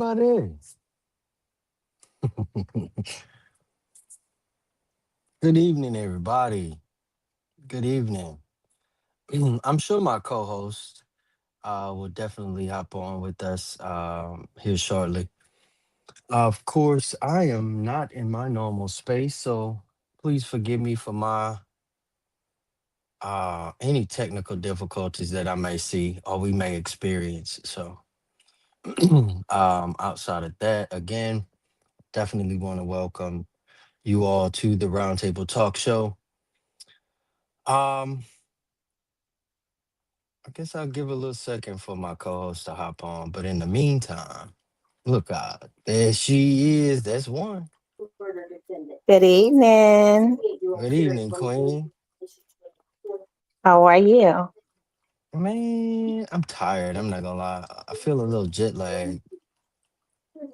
everybody. Good evening, everybody. Good evening. I'm sure my co-host will definitely hop on with us here shortly. Of course, I am not in my normal space, so please forgive me for my any technical difficulties that I may see or we may experience. So, outside of that, again, definitely want to welcome you all to the Roundtable Talk Show. Um, I guess I'll give a little second for my co-host to hop on. But in the meantime, look out. There she is. That's one. Good evening. Good evening, Queen. How are you? Man, I'm tired. I'm not gonna lie. I feel a little jet lag.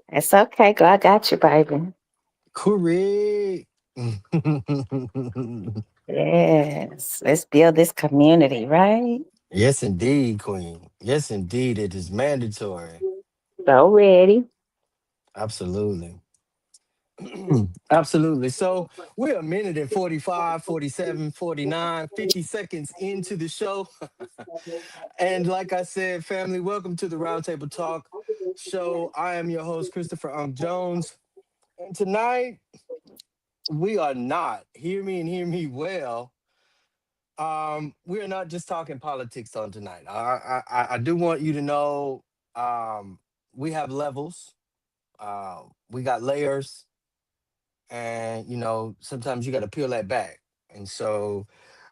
It's okay, girl. I got you, baby. Correct. Yes. Let's build this community, right? Yes, indeed, Queen. Yes, indeed. It is mandatory. So ready. Absolutely. Absolutely. So we're a minute and 45, 47, 49, 50 seconds into the show. And like I said, family, welcome to the Roundtable Talk show. I am your host, Christopher Jones. And tonight, we are not, hear me and hear me well. We are not just talking politics on tonight. I do want you to know we have levels, we got layers, and sometimes you got to peel that back. And so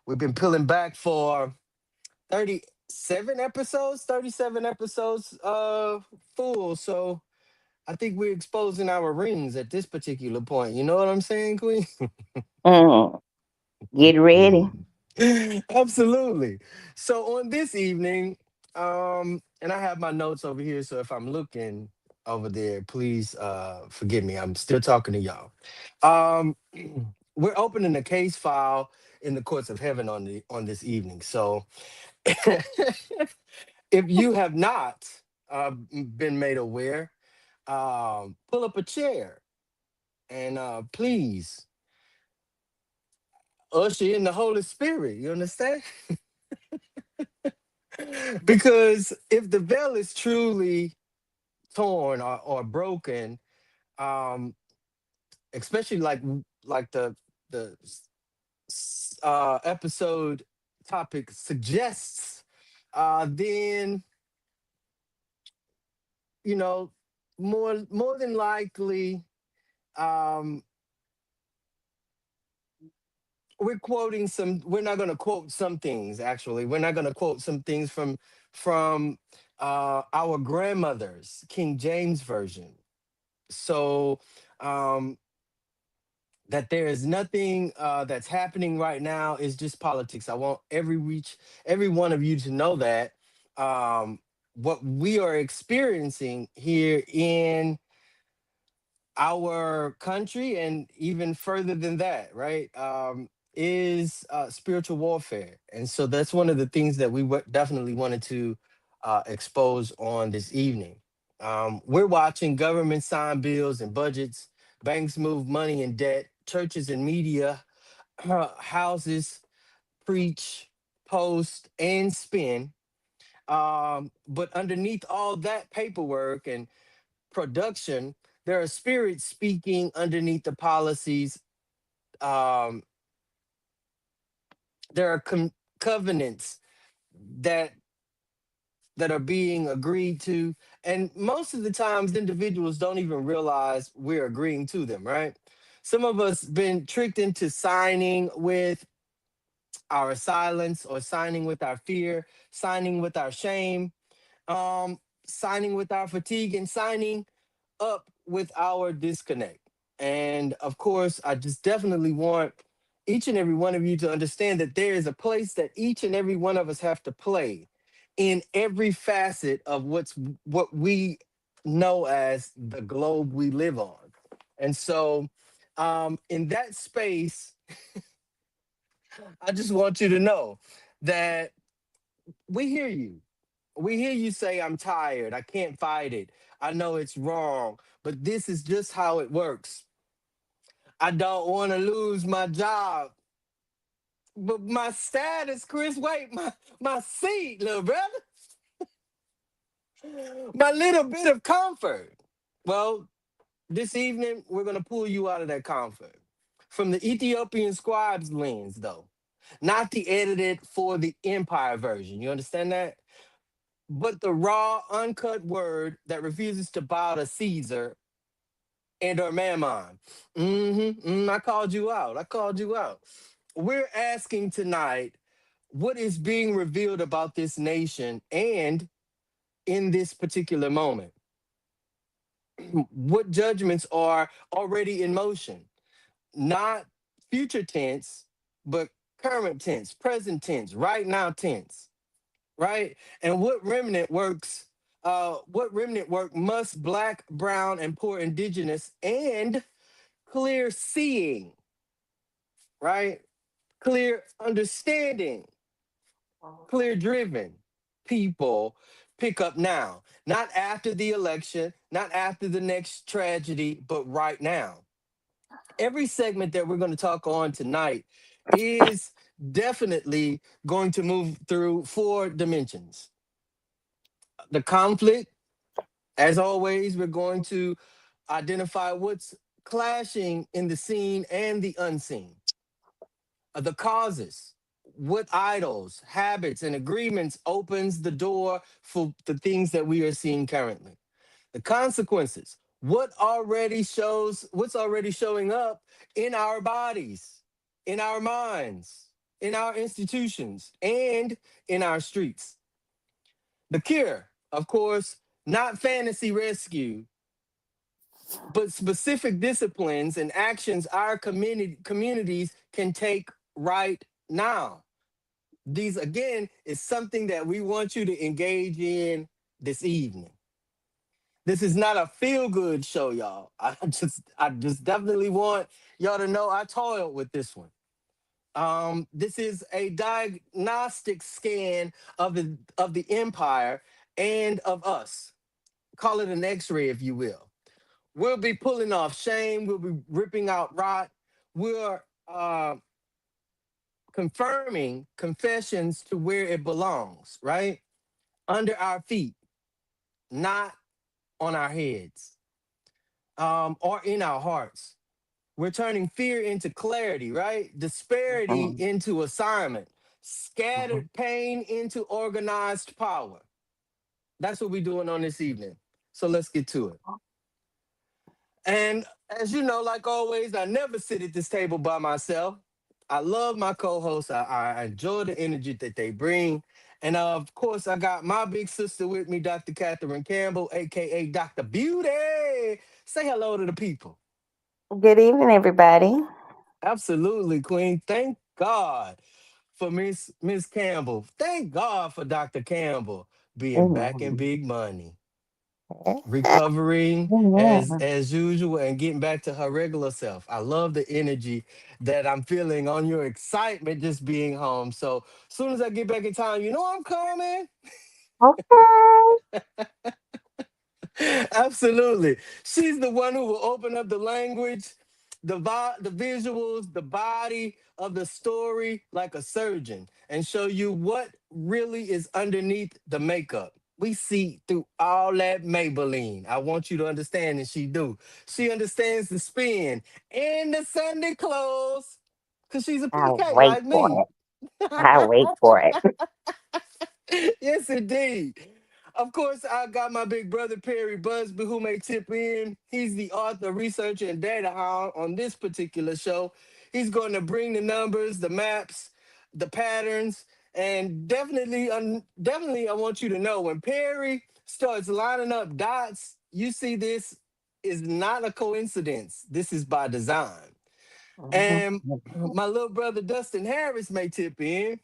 we've been peeling back for 37 episodes full. So I think we're exposing our rings at this particular point. You know what I'm saying, Queen? Mm. Get ready. Absolutely. So on this evening, and I have my notes over here, so if I'm looking over there, please forgive me. I'm still talking to y'all. Um we're opening a case file in the courts of heaven on this evening. So if you have not been made aware, pull up a chair and please usher in the Holy Spirit. You understand? Because if the veil is truly torn or broken, um, especially like the episode topic suggests, then you know more than likely um we're not going to quote some things. Actually, we're not going to quote some things from our grandmother's King James version. So um that there is nothing that's happening right now is just politics. I want every one of you to know that what we are experiencing here in our country and even further than that, right? Is spiritual warfare. And so that's one of the things that we definitely wanted to expose on this evening. We're watching government sign bills and budgets, banks move money and debt, churches and media, houses preach, post, and spin. But underneath all that paperwork and production, there are spirits speaking underneath the policies. Um, there are covenants that that are being agreed to, and most of the times, individuals don't even realize we're agreeing to them. Right? Some of us been tricked into signing with our silence, or signing with our fear, signing with our shame, signing with our fatigue, and signing up with our disconnect. And of course, I just definitely want each and every one of you to understand that there is a place that each and every one of us have to play in every facet of what we know as the globe we live on. And so in that space, I just want you to know that we hear you. We hear you say, I'm tired. I can't fight it. I know it's wrong, but this is just how it works. I don't want to lose my job, but my status, Chris, wait, my seat, little brother, my little bit of comfort. Well, this evening, we're going to pull you out of that comfort from the Ethiopian-scribes lens, though, not the edited for the Empire version. You understand that? But the raw, uncut word that refuses to bow to Caesar and or Mammon. I called you out. I called you out. We're asking tonight what is being revealed about this nation and in this particular moment. What judgments are already in motion? Not future tense, but current tense, present tense, right now tense, right? And what remnant work must black, brown, and poor indigenous and clear seeing, right? Clear understanding, clear driven people pick up now, not after the election, not after the next tragedy, but right now. Every segment that we're going to talk on tonight is definitely going to move through four dimensions. The conflict, as always, we're going to identify what's clashing in the seen and the unseen. The causes, what idols, habits, and agreements opens the door for the things that we are seeing currently. The consequences, what's already showing up in our bodies, in our minds, in our institutions, and in our streets. The cure, of course, not fantasy rescue, but specific disciplines and actions our communities can take right now. These, again, is something that we want you to engage in this evening. This is not a feel good show, y'all. I just definitely want y'all to know I toiled with this one. This is a diagnostic scan of the empire and of us. Call it an X-ray, if you will. We'll be pulling off shame. We'll be ripping out rot. We're confirming confessions to where it belongs, right? Under our feet, not on our heads, or in our hearts. We're turning fear into clarity, right? Disparity Mhm, into assignment, mhm. scattered pain into organized power. That's what we're doing on this evening. So let's get to it. And as you know, like always, I never sit at this table by myself. I love my co-hosts. I enjoy the energy that they bring. And of course, I got my big sister with me, Dr. Catherine Campbell, aka Dr. Beauty. Say hello to the people. Good evening, everybody. Absolutely, Queen. Thank God for Miss Campbell. Thank God for Dr. Campbell being back in Amen. big money, Yeah. recovering Amen. as usual, and getting back to her regular self. I love the energy that I'm feeling on your excitement just being home. So as soon as I get back in town, you know I'm coming. Okay. Absolutely. She's the one who will open up the language, the visuals, the body of the story like a surgeon and show you what really is underneath the makeup. We see through all that Maybelline. I want you to understand, and she do. She understands the spin and the Sunday clothes because she's a I PK wait like for me. it. I wait for it. Yes, indeed. Of course, I got my big brother Perry Busby, who may tip in. He's the author, researcher, and data hound on this particular show. He's going to bring the numbers, the maps, the patterns, and definitely, I want you to know when Perry starts lining up dots, you see this is not a coincidence. This is by design. Mhm. And my little brother Dustin Harris may tip in.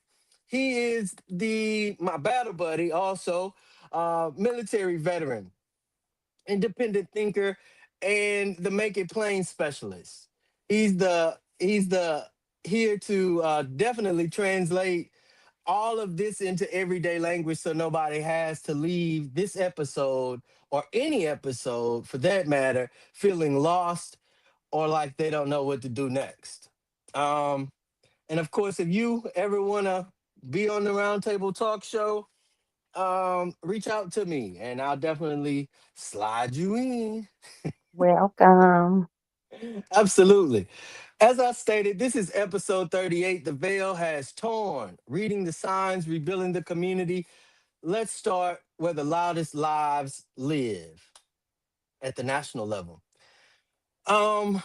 He is the my battle buddy, also military veteran, independent thinker, and the make it plain specialist. He's the here to definitely translate. all of this into everyday language so nobody has to leave this episode or any episode for that matter feeling lost or like they don't know what to do next. Um, and of course, if you ever want to be on the Roundtable Talk Show, reach out to me and I'll definitely slide you in. Welcome. Absolutely. As I stated, this is episode 38. The veil has torn. Reading the signs, rebuilding the community. Let's start where the loudest lives live at the national level. Um,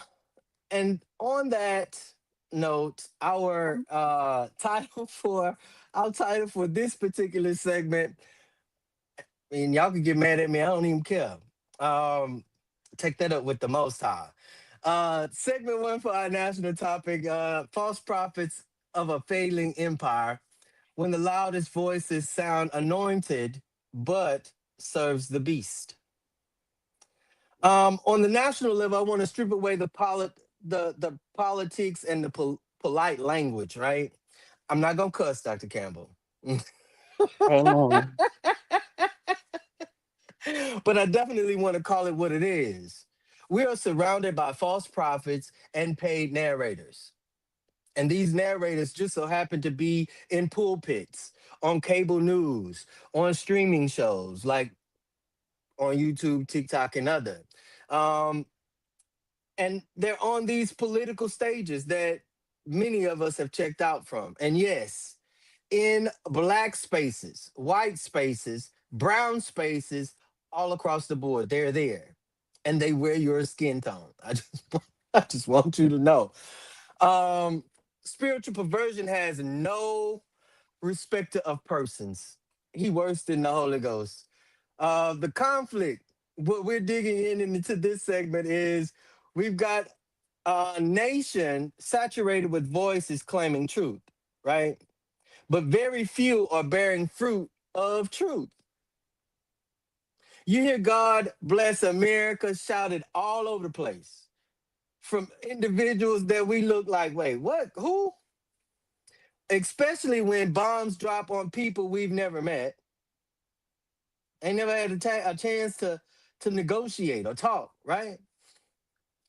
and on that note, our title for this particular segment, I mean, y'all can get mad at me. I don't even care. Um, take that up with the Most High. Segment one for our national topic: false prophets of a failing empire. When the loudest voices sound anointed, but serves the beast. On the national level, I want to strip away the politics and the polite language. Right? I'm not gonna cuss, Dr. Campbell. Amen. But I definitely want to call it what it is. We are surrounded by false prophets and paid narrators. And these narrators just so happen to be in pulpits, on cable news, on streaming shows like on YouTube, TikTok, and other. Um, and they're on these political stages that many of us have checked out from. And yes, in black spaces, white spaces, brown spaces, all across the board. They're there. And they wear your skin tone. I just want you to know. Um, Spiritual perversion has no respecter of persons. He worse than the Holy Ghost. The conflict, what we're digging in into this segment is we've got a nation saturated with voices claiming truth, right? But very few are bearing fruit of truth. You hear God bless America shouted all over the place from individuals that we look like, wait, what? Who? Especially when bombs drop on people we've never met, ain't never had a chance to negotiate or talk, right?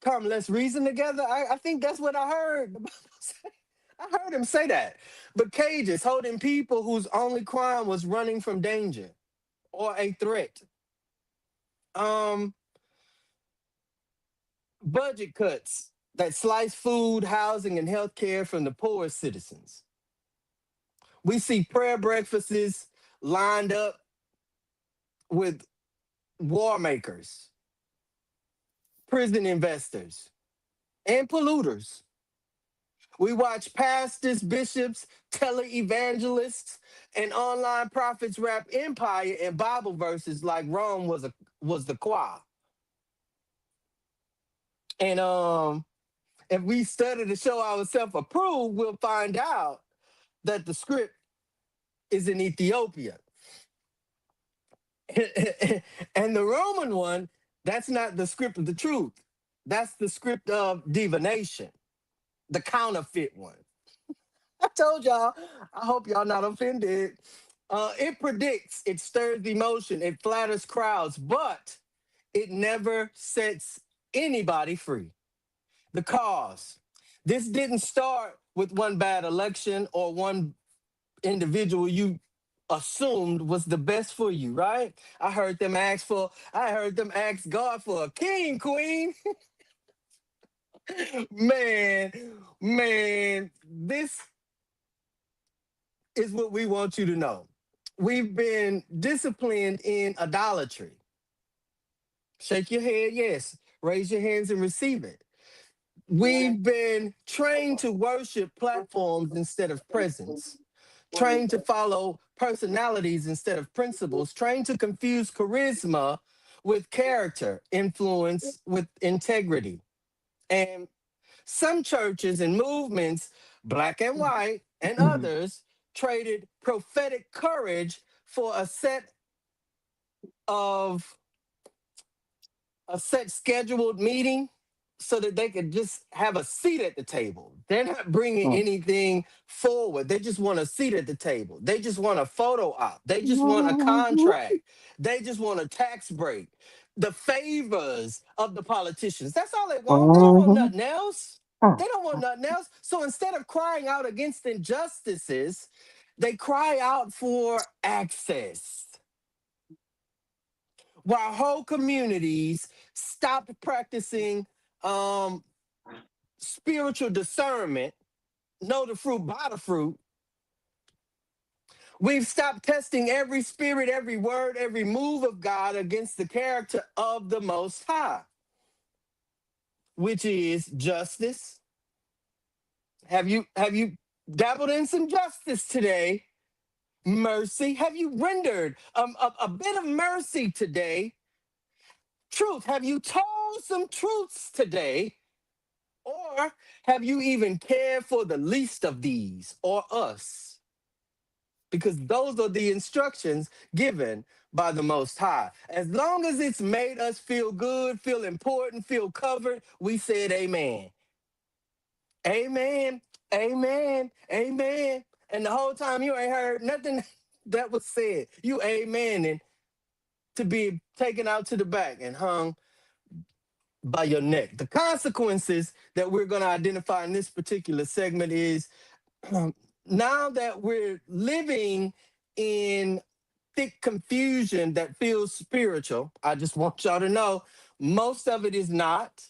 Come, let's reason together. I think that's what I heard. I heard him say that. But cages holding people whose only crime was running from danger or a threat. Um, Budget cuts that slice food, housing, and health care from the poorest citizens. We see prayer breakfasts lined up with war makers, prison investors, and polluters. We watch pastors, bishops, televangelists, and online prophets wrap empire in Bible verses like Rome was the choir. And if we study to show ourselves approved, we'll find out that the script is in Ethiopia. And the Roman one, that's not the script of the truth. That's the script of divination, the counterfeit one. I told y'all, I hope y'all not offended. It predicts, it stirs emotion, it flatters crowds, but it never sets anybody free. The cause. This didn't start with one bad election or one individual you assumed was the best for you, right? I heard them ask God for a king, queen. man, man, this is what we want you to know. We've been disciplined in idolatry. Shake your head, yes. Raise your hands and receive it. We've been trained to worship platforms instead of presence, trained to follow personalities instead of principles, trained to confuse charisma with character, influence with integrity. And some churches and movements, black and white, and others, traded prophetic courage for of a set scheduled meeting, so that they could just have a seat at the table. They're not bringing mm, anything forward. They just want a seat at the table. They just want a photo op. They just want a mhm, contract. They just want a tax break. The favors of the politicians. That's all they want. They don't want mhm. nothing else. Mm, They don't want mm, nothing else. So instead of crying out against injustices, they cry out for access. While whole communities stopped practicing um, spiritual discernment, know the fruit by the fruit. We've stopped testing every spirit, every word, every move of God against the character of the Most High, which is justice. Have you dabbled in some justice today? Mercy. Have you rendered a bit of mercy today? Truth. Have you told some truths today? Or have you even cared for the least of these or us? Because those are the instructions given by the Most High. As long as it's made us feel good, feel important, feel covered, we said amen. Amen. Amen. Amen. And the whole time you ain't heard nothing that was said. You amen and to be taken out to the back and hung by your neck. The consequences that we're going to identify in this particular segment is now that we're living in thick confusion that feels spiritual, I just want y'all to know most of it is not.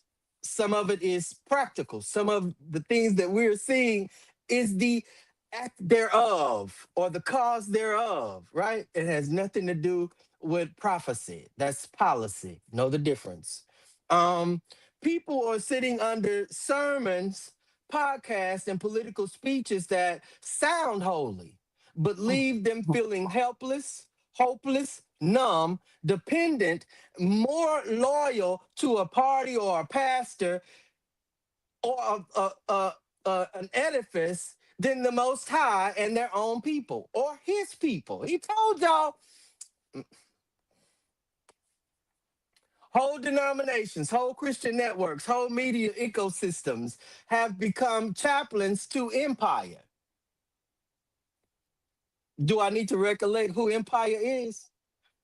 Some of it is practical. Some of the things that we're seeing is the act thereof or the cause thereof, right? It has nothing to do with prophecy. That's policy. Know the difference. Um, People are sitting under sermons, podcasts, and political speeches that sound holy but mm, leave them mm. feeling helpless, hopeless, numb, dependent, more loyal to a party or a pastor or an edifice than the Most High and their own people or His people. He told y'all whole denominations, whole Christian networks, whole media ecosystems have become chaplains to empire. Do I need to recollect who empire is?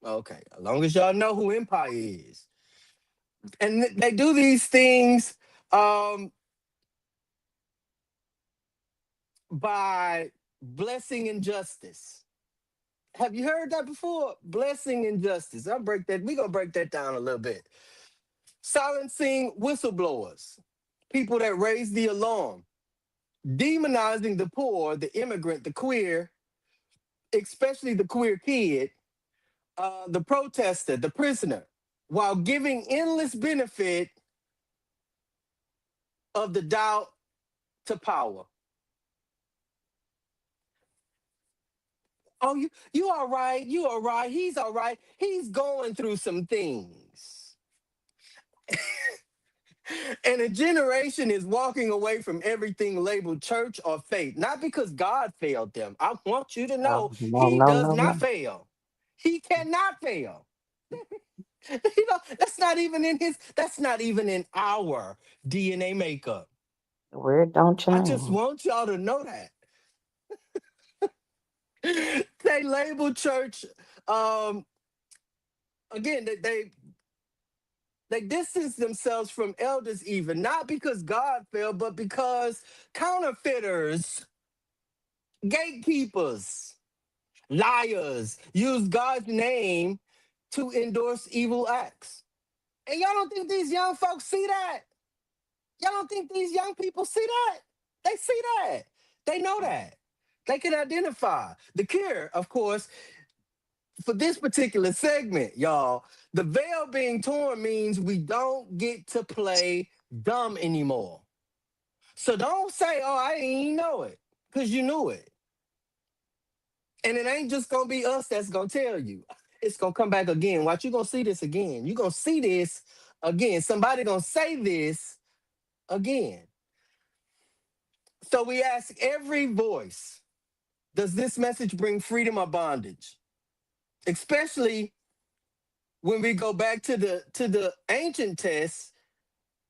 Okay, as long as y'all know who Empire is. And they do these things um, by blessing and justice. Have you heard that before? Blessing and justice. I'll break that. We're gonna break that down a little bit. Silencing whistleblowers, people that raise the alarm, demonizing the poor, the immigrant, the queer, especially the queer kid, the protester, the prisoner, while giving endless benefit of the doubt to power. Oh, you all right? You all right? He's all right. He's going through some things. And a generation is walking away from everything labeled church or faith, not because God failed them. I want you to Oh, know no, He no, does no, not no. fail. He cannot fail. That's not even in his, that's not even in our DNA makeup. The word don't I just change. want y'all to know that. They label church um again, they distance themselves from elders even not because God failed but because counterfeiters, gatekeepers, liars use God's name to endorse evil acts. And y'all don't think these young folks see that? Y'all don't think these young people see that? They see that. They know that. They can identify. The cure, of course, for this particular segment, y'all, the veil being torn means we don't get to play dumb anymore. So don't say, oh, I didn't know it, because you knew it. And it ain't just gonna be us that's gonna tell you. It's gonna come back again. Watch, you gonna see this again. You gonna see this again. Somebody gonna say this again. So we ask every voice, does this message bring freedom or bondage? Especially when we go back to the ancient text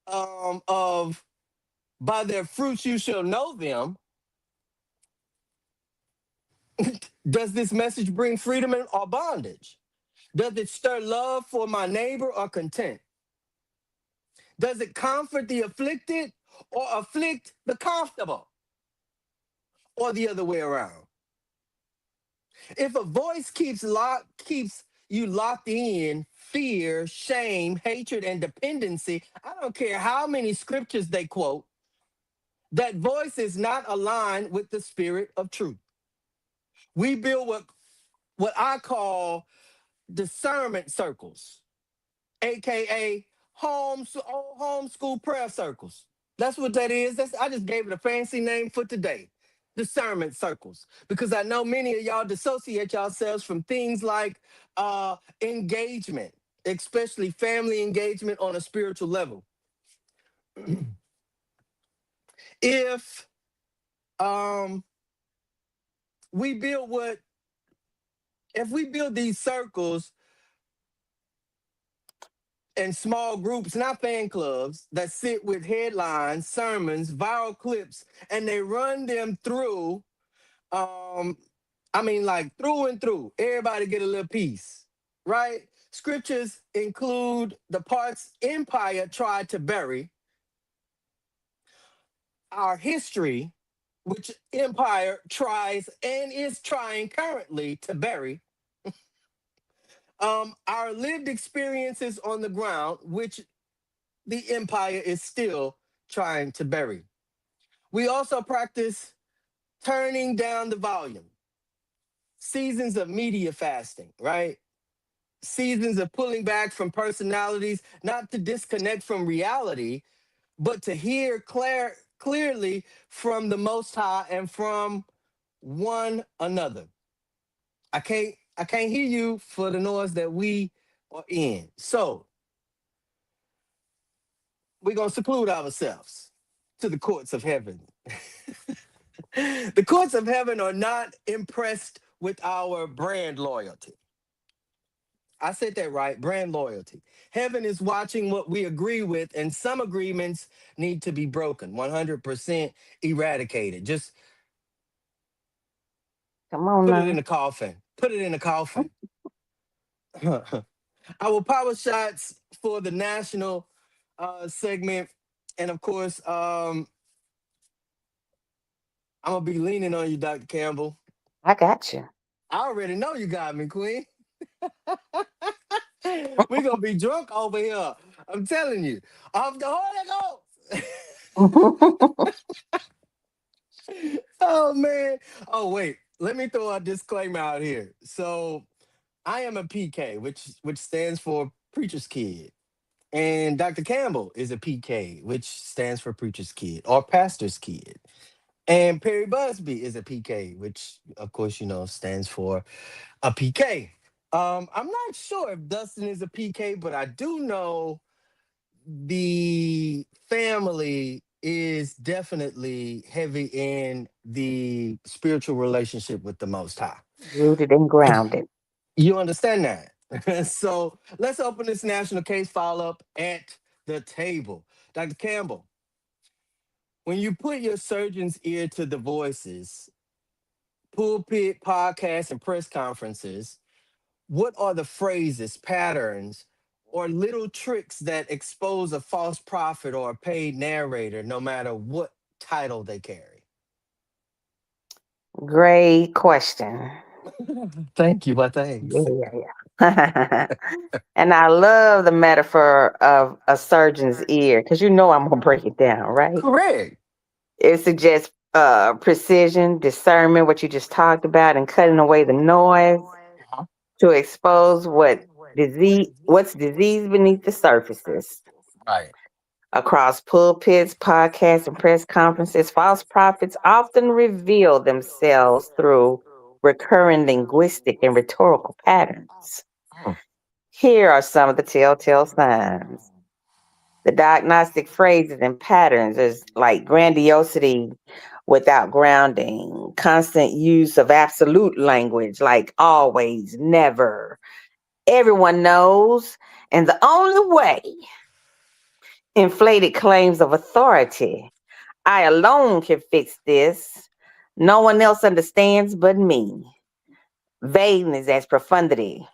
of by their fruits you shall know them. Does this message bring freedom or bondage? Does it stir love for my neighbor or content? Does it comfort the afflicted or afflict the comfortable, or the other way around? If a voice keeps you locked in fear, shame, hatred, and dependency, I don't care how many scriptures they quote, that voice is not aligned with the spirit of truth. We build what I call discernment circles, aka homeschool prayer circles. That's what that is. I just gave it a fancy name for today. Discernment circles. Because I know many of y'all dissociate yourselves from things like engagement, especially family engagement on a spiritual level. If um we build what if we build these circles and small groups, not fan clubs, that sit with headlines, sermons, viral clips, and they run them through. Um, I mean, like through and through. Everybody get a little piece, right? Scriptures include the parts empire tried to bury, our history, which empire tries and is trying currently to bury, our lived experiences on the ground, which the empire is still trying to bury. We also practice turning down the volume, seasons of media fasting, right? Seasons of pulling back from personalities, not to disconnect from reality, but to hear clearly from the Most High and from one another. I can't hear you for the noise that we are in. So we're gonna seclude ourselves to the courts of heaven. The courts of heaven are not impressed with our brand loyalty. I said that right, brand loyalty. Heaven is watching what we agree with, and some agreements need to be broken, 100% eradicated. Just Come on put it in now. the coffin. Put it in the coffin. Our power shots for the national segment. And of course, I'm going to be leaning on you, Dr. Campbell. I got you. I already know you got me, Queen. We're going to be drunk over here. I'm telling you. Off the Holy Ghost. Oh man. Oh wait. Let me throw a disclaimer out here. So I am a PK, which stands for preacher's kid. And Dr. Campbell is a PK, which stands for preacher's kid or pastor's kid. And Perry Busby is a PK, which of course you know stands for a PK. I'm not sure if Dustin is a PK, but I do know the family is definitely heavy in the spiritual relationship with the Most High. Rooted and grounded. You understand that? So let's open this national case file up at the table. Dr. Campbell, when you put your surgeon's ear to the voices, pulpit, podcasts, and press conferences, what are the phrases, patterns, or little tricks that expose a false prophet or a paid narrator, no matter what title they carry? Great question. Thank you. My Yeah, thanks. yeah, yeah. And I love the metaphor of a surgeon's ear because you know I'm gonna break it down, right? Correct. It suggests precision, discernment, what you just talked about, and cutting away the noise Uh-huh. to expose what's disease beneath the surfaces. Right. Across pulpits, podcasts, and press conferences, false prophets often reveal themselves through recurring linguistic and rhetorical patterns. Mm. Here are some of the telltale signs. The diagnostic phrases and patterns is like grandiosity without grounding, constant use of absolute language like always, never, everyone knows, and the only way. Inflated claims of authority. I alone can fix this. No one else understands but me. Vagueness as profundity.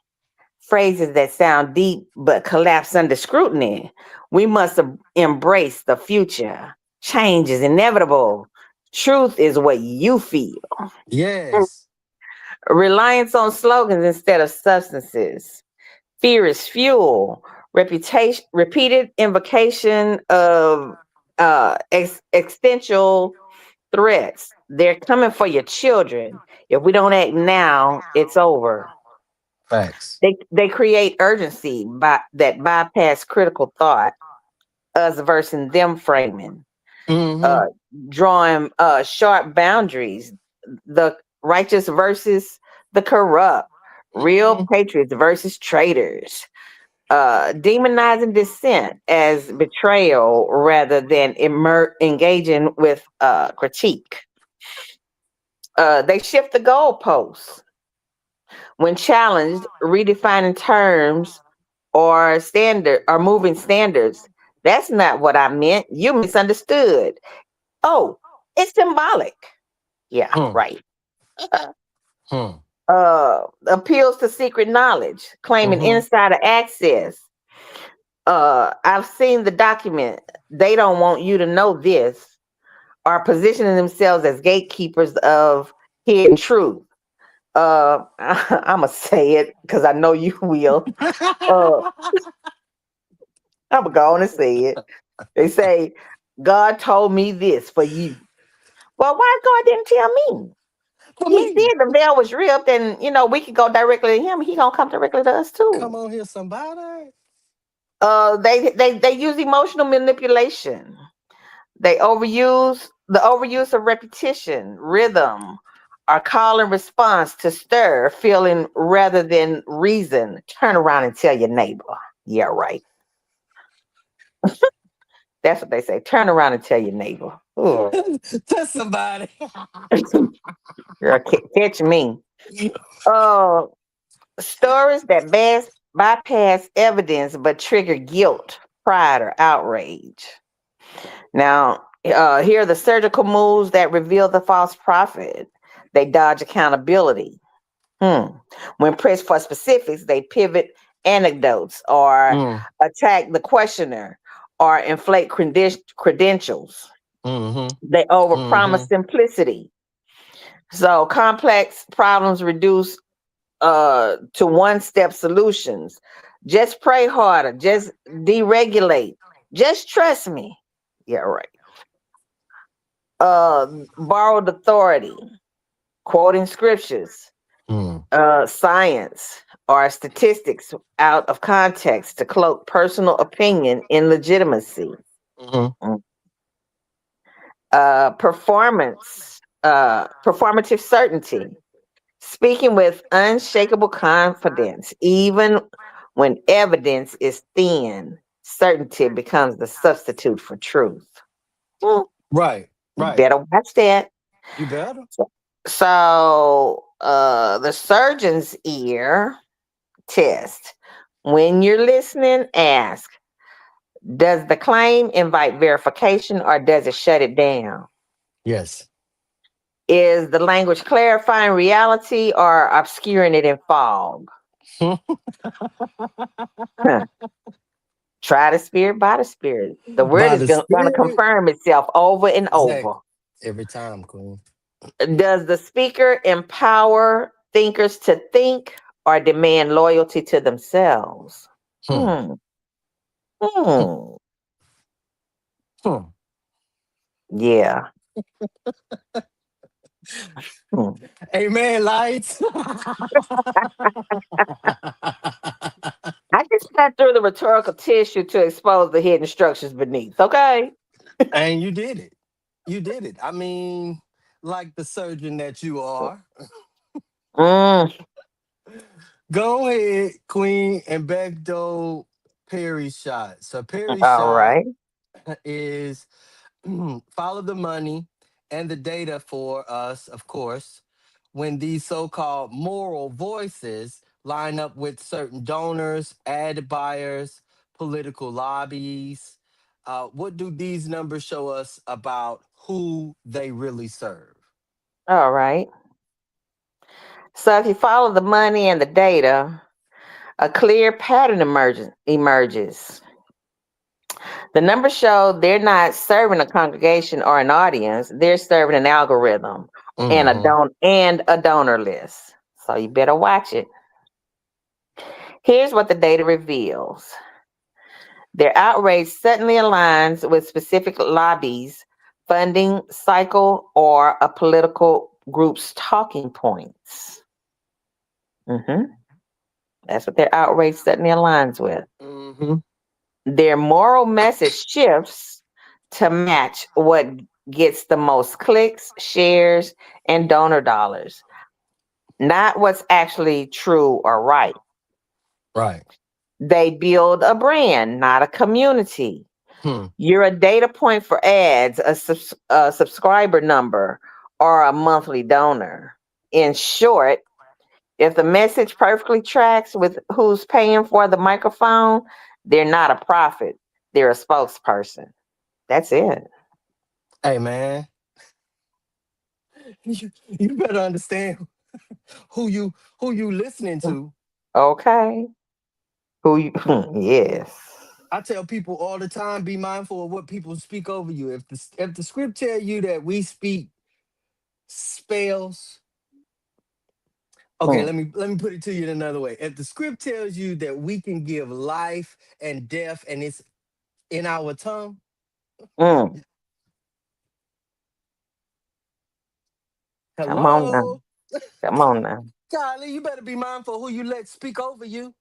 Phrases that sound deep but collapse under scrutiny. We must embrace the future. Change is inevitable. Truth is what you feel. Yes. Reliance on slogans instead of substances. Fear is fuel. Reputation, repeated invocation of existential threats. They're coming for your children. If we don't act now, it's over. Facts. They create urgency that bypass critical thought, us versus them framing, Mm-hmm. uh, drawing sharp boundaries, the righteous versus the corrupt, real Mm-hmm. patriots versus traitors, demonizing dissent as betrayal rather than engaging with critique. They shift the goalposts when challenged, redefining terms or moving standards. That's not what I meant. You misunderstood. Oh, it's symbolic. Yeah, Hmm. right. Hmm. Appeals to secret knowledge, claiming Mm-hmm. insider access. I've seen the document. They don't want you to know this. Are positioning themselves as gatekeepers of hidden truth. I'm gonna say it because I know you will. Uh, I'm gonna go on and say it. They say God told me this for you. Well, why God didn't tell me? For He me. said the veil was ripped, and we could go directly to Him. He gonna come directly to us Come too. on here, somebody. They use emotional manipulation. They overuse the overuse of repetition, rhythm, or call and response to stir feeling rather than reason. Turn around and tell your neighbor. Yeah, right. That's what they say. Turn around and tell your neighbor. Ugh. To somebody. Girl, catch me. Uh, stories that bypass evidence but trigger guilt, pride, or outrage. Now, here are the surgical moves that reveal the false prophet. They dodge accountability. Hmm. When pressed for specifics, they pivot anecdotes or Mm. attack the questioner or inflate credentials. Mm-hmm. They overpromise Mm-hmm. simplicity. So complex problems reduce to one step solutions. Just pray harder, just deregulate, just trust me. Yeah, right. Borrowed authority, quoting scriptures, Mm. science, or statistics out of context to cloak personal opinion in legitimacy. Mm-hmm. Mm. Performative certainty, speaking with unshakable confidence, even when evidence is thin, certainty becomes the substitute for truth. Mm, Right. you Right. better watch that. You better. So, the surgeon's ear test. When you're listening, ask, does the claim invite verification or does it shut it down? Yes. Is the language clarifying reality or obscuring it in fog? Huh. Try the spirit by the spirit. The word By is the going to spirit. confirm itself over and Exact. over. Every time, Queen. Does the speaker empower thinkers to think or demand loyalty to themselves? Hmm. Hmm. Hmm. Hmm. Yeah. Hmm. Amen, lights. I just cut through the rhetorical tissue to expose the hidden structures beneath. Okay. And you did it. You did it. I mean, like the surgeon that you are. Mm, Go ahead, Queen, and backdoor Perry shot. So Perry all shot right. is follow the money and the data for us, of course, when these so-called moral voices line up with certain donors, ad buyers, political lobbies. What do these numbers show us about who they really serve? All right. So if you follow the money and the data, a clear pattern emerges. The numbers show they're not serving a congregation or an audience, they're serving an algorithm and Hmm. a donor list. So you better watch it. Here's what the data reveals. Their outrage suddenly aligns with specific lobbies, funding cycle, or a political group's talking points. hmm That's what their outrage suddenly aligns with. Hmm. Their moral message shifts to match what gets the most clicks, shares, and donor dollars, not what's actually true or right. Right. They build a brand, not a community. Hmm. You're a data point for ads, a subscriber number, or a monthly donor. In short, if the message perfectly tracks with who's paying for the microphone, they're not a prophet, they're a spokesperson. That's it. Hey, man, you better understand who you listening to. Okay. Who you yes. I tell people all the time, be mindful of what people speak over you. If the script tell you that we speak spells, okay, Mm, let me put it to you in another way. If the script tells you that we can give life and death and it's in our tongue, mm. Come on now. hello, Come on now. Kylie, you better be mindful who you let speak over you.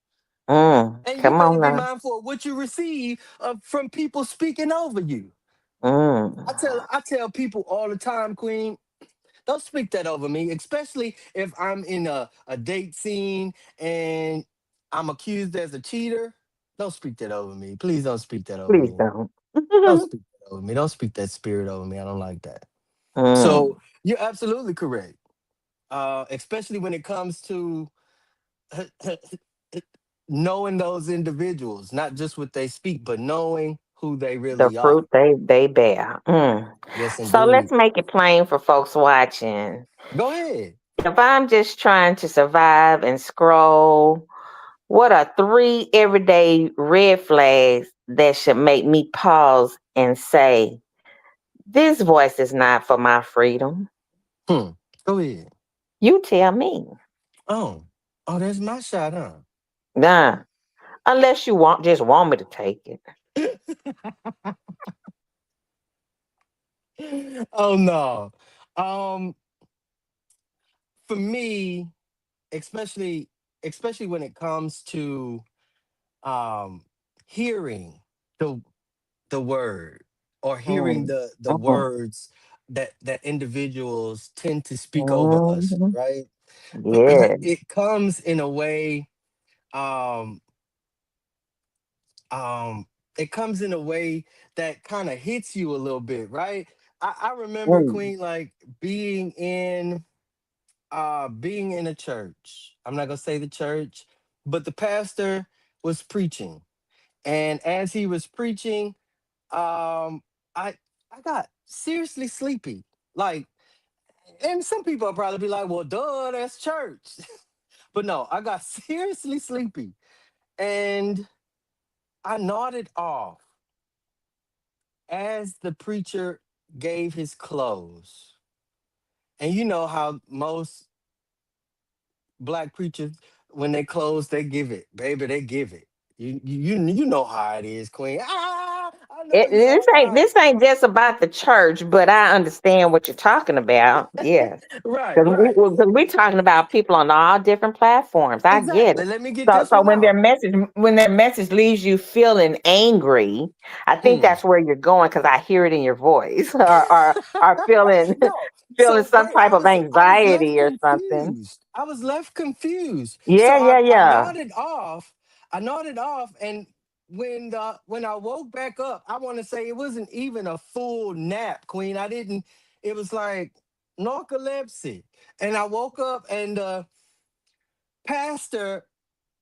And you Come better on be now. mindful of what you receive from people speaking over you. Mm. I tell people all the time, Queen, don't speak that over me, especially if I'm in a date scene and I'm accused as a cheater. Don't speak that over me. Please don't speak that over Please me. don't. Don't speak that over me. Don't speak that spirit over me. I don't like that. mm. So you're absolutely correct. Especially when it comes to knowing those individuals, not just what they speak, but knowing who they The really are. fruit they bear. Yes, So let's indeed. make it plain for folks watching. Go ahead. If I'm just trying to survive and scroll, what are three everyday red flags that should make me pause and say, this voice is not for my freedom? Hmm. Go ahead. You tell me. Oh, oh, that's my shot, huh? Nah. Unless you want me to take it. Oh no. Um, for me, especially especially when it comes to um hearing the the word or hearing Mm. the Mhm. words that individuals tend to speak over us, Mhm. right? Yeah. It comes in a way um um it comes in a way that kind of hits you a little bit, right? I remember, Mm. Queen, like being in a church. I'm not gonna say the church, but the pastor was preaching, and as he was preaching, um i I got seriously sleepy, like, and some people will probably be like, well, duh, that's church. But no, I got seriously sleepy, and I nodded off as the preacher gave his close. And you know how most black preachers, when they close, they give it, baby, they give it. You know how it is, Queen. I know you This all ain't right. this ain't just about the church, but I understand what you're talking about. Yes. Right, Because right. we're talking about people on all different platforms. I get Exactly. it. Let me get So this so one out. when their message leaves you feeling angry, I think Hmm. that's where you're going because I hear it in your voice, or feeling No. feeling So some wait, type of I was left anxiety or something. confused. I was left confused. So Yeah, I yeah, I yeah. nodded off. I nodded off, and when I woke back up, I want to say it wasn't even a full nap, Queen. I didn't. It was like narcolepsy, and I woke up, and pastor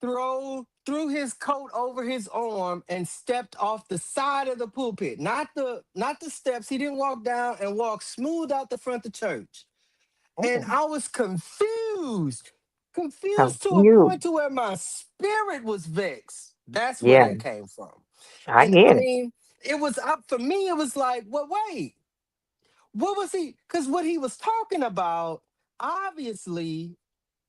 throw threw his coat over his arm and stepped off the side of the pulpit, not the steps. He didn't walk down and walk smooth out the front of church. And Mm. I was confused to a point Confused. to where my spirit was vexed. That's where Yeah, that came from. I And I get it. mean, it was up for me. It was like, well, wait, what was he? Because what he was talking about, obviously,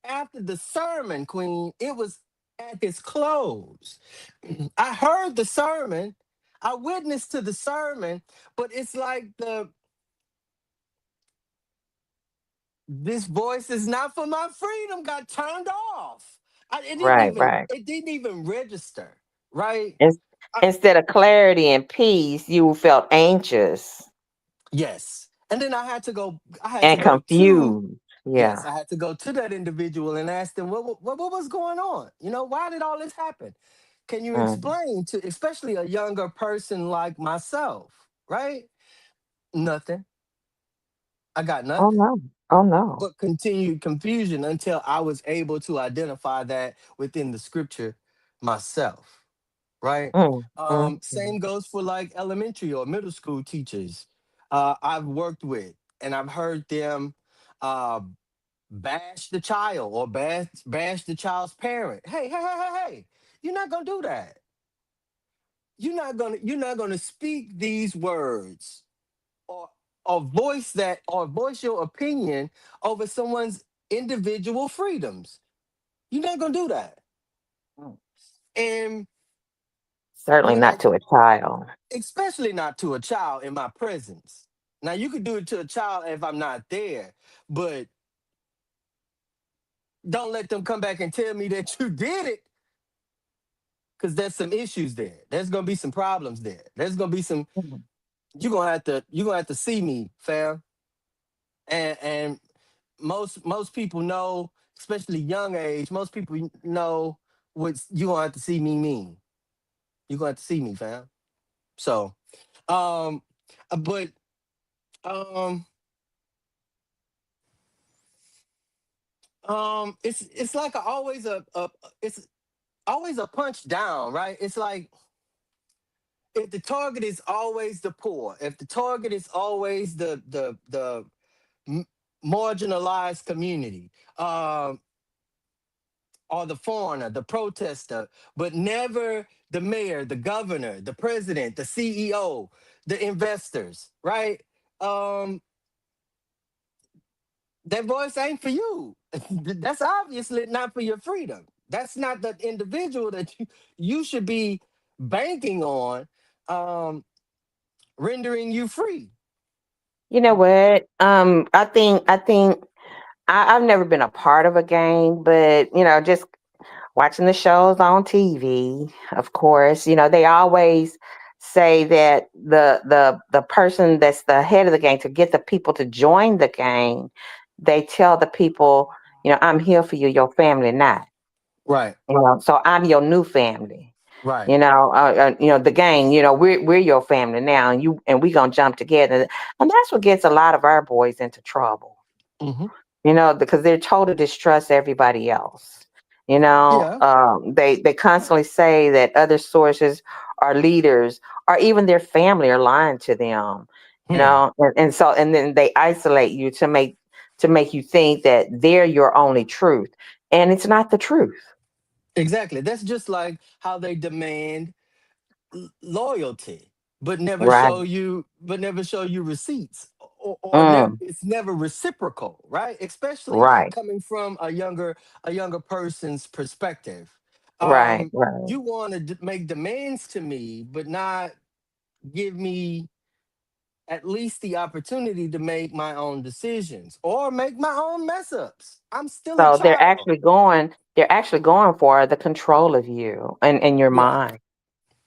after the sermon, Queen, it was at his close. I heard the sermon, I witnessed to the sermon, but it's like this voice is not for my freedom got turned off. It didn't Right, even right. it didn't even register, right? Ins- I, Instead of clarity and peace, you felt anxious yes. And then I had to and go to confused. yes, Yeah. I had to go to that individual and ask them what was going on? Why did all this happen? Can you Mm. explain to especially a younger person like myself, right? Nothing. I got Oh nothing. no. Oh no. But continued confusion until I was able to identify that within the scripture myself, right? Mm, mm, Same mm. goes for like elementary or middle school teachers I've worked with, and I've heard them uh, bash the child or bash the child's parent. Hey, hey, hey, hey, hey! You're not gonna do that. You're not gonna speak these words or voice your opinion over someone's individual freedoms. You're not gonna do that. Mm. And Certainly when I not to a child. especially not to a child in my presence. Now you could do it to a child if I'm not there, but don't let them come back and tell me that you did it, because there's some issues there. There's gonna be some problems there. There's gonna be some Mm. you're gonna have to see me, fam. And most people know, especially young age, most people know what you're gonna have to see me mean. You're gonna have to see me, fam. So um but um it's like it's always a punch down, right? It's like if the target is always the poor, if the target is always the m- marginalized community, or the foreigner, the protester, but never the mayor, the governor, the president, the CEO, the investors, right? Um, that voice ain't for you. That's obviously not for your freedom. That's not the individual that you should be banking on, um, rendering you free. You know what? I've never been a part of a gang, but just watching the shows on TV, of course, they always say that the person that's the head of the gang, to get the people to join the gang, they tell the people, I'm here for you, your family not. Right, So I'm your new family. right. The gang. We're your family now, and we gonna jump together, and that's what gets a lot of our boys into trouble. Hmm. Because they're told to distrust everybody else. Yeah. They constantly say that other sources or leaders or even their family are lying to them. Hmm. And then they isolate you to make you think that they're your only truth, and it's not the truth. Exactly. That's just like how they demand loyalty, Right. but never show you receipts, or never, Mm, it's never reciprocal, right? Especially right. coming from a younger person's perspective. Right. Right. You want to make demands to me, but not give me at least the opportunity to make my own decisions or make my own mess ups. I'm still a So they're child. actually going. They're actually going for the control of you and your Right, mind.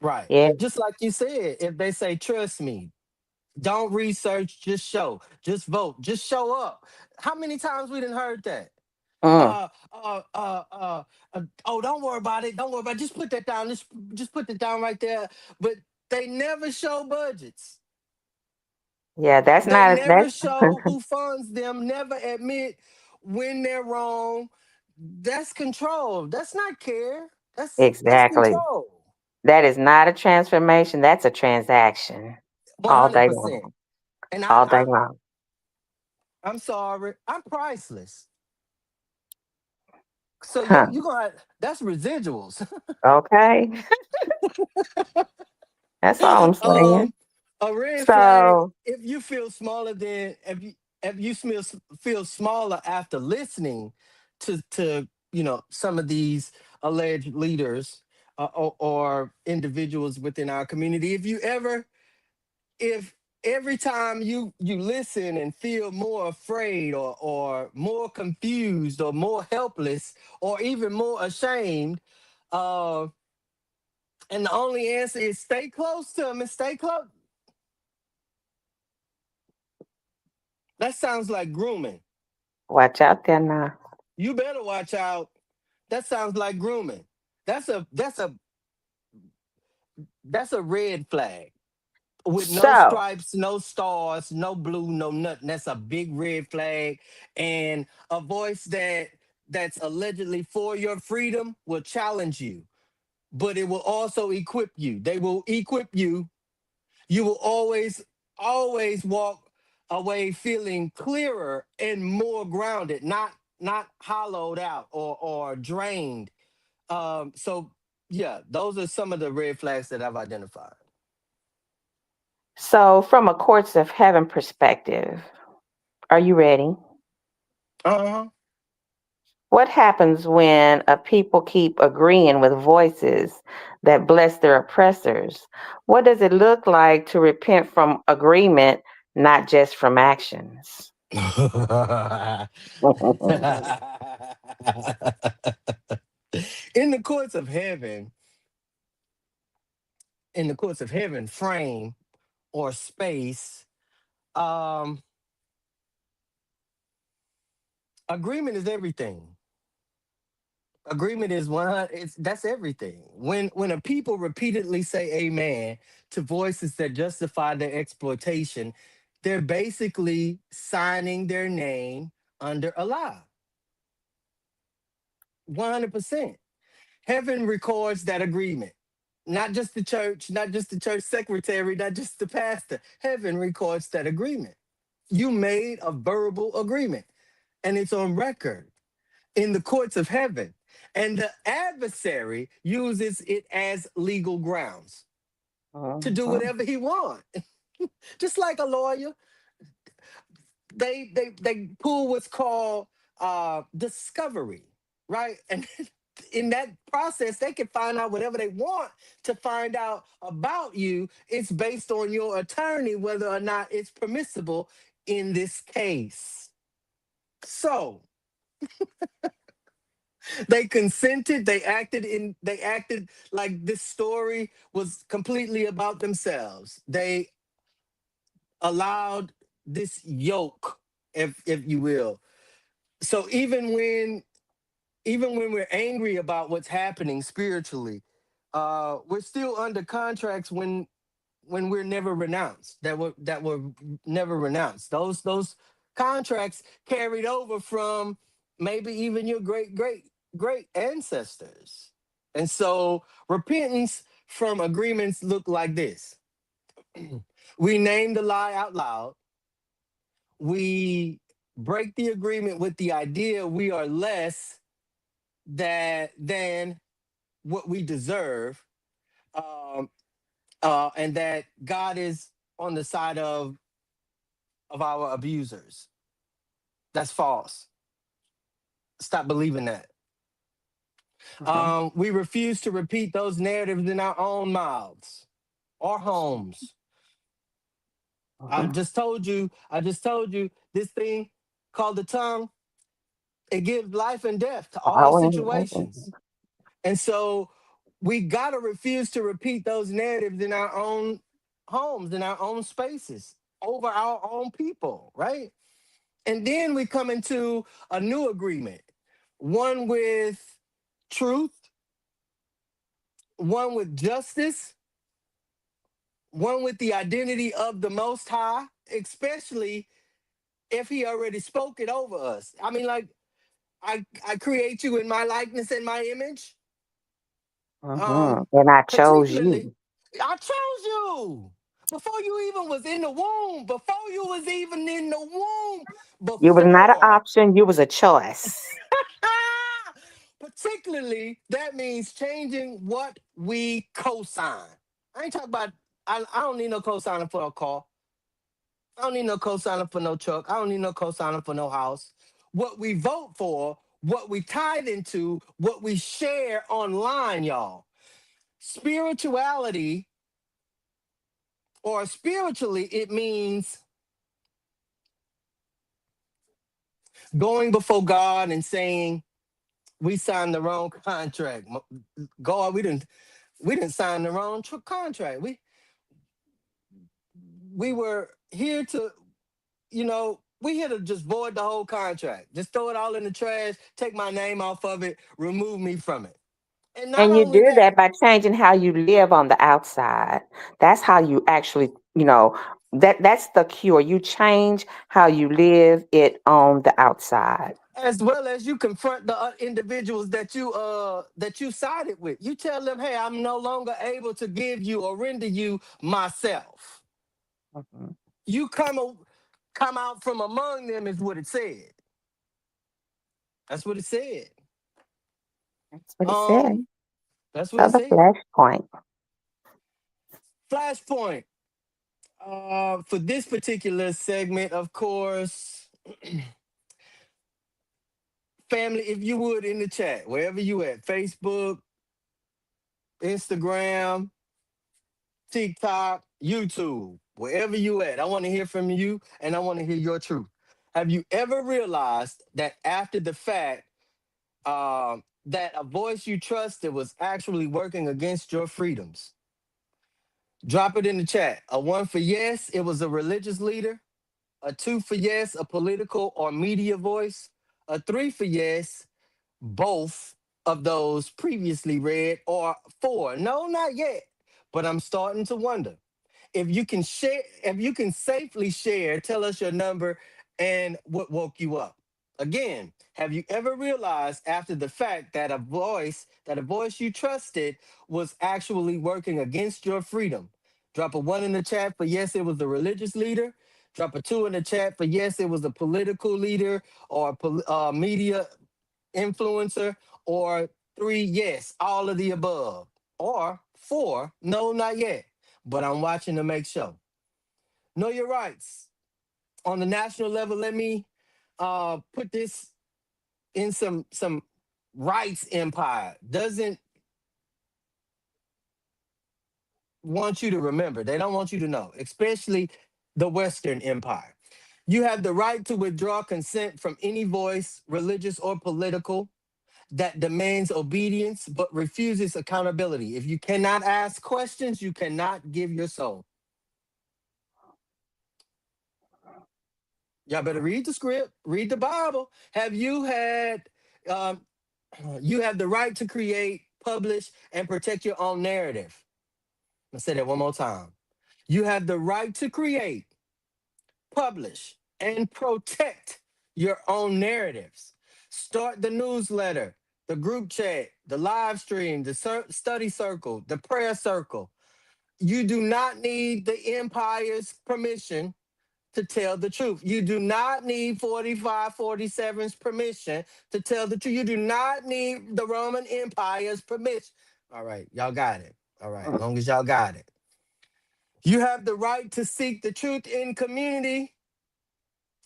right. Yeah. Just like you said, if they say trust me, don't research, just show, just vote, just show up. How many times we didn't heard that? Mm. Uh, oh, don't worry about it. Don't worry about it. Just put that down. Just put that down right there. But they never show budgets. Yeah. That's They not never that's show who funds them. Never admit when they're wrong. That's control. That's not care. That's Exactly. control. That is not a transformation. That's a transaction. One All hundred day long. percent. And All day long. I'm sorry, I'm priceless. So Huh. you gonna that's residuals. Okay. That's all I'm saying. um, a red flag So, if you feel smaller than if you feel smaller after listening to some of these alleged leaders or individuals within our community. If every time you listen and feel more afraid or more confused or more helpless or even more ashamed, uh and the only answer is stay close to them and stay close, that sounds like grooming. watch out there now. You better watch out. That sounds like grooming. That's a red flag with no So, stripes, no stars, no blue, no nothing. That's a big red flag. And a voice that's allegedly for your freedom will challenge you, but it will also equip you. They will equip you. You will always walk away feeling clearer and more grounded, not hollowed out or drained. So yeah, those are some of the red flags that I've identified. from a courts of heaven perspective, are you ready? Uh-huh. What happens when a people keep agreeing with voices that bless their oppressors? What does it look like to repent from agreement, not just from actions? in the courts of heaven, in the courts of heaven frame or space, um, agreement is everything. Agreement is one. It's that's everything. When a people repeatedly say "Amen" to voices that justify their exploitation, they're basically signing their name under a lie. 100%. Heaven records that agreement. Not just the church, not just the church secretary, not just the pastor. Heaven records that agreement. You made a verbal agreement, and it's on record in the courts of heaven. And the adversary uses it as legal grounds to do Mhm. whatever he wants. Just like a lawyer, they pull what's called discovery, right? And in that process, they can find out whatever they want to find out about you. It's based on your attorney whether or not it's permissible in this case. So they consented, they acted like this story was completely about themselves. They allowed this yoke, if you will. So even when we're angry about what's happening spiritually, we're still under contracts when we're never renounced, that were never renounced. Those contracts carried over from maybe even your great ancestors. And so repentance from agreements look like this. We name the lie out loud. We break the agreement with the idea we are less than what we deserve, um, and that God is on the side of our abusers. That's false. Stop believing that. Mhm. We refuse to repeat those narratives in our own mouths or homes. Mhm. I just told you this thing called the tongue, it gives life and death to all situations. And so we got to refuse to repeat those narratives in our own homes, in our own spaces, over our own people, right? And then we come into a new agreement, one with truth, one with justice, one with the identity of the Most High, especially if He already spoke it over us. I mean, like, I create you in my likeness and my image. And I chose Particularly, you. I chose you before you even was in the womb. Before you was even in the womb. You was not an Before. option. You was a choice. Particularly, that means changing what we co-sign. I ain't talking about. I don't need no co-signer for a car. I don't need no co-signer for no truck. I don't need no co-signer for no house. What we vote for, what we tithe into, what we share online, y'all. Spirituality or spiritually, it means going before God and saying we signed the wrong contract. God, we didn't sign the wrong contract. We were here to, we here to just void the whole contract. Just throw it all in the trash, take my name off of it, remove me from it. And not And you only do that, that by changing how you live on the outside. That's how you actually, that's the cure. You change how you live it on the outside. as well as you confront the individuals that you sided with. You tell them, hey, I'm no longer able to give you or render you myself. Mhm. You come out from among them is what it said. That's what it said. That's what it Um, said. that's what So it the said. flashpoint. Flashpoint. For this particular segment, of course, family, if you would in the chat, wherever you at, Facebook, Instagram, TikTok, YouTube, wherever you at, I want to hear from you and I want to hear your truth. Have you ever realized that after the fact, that a voice you trusted was actually working against your freedoms? Drop it in the chat. A one for yes, it was a religious leader. A two for yes, a political or media voice. A three for yes, both of those previously read. Or four, no, not yet. But I'm starting to wonder. If you can safely share, tell us your number and what woke you up. Again, have you ever realized after the fact that a voice you trusted was actually working against your freedom? Drop a one in the chat for yes, it was a religious leader. Drop a two in the chat for yes, it was a political leader or a media influencer. Or three, yes, all of the above. Or four, no, not yet. But I'm watching to make sure. Know your rights. On the national level, let me put this in some rights empire. Doesn't want you to remember. They don't want you to know, especially the Western Empire. You have the right to withdraw consent from any voice, religious or political, that demands obedience but refuses accountability. If you cannot ask questions, you cannot give your soul. Y'all better read the script, read the Bible. Um, you have the right to create, publish, and protect your own narrative. I'll say that one more time. You have the right to create, publish, and protect your own narratives. Start the newsletter, the group chat, the live stream, the study circle, the prayer circle. You do not need the empire's permission to tell the truth. You do not need 4547's permission to tell the truth. You do not need the Roman Empire's permission. All right, y'all got it. All right, long as y'all got it. You have the right to seek the truth in community.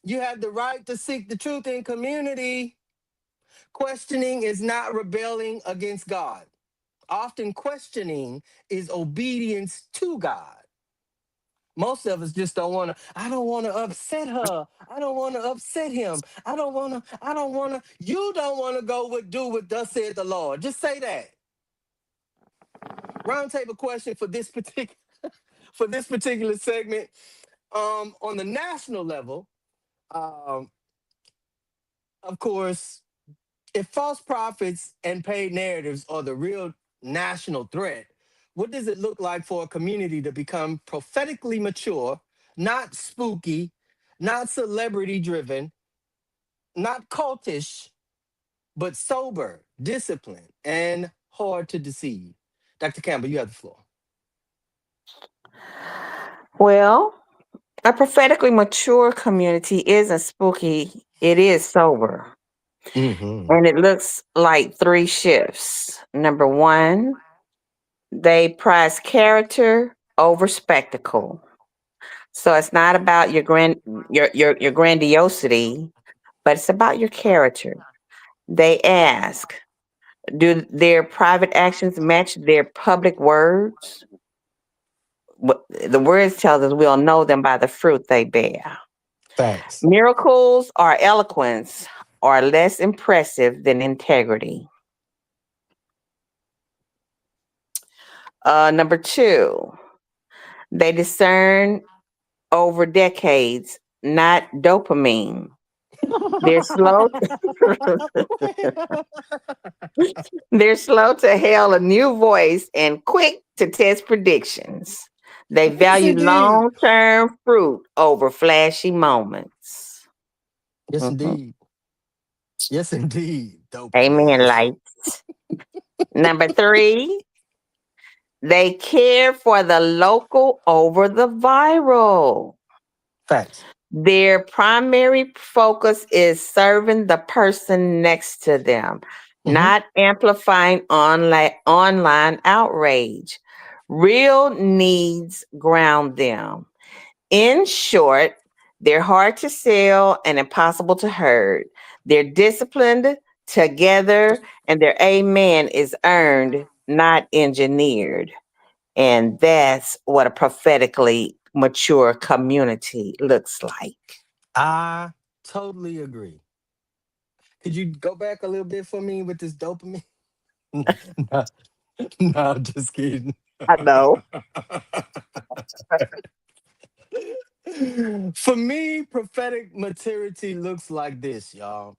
You have the right to seek the truth in community. Questioning is not rebelling against God. Often questioning is obedience to God. Most of us just don't want to. I don't want to upset her. I don't want to upset him. I don't want to. I don't want to. You don't want to go with do what thus said the Lord. Just say that. Roundtable question for this particular for this particular segment. On the national level, um, of course, if false prophets and paid narratives are the real national threat, what does it look like for a community to become prophetically mature, not spooky, not celebrity driven, not cultish, but sober, disciplined, and hard to deceive? Dr. Campbell, you have the floor. Well, a prophetically mature community isn't spooky, it is sober. Mm-hmm. And it looks like three shifts. Number one, they prize character over spectacle. So it's not about your grandiosity, but it's about your character. They ask, do their private actions match their public words? The words tell us we'll know them by the fruit they bear. Facts. Miracles or eloquence are less impressive than integrity. Number two, they discern over decades, not dopamine. They're slow. They're slow to hail a new voice and quick to test predictions. They Yes, value indeed. long-term fruit over flashy moments. Yes, Mhm. indeed. Yes, indeed. Amen. Dopamine. Light. Number three, they care for the local over the viral. Facts. Their primary focus is serving the person next to them, Mm-hmm. not amplifying online outrage. Real needs ground them. In short, they're hard to sell and impossible to hurt. They're disciplined, together, and their amen is earned, not engineered. And that's what a prophetically mature community looks like. I totally agree. Could you go back a little bit for me with this dopamine? No, no, I'm just kidding. I know. For me, prophetic maturity looks like this, y'all.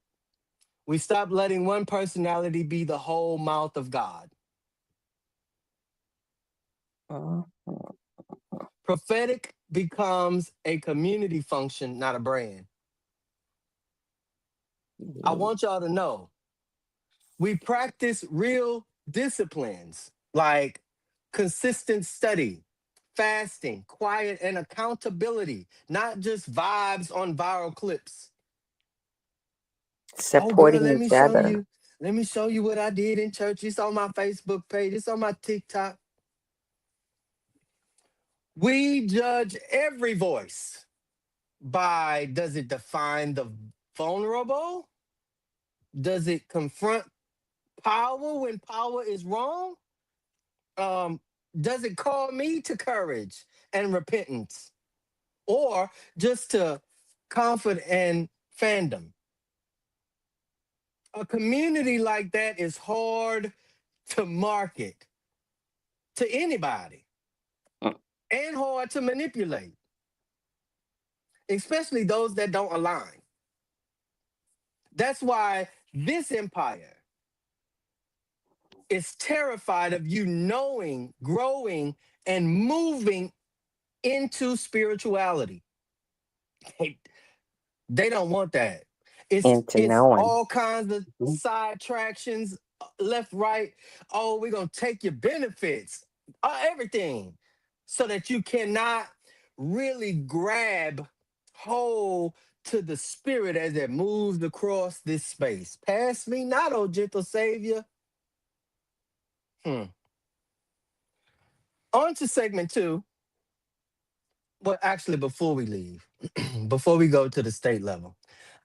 We stop letting one personality be the whole mouth of God. Mhm. Prophetic becomes a community function, not a brand. I want y'all to know we practice real disciplines like consistent study, fasting, quiet, and accountability, not just vibes on viral clips. Oh, girl, Supporting let me each show other. you. Let me show you what I did in church. It's on my Facebook page, it's on my TikTok. We judge every voice by does it define the vulnerable? Does it confront power when power is wrong? Um, does it call me to courage and repentance, or just to comfort and fandom? A community like that is hard to market to anybody and hard to manipulate, especially those that don't align. That's why this empire is terrified of you knowing, growing, and moving into spirituality. They, they don't want that. Into It's knowing. all kinds of side tractions, left, right. Oh, we're gonna take your benefits, everything, so that you cannot really grab hold to the spirit as it moves across this space. Pass me not, oh gentle savior. Hmm. On to segment two. Well, actually, before we leave, before we go to the state level,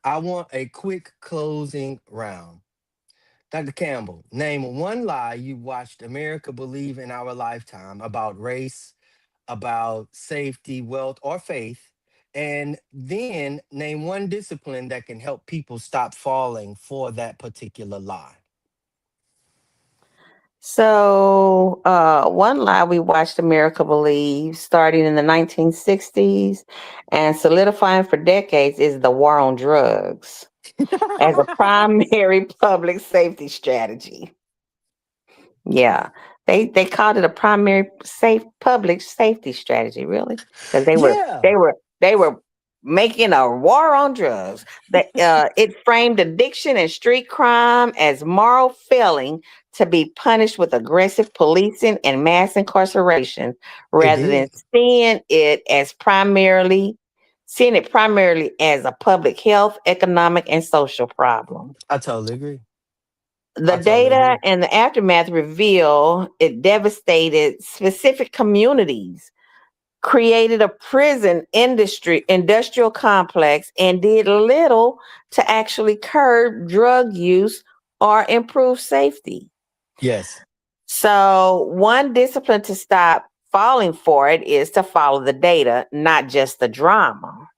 I want a quick closing round. Dr. Campbell, name one lie you watched America believe in our lifetime about race, about safety, wealth, or faith. And then name one discipline that can help people stop falling for that particular lie. So, one lie we watched America Believe starting in the 1960s and solidifying for decades is the war on drugs as a primary public safety strategy. Yeah. They called it a primary safe public safety strategy, really? Because Yeah. they were making a war on drugs. That it framed addiction and street crime as moral failing to be punished with aggressive policing and mass incarceration, It rather than did. seeing it primarily as a public health, economic, and social problem. I totally agree. The I totally data agree. and the aftermath reveal it devastated specific communities, created a industrial complex, and did little to actually curb drug use or improve safety. Yes. So, one discipline to stop falling for it is to follow the data, not just the drama.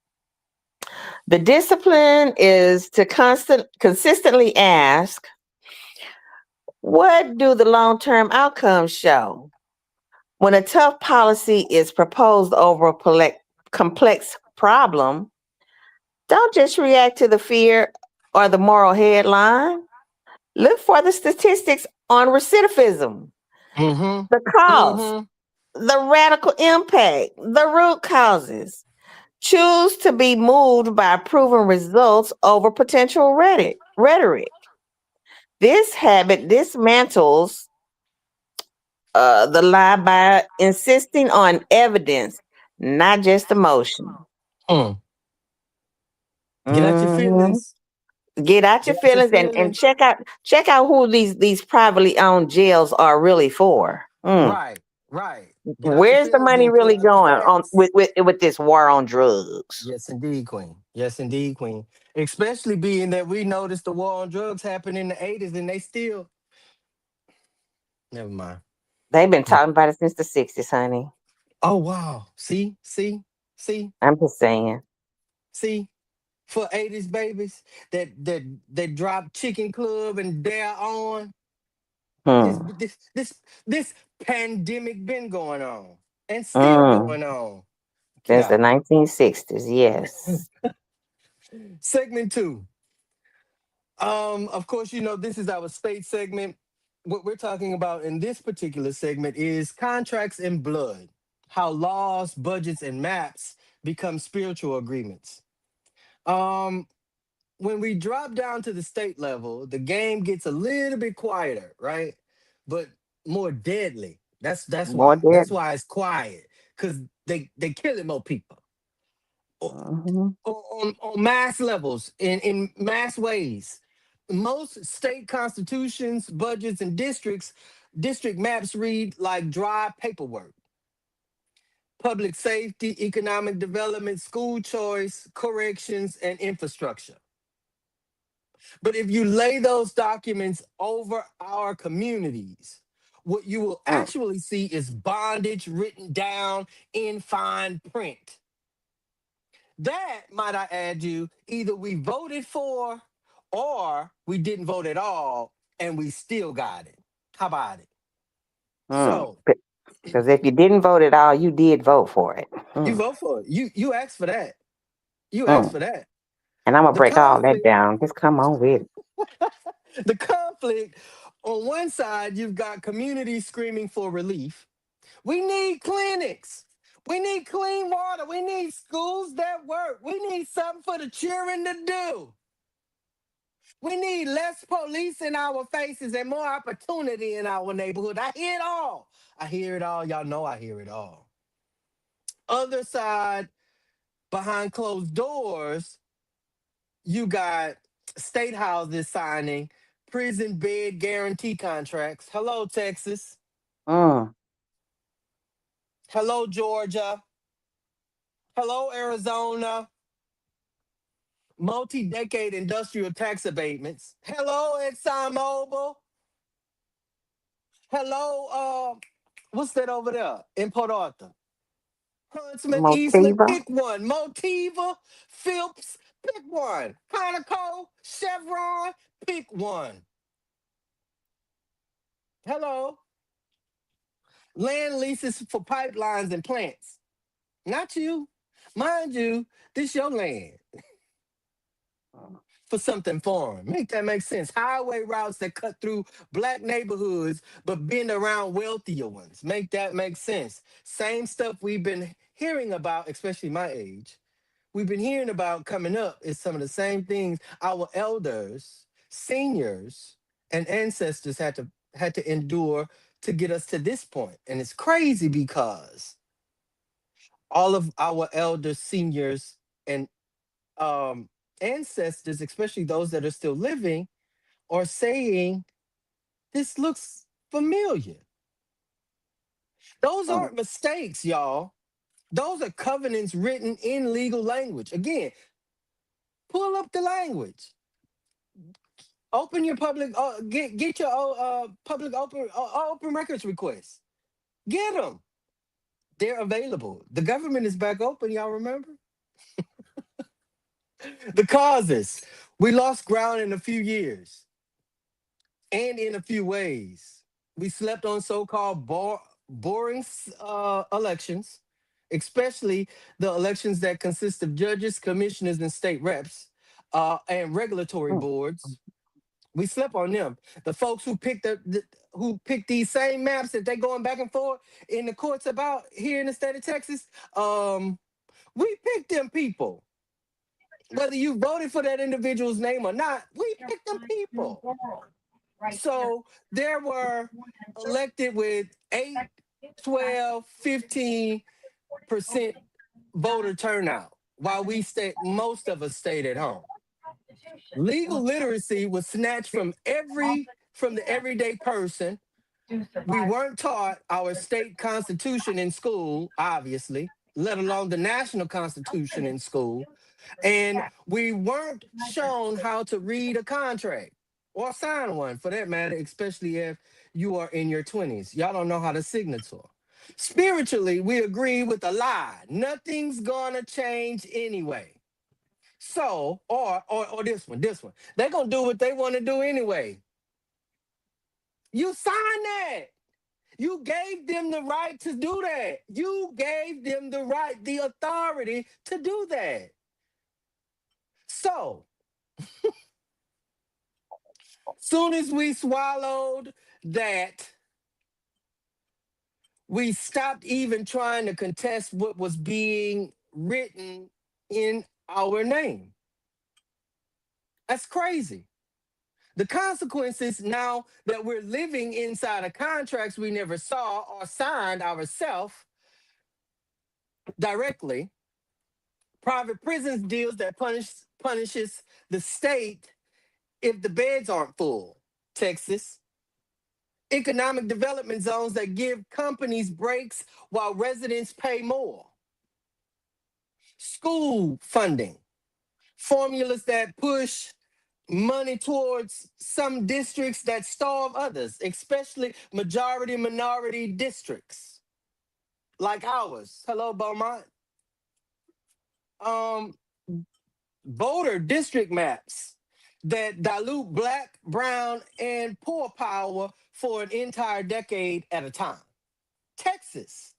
The discipline is to consistently ask, what do the long term outcomes show? When a tough policy is proposed over a complex problem, don't just react to the fear or the moral headline. Look for the statistics on recidivism, Mm-hmm. the cost, Mm-hmm. the radical impact, the root causes. Choose to be moved by proven results over potential rhetoric. This habit dismantles the lie by insisting on evidence, not just emotion. Mm. Get out your Mhm. feelings. Get out your Get out your feelings and feelings. check out who these privately owned jails are really for. Right. Right. Get out your Where's the feelings money and pull really out the going on facts. with this war on drugs? Yes, indeed, Queen. Yes, indeed, Queen. Especially being that we noticed the war on drugs happened in the 80s and they still. Never mind. They've been talking about it since the 60s, honey. Oh, wow. See, I'm just saying. see. For 80s babies that drop Chicken Club and Dare On. This Hmm. this this this pandemic been going on and still Mm. going on. Get Since the out. 1960s, yes. Segment two. Of course, this is our state segment. What we're talking about in this particular segment is contracts and blood, how laws, budgets, and maps become spiritual agreements. Um, when we drop down to the state level, the game gets a little bit quieter, right? But more deadly. That's More why. That's dead. why it's quiet. Cause they killing more people Hmm. on mass levels in mass ways. Most state constitutions, budgets, and district maps read like dry paperwork. Public safety, economic development, school choice, corrections, and infrastructure. But if you lay those documents over our communities, what you will Mm. actually see is bondage written down in fine print. That, might I add you, either we voted for or we didn't vote at all and we still got it. How about it? Mm. So Because if you didn't vote at all, you did vote for it. you Mm. vote for it. You asked for that. You asked Mm. for that. And I'm gonna The break all that conflict, down. Just come on with it. the conflict, on one side, you've got communities screaming for relief. We need clinics. We need clean water. We need schools that work. We need something for the children to do. We need less police in our faces and more opportunity in our neighborhood. I hear it all. I hear it all. Y'all know I hear it all. Other side, behind closed doors, you got state houses signing prison bed guarantee contracts. Hello, Texas. Mm. Hello, Georgia. Hello, Arizona. Multi-decade industrial tax abatements. Hello, ExxonMobil. Hello, what's that over there in Port Arthur? Huntsman, Eastman, Motiva. pick one. Motiva, Phillips, pick one. Conoco, Chevron, pick one. Hello. Land leases for pipelines and plants. Not you. Mind you, this your land for something foreign. Make that make sense. Highway routes that cut through black neighborhoods but bend around wealthier ones. Make that make sense. Same stuff we've been hearing about, especially my age. we've been hearing about coming up is some of the same things our elders, seniors, and ancestors had to endure to get us to this point. And it's crazy because all of our elders, seniors, and um, ancestors, especially those that are still living, are saying this looks familiar. Those Mm. aren't mistakes, y'all. Those are covenants written in legal language. Again, pull up the language. Open your public, get your public open records requests. Get them. They're available. The government is back open. Y'all remember the causes? We lost ground in a few years and in a few ways. We slept on so-called boring elections, especially the elections that consist of judges, commissioners, and state reps, and regulatory Mm. boards. We slept on them. The folks who picked who picked these same maps that they going back and forth in the courts about here in the state of Texas. We picked them people. Whether you voted for that individual's name or not, we picked them people. So there were elected with 8, 12, 15% voter turnout while most of us stayed at home. Legal literacy was snatched from the everyday person. We weren't taught our state constitution in school, obviously, let alone the national constitution in school. And we weren't shown how to read a contract or sign one for that matter, especially if you are in your 20s. Y'all don't know how to signature. Spiritually, we agree with a lie. Nothing's gonna change anyway. So, or this one. They're gonna do what they want to do anyway. You signed that. You gave them the right to do that. You gave them the right, the authority to do that. So, soon as we swallowed that, we stopped even trying to contest what was being written in our name. That's crazy. The consequences now that we're living inside of contracts we never saw or signed ourselves directly, private prisons deals that punishes the state if the beds aren't full. Texas, economic development zones that give companies breaks while residents pay more. School funding, formulas that push money towards some districts that starve others, especially majority minority districts like ours. Hello, Beaumont. Um, Voter district maps that dilute black, brown, and poor power for an entire decade at a time. Texas,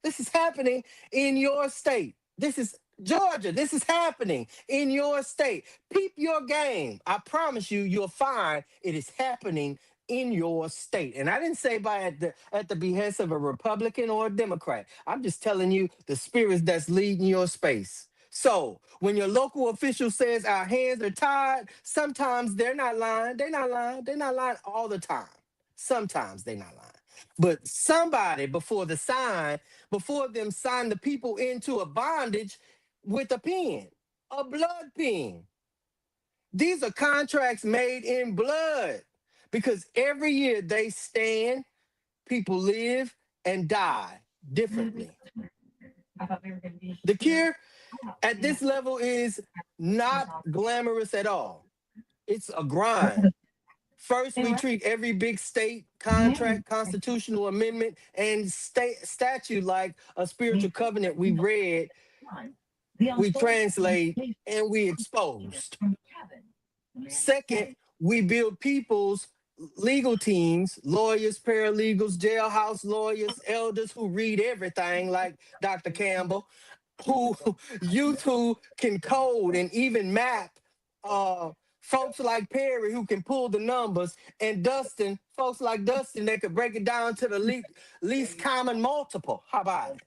this is happening in your state. This is Georgia. This is happening in your state. Peep your game. I promise you, you'll find it is happening in your state. And I didn't say by at the behest of a Republican or a Democrat. I'm just telling you the spirits that's leading your space. So when your local official says our hands are tied, sometimes they're not lying. They're not lying. They're not lying all the time. Sometimes they're not lying. But somebody before them sign the people into a bondage with a pen, a blood pen. These are contracts made in blood because every year they stand, people live and die differently. The cure at this level is not glamorous at all. It's a grind. First, we treat every big state contract, constitutional amendment, and state statute like a spiritual covenant we read, we translate, and we exposed. Second, we build people's legal teams, lawyers, paralegals, jailhouse lawyers, elders who read everything like Dr. Campbell, who youth who can code and even map, folks like Perry who can pull the numbers, and folks like Dustin that could break it down to the least common multiple. How about it?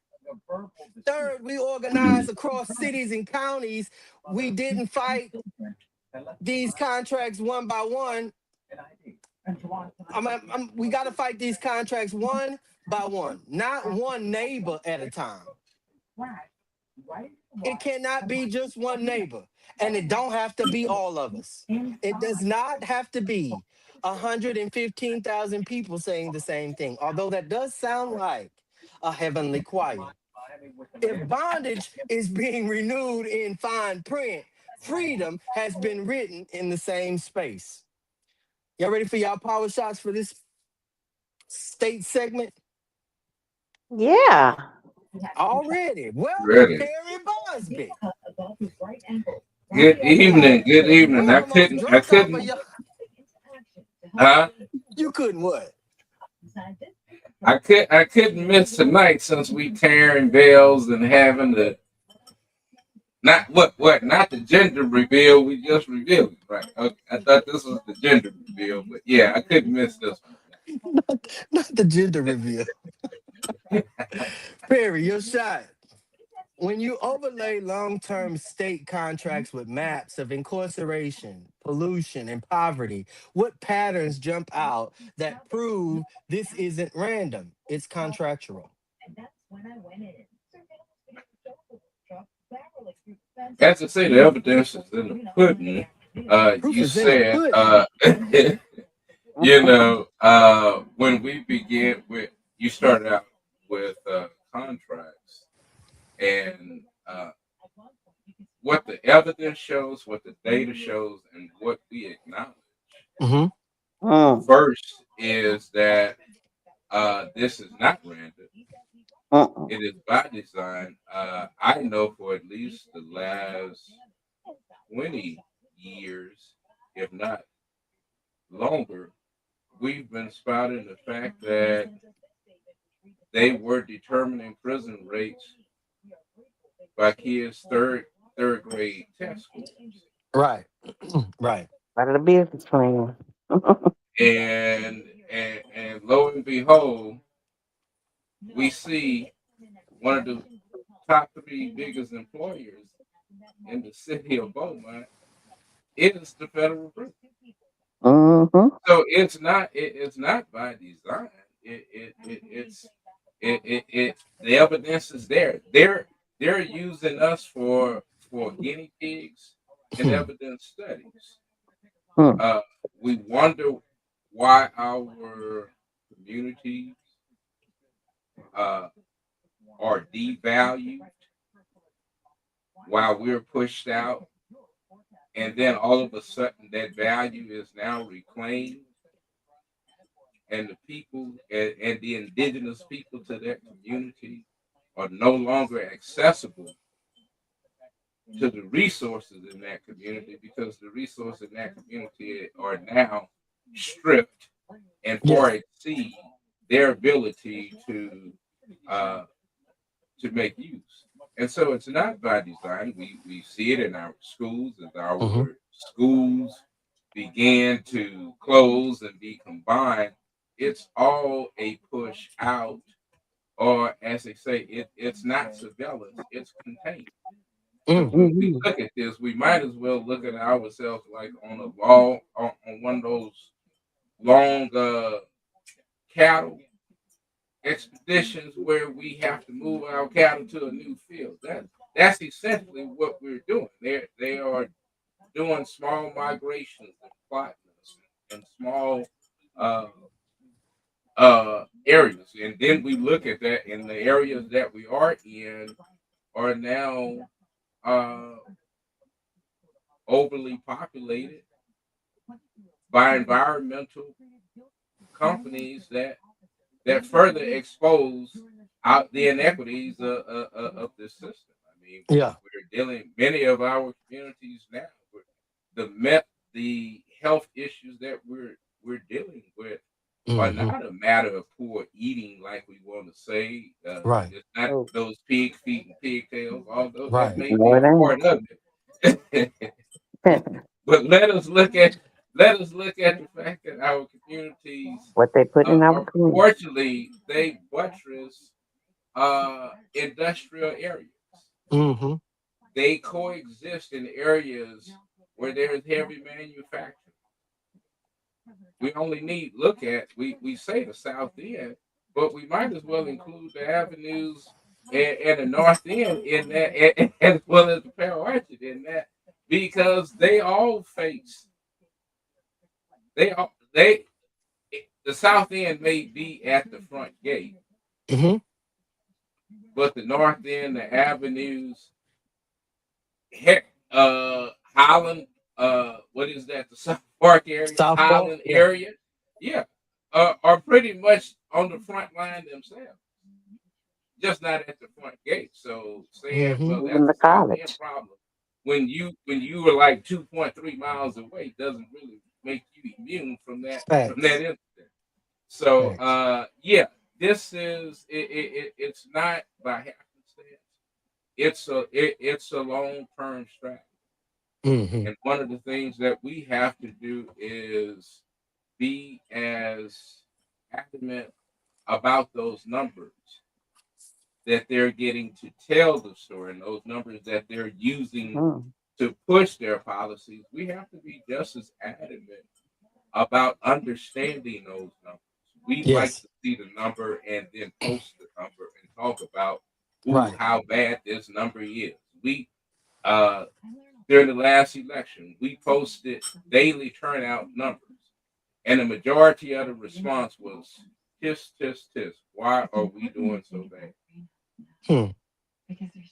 Third, we organized across cities and counties. We didn't fight these contracts one by one. We got to fight these contracts one by one, not one neighbor at a time. It cannot be just one neighbor, and it don't have to be all of us. It does not have to be 115,000 people saying the same thing, although that does sound like a heavenly choir. If bondage is being renewed in fine print, freedom has been written in the same space. Y'all ready for y'all power shots for this state segment? Yeah. Already. Welcome, Ready. Perry Bosby. Good evening. Good evening. We I almost couldn't. I drunk off of couldn't. y'all. Huh? You couldn't what? I couldn't miss tonight since we tearing veils and having the not not the gender reveal. We just revealed it, right? Okay. I thought this was the gender reveal, but yeah, I couldn't miss this Not the gender reveal. one. Perry, your shot. When you overlay long term state contracts with maps of incarceration, pollution, and poverty, what patterns jump out that prove this isn't random? It's contractual. As I say, the evidence is in the pudding. Proof You is in the said, pudding. when we begin with, you started out with contracts and what the evidence shows, what the data shows, and what we acknowledge. Hmm. Mm, First is that this is not random. mm, It is by design. I know for at least the last 20 years, if not longer, we've been spouting the fact that they were determining prison rates by kids third grade test scores. Right. Right. part of the business plan. And lo and behold, we see one of the top three biggest employers in the city of Beaumont is the federal prison. Mm-hmm. So it's not by design. It the evidence is there. They're using us for guinea pigs in evidence studies. Mm, Uh, we wonder why our communities uh, are devalued while we're pushed out, and then all of a sudden that value is now reclaimed, and the people and the indigenous people to that community are no longer accessible to the resources in that community because the resources in that community are now stripped and Yeah. far exceed their ability uh, to make use. And so it's not by design. We see it in our schools as Hmm. our schools began to close and be combined. It's all a push out, or as they say, it's not surveillance, it's containment. Because Mm. when we mm-hmm. look at this, we might as well look at ourselves like on a law, on one of those long cattle expeditions where we have to move our cattle to a new field. That's essentially what we're doing. They are doing small migrations and plotting in small uh, areas, and then we look at that, and the areas that we are in are now uh, overly populated by environmental companies that further expose out the inequities of this system. I mean, Yeah. we're dealing many of our communities now. The health issues that we're dealing with are Hmm. not a matter of poor eating, like we want to say. Right. It's not Oh, those pig feet and pigtails, although that Right. may no, be it a part of it. ain't. But let us look at the fact that our communities, What they put in our food. unfortunately, they buttress industrial areas. Mm-hmm. They coexist in areas where there is heavy manufacturing. We only need look at we say the South End, but we might as well include the avenues and the North End in that, as well as the Pearl Orchard in that, because they the South End may be at the front gate, Mm-hmm. but the North End, the avenues, Holland, what is that? The South Park area, South Park. Highland Yeah. area, yeah, are pretty much on the front line themselves, just not at the front gate. So saying, Mm-hmm. well, Even that's the a South End college. problem when you were like 2.3 miles away doesn't really make you immune from that Facts. incident. So Facts. yeah, this is it's not by happenstance. It's a long term strategy. Mm-hmm. And one of the things that we have to do is be as adamant about those numbers that they're getting to tell the story and those numbers that they're using Mm. to push their policies. We have to be just as adamant about understanding those numbers. We like Yes. to see the number and then post the number and talk about, ooh, Right. how bad this number is. We uh during the last election, we posted daily turnout numbers, and the majority of the response was tisk, tisk, tisk. Why are we doing so bad? Hmm.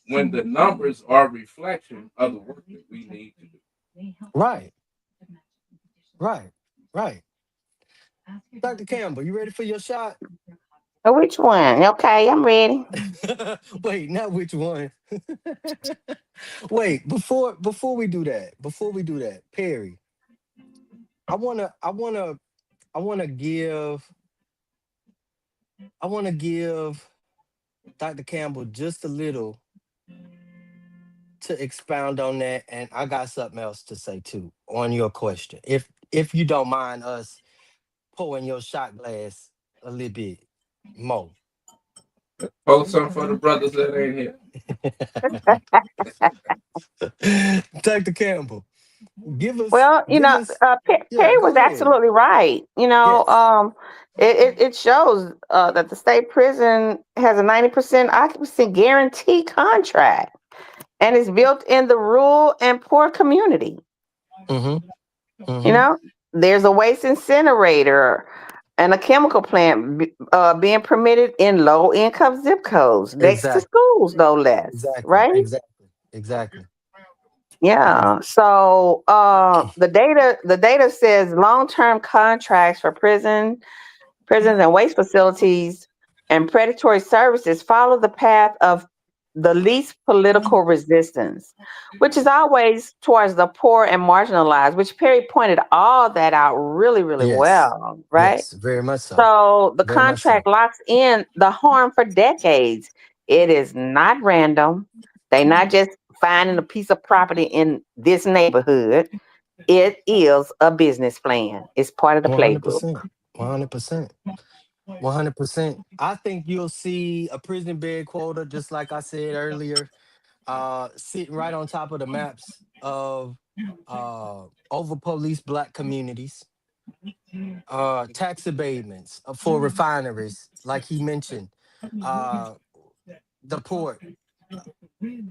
When the numbers are a reflection of the work that we need to do. Right. Right. Right. Dr. Campbell, you ready for your shot? Which one? Okay, I'm ready. Wait, not which one. Wait, before we do that, Perry, I wanna I wanna give I wanna give Dr. Campbell just a little to expound on that, and I got something else to say too on your question. If you don't mind us pouring your shot glass a little bit more. Post some for the brothers that ain't here. Dr. Campbell, give us Well, give us yeah, Perry go was ahead. absolutely right. Yes. It shows that the state prison has a 90% occupancy guarantee contract and is built in the rural and poor community. Mm-hmm. You Mm-hmm. know, there's a waste incinerator and a chemical plant being permitted in low income zip codes next to Exactly. schools, no less, Exactly. right? Exactly. Exactly. Yeah. So the data says long-term contracts for prisons and waste facilities and predatory services follow the path of the least political resistance, which is always towards the poor and marginalized, which Perry pointed all that out really, really Yes. well, right? Yes. Very much so. So the Very much so. contract locks in the harm for decades. It is not random. They're not just finding a piece of property in this neighborhood. It is a business plan. It's part of the playbook. 100%. 100%. 100%. I think you'll see a prison bed quota, just like I said earlier, sitting right on top of the maps of over police black communities, tax abatements for refineries, like he mentioned, uh, the port,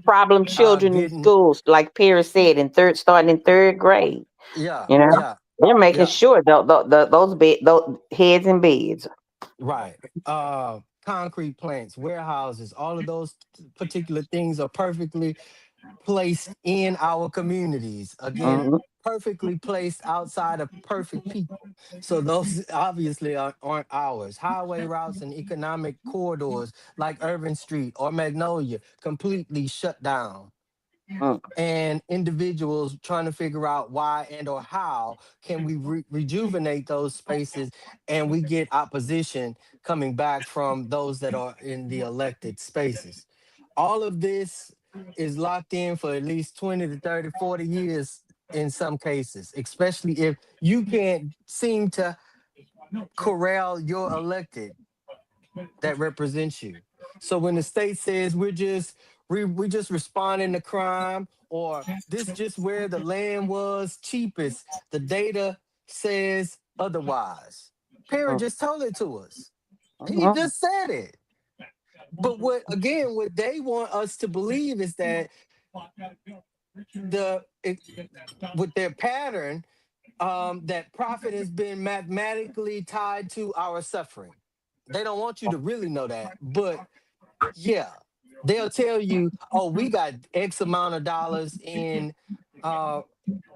Problem children in getting, schools, like Perry said, starting in third grade. yeah, You know, yeah, they're making yeah, sure those heads and beds. right. Concrete plants, warehouses, all of those particular things are perfectly placed in our communities. Again, Mhm. perfectly placed outside of perfect people. So those obviously aren't ours. Highway routes and economic corridors like Irvin Street or Magnolia completely shut down, Mm. and individuals trying to figure out why and or how can we rejuvenate those spaces, and we get opposition coming back from those that are in the elected spaces. All of this is locked in for at least 20 to 30, 40 years in some cases, especially if you can't seem to corral your elected that represents you. So when the state says we just responding to crime, or this just where the land was cheapest, the data says otherwise. Perry just told it to us. He Mhm. just said it. But what again? What they want us to believe is that the it, with their pattern, that profit has been mathematically tied to our suffering. They don't want you to really know that, but yeah, they'll tell you, "Oh, we got X amount of dollars in, uh,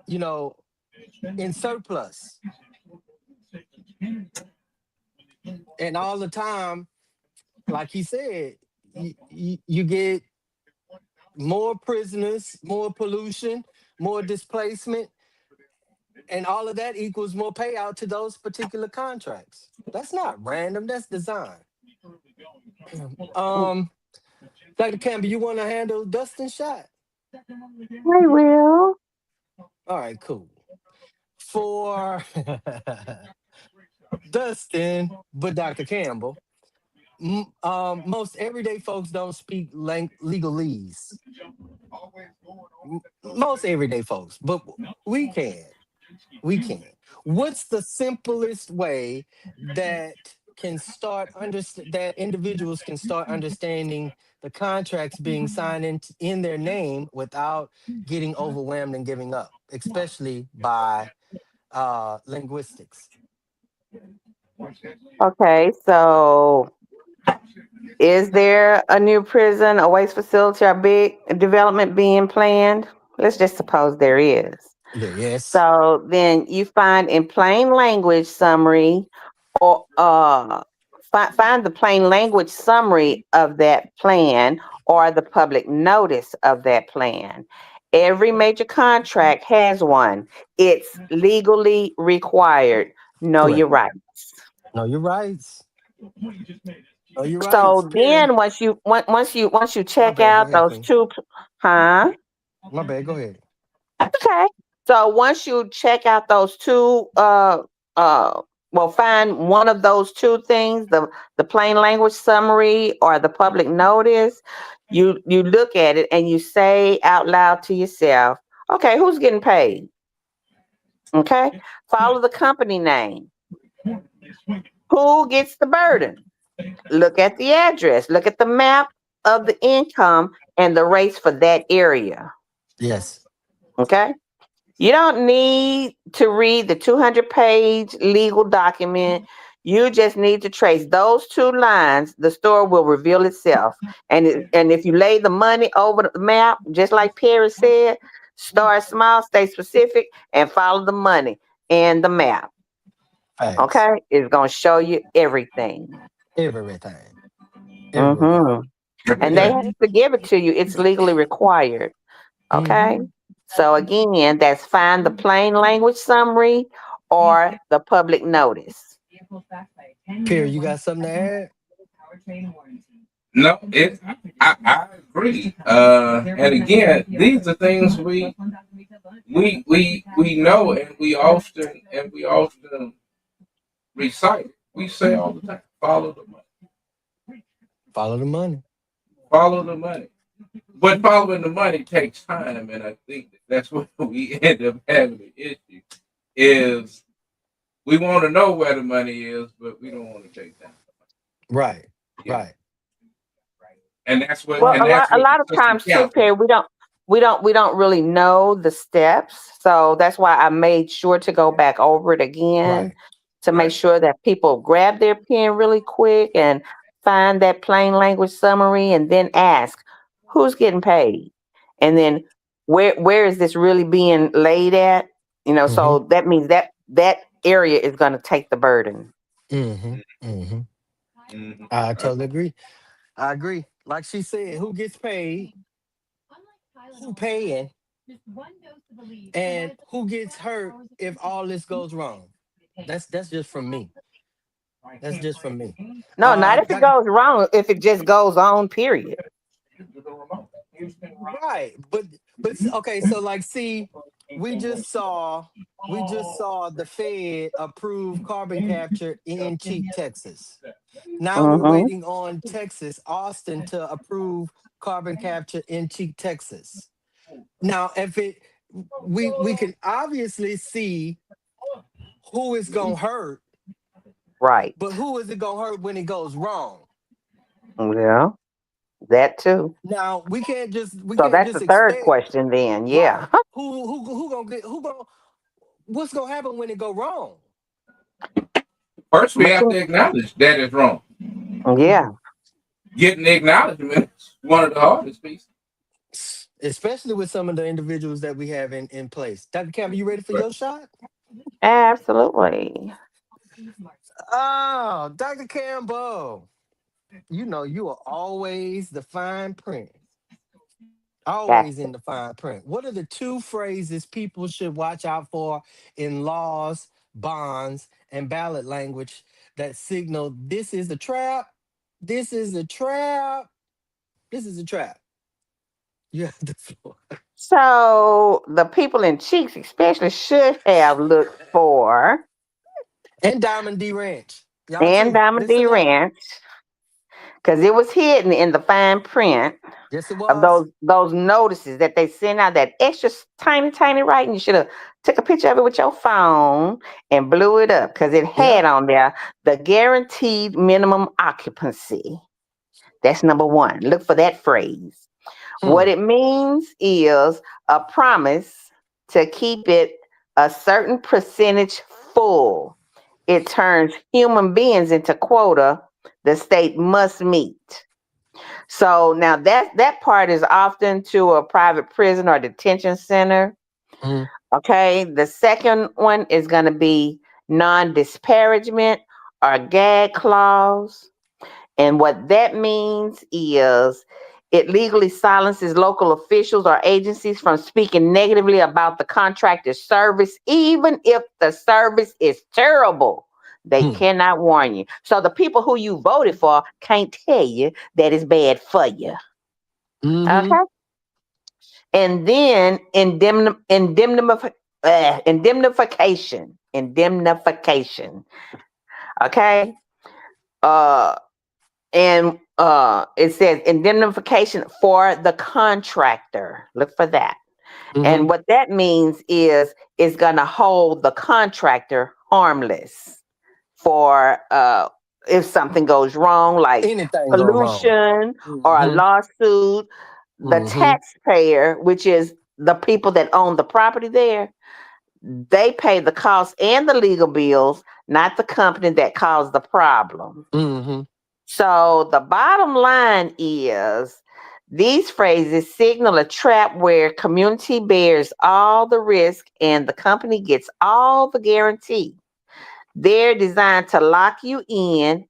you know, in surplus," and all the time, like he said, you get more prisoners, more pollution, more displacement, and all of that equals more payout to those particular contracts. That's not random. That's design. Um, Dr. Campbell, you want to handle Dustin shot? I will. All right, cool. For Dustin, but Dr. Campbell, most everyday folks don't speak legalese. Most everyday folks, but we can. We can. What's the simplest way that can start that individuals can start understanding the contracts being signed in their name without getting overwhelmed and giving up, especially by linguistics? Okay, so is there a new prison, a waste facility, or big development being planned? Let's just suppose there is. Yes. So then you find in plain language summary, or find the plain language summary of that plan or the public notice of that plan. Every major contract has one. It's legally required. Know your Correct. rights. No, you're right. No, you're right, So Perry. then once you My check bad. Go out ahead, those Queen. two, huh? My bad. Go ahead. Okay. So once you check out those two, well, find one of those two things, the plain language summary or the public notice. You look at it and you say out loud to yourself, okay, who's getting paid? Okay. Follow the company name. Who gets the burden? Look at the address. Look at the map of the income and the rates for that area. Yes. Okay. You don't need to read the 200-page legal document. You just need to trace those two lines. The store will reveal itself. And if you lay the money over the map, just like Perry said, start small, stay specific, and follow the money and the map. Facts. Okay, it's gonna show you everything. Everything. Everything. Hmm. And they Yeah. have to give it to you. It's legally required. Okay. Hmm. So again, that's find the plain language summary or the public notice. Perry, you got something to add? No, I agree. And again, these are things we know and we often recite. We say all the time, follow the money, Follow the money. follow the money. But following the money takes time, and I think that's what we end up having the issue. Is we want to know where the money is, but we don't want to take time. Right. Yeah, Right. Well, that's a what the lot of system times too, counts on. Perry, we don't really know the steps. So that's why I made sure to go back over it again Right. to make Right. sure that people grab their pen really quick and find that plain language summary and then ask who's getting paid, and then where is this really being laid at? Hmm. So that means that area is going to take the burden. Hmm. Hmm. Mhm. I Right. totally agree. I agree. Like she said, who gets paid, who paying, and who gets hurt if all this goes wrong. That's just from me. That's just from me. No, not if it Dr. goes wrong. If it just goes on, period. Right, but okay, so like, see, we just saw we just saw the Fed approve carbon capture in Cheek, Texas. Now we're Mm-hmm. waiting on Texas, Austin, to approve carbon capture in Cheek, Texas. Now, if it, we can obviously see who is gonna hurt, but Right. who is it gonna hurt when it goes wrong? Yeah, that too. Now we So can't that's just the third expect, question then. Yeah. right? Who gonna get who gonna what's gonna happen when it go wrong? First, we have Machine. to acknowledge that it's wrong. Yeah. Getting the acknowledgement is one of the hardest pieces. Especially with some of the individuals that we have in place. Dr. Campbell, you ready for But your shot? Absolutely. Oh, Dr. Campbell, you know you are always the fine print. Always Gotcha. in the fine print. What are the two phrases people should watch out for in laws, bonds, and ballot language that signal this is a trap? This is a trap. This is a trap. You have the floor. So the people in Cheeks especially should have looked for And Diamond D Ranch. Y'all and too. Diamond D Listen up. Ranch because it was hidden in the fine print Yes, it of was. those notices that they send out, that extra tiny writing. You should have took a picture of it with your phone and blew it up because it Yeah. had on there the guaranteed minimum occupancy. That's number one. Look for that phrase. What Hmm. it means is a promise to keep it a certain percentage full. It turns human beings into quota the state must meet. So now that part is often to a private prison or detention center. Hmm. Okay. The second one is going to be non-disparagement or gag clause. And what that means is it legally silences local officials or agencies from speaking negatively about the contractor's service, even if the service is terrible. They Hmm. cannot warn you. So the people who you voted for can't tell you that it's bad for you. Mm-hmm. Okay. And then indemnification. Indemnification. Okay. Uh and it says indemnification for the contractor. Look for that. Mm-hmm. And what that means is it's going to hold the contractor harmless for if something goes wrong, like Anything go wrong. pollution or a Mm-hmm. lawsuit. The Mm-hmm. taxpayer, which is the people that own the property there, they pay the cost and the legal bills, not the company that caused the problem. Mm-hmm. So the bottom line is these phrases signal a trap where community bears all the risk and the company gets all the guarantee. They're designed to lock you in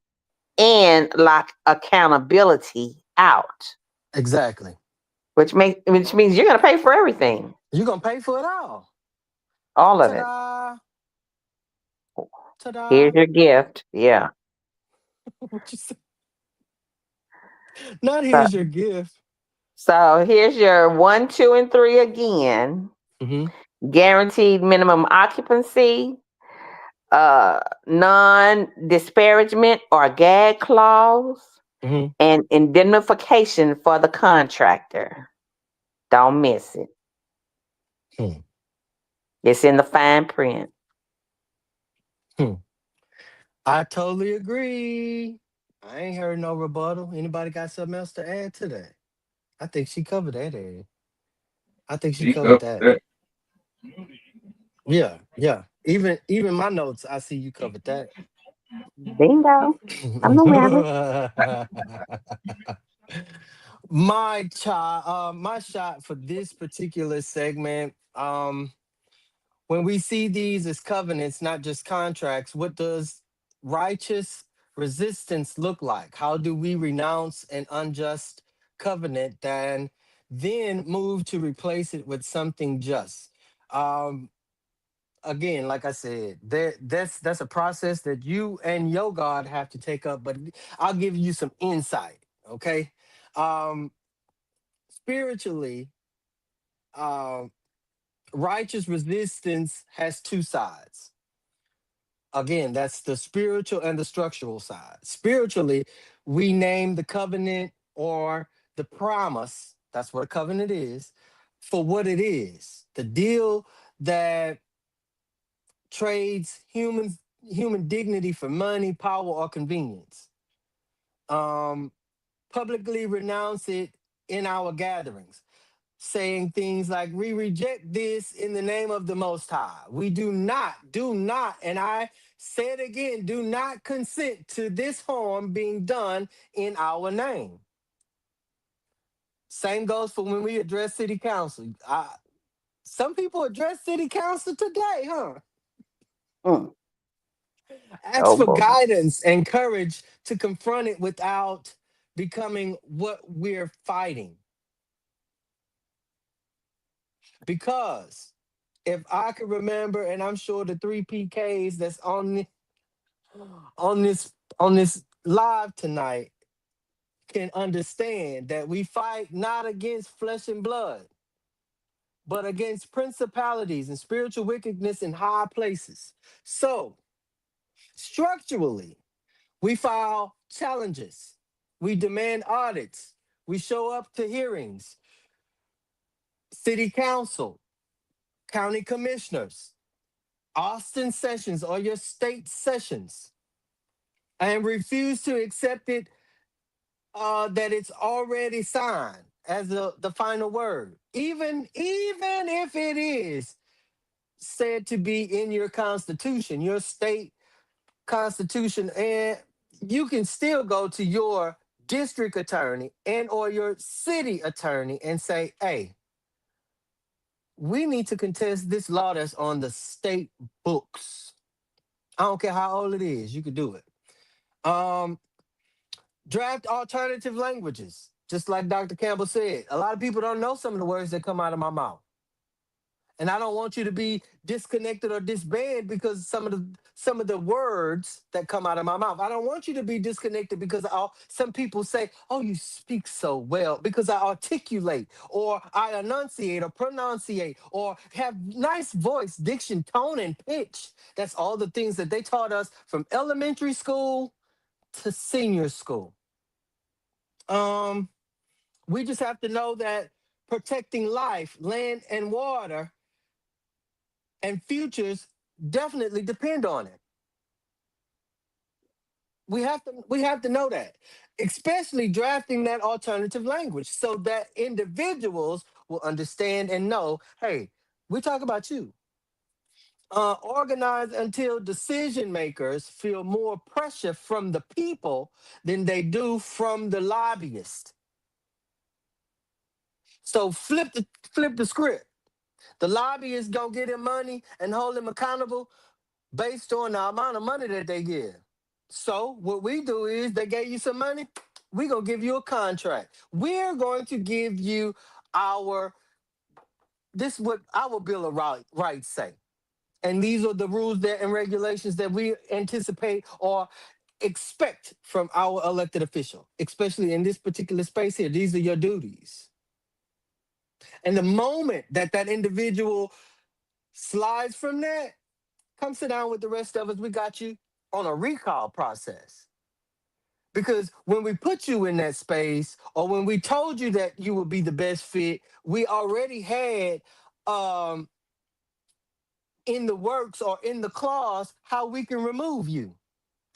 and lock accountability out, Exactly. which means you're going to pay for everything, You're gonna pay for it all. all of it. Ta-da. Here's Ta-da. your gift. Yeah. What you say? Not So, here's your gift. so here's your one, two, and three again. Mm-hmm. Guaranteed minimum occupancy, non-disparagement or gag clause, Mm-hmm. and indemnification for the contractor. Don't miss it. Hmm. It's in the fine print. Hmm. I totally agree. I ain't heard no rebuttal. Anybody got something else to add to that? I think she covered that area. I think she speak covered up that. that. Yeah, yeah. Even my notes, I see you covered that. Bingo. I'm the winner. My shot for this particular segment. When we see these as covenants, not just contracts, what does righteous resistance look like? How do we renounce an unjust covenant and then move to replace it with something just? Um, Again, like I said, that's a process that you and your God have to take up, but I'll give you some insight, okay? Um, Spiritually, um, righteous resistance has two sides. Again, that's the spiritual and the structural side. Spiritually, we name the covenant or the promise, that's what a covenant is, for what it is. The deal that trades human dignity for money, power, or convenience. Um, Publicly renounce it in our gatherings, saying things like, we reject this in the name of the Most High. We do not, and I say it again, do not consent to this harm being done in our name. Same goes for when we address city council. Some people address city council today, huh? Mm. Ask Oh for boy. guidance and courage to confront it without becoming what we're fighting. Because if I could remember, and I'm sure the three PKs that's on this on this live tonight can understand that we fight not against flesh and blood, but against principalities and spiritual wickedness in high places. So structurally, we file challenges, we demand audits, we show up to hearings, city council, county commissioners, Austin sessions or your state sessions, and refuse to accept it, that it's already signed as the final word, even if it is said to be in your constitution, your state constitution, and you can still go to your district attorney and or your city attorney and say, hey, we need to contest this law that's on the state books. I don't care how old it is, you could do it. Um, Draft alternative languages, just like Dr. Campbell said. A lot of people don't know some of the words that come out of my mouth. And I don't want you to be disconnected or disbanded because some of the words that come out of my mouth. I don't want you to be disconnected because some people say, "Oh, you speak so well," because I articulate or I enunciate or pronunciate or have nice voice, diction, tone, and pitch. That's all the things that they taught us from elementary school to senior school. Um, we just have to know that protecting life, land, and water and futures definitely depend on it. We have to know that, especially drafting that alternative language so that individuals will understand and know, hey, we talk about you. Organize until decision makers feel more pressure from the people than they do from the lobbyist. So flip the script. The lobbyist gonna get him money and hold him accountable based on the amount of money that they give. So what we do is they gave you some money, we're gonna give you a contract. We're going to give you our this is what our Bill of Rights say. And these are the rules that and regulations that we anticipate or expect from our elected official, especially in this particular space here. These are your duties. And the moment that that individual slides from that, come sit down with the rest of us. We got you on a recall process. Because when we put you in that space, or when we told you that you would be the best fit, we already had um, in the works or in the clause how we can remove you,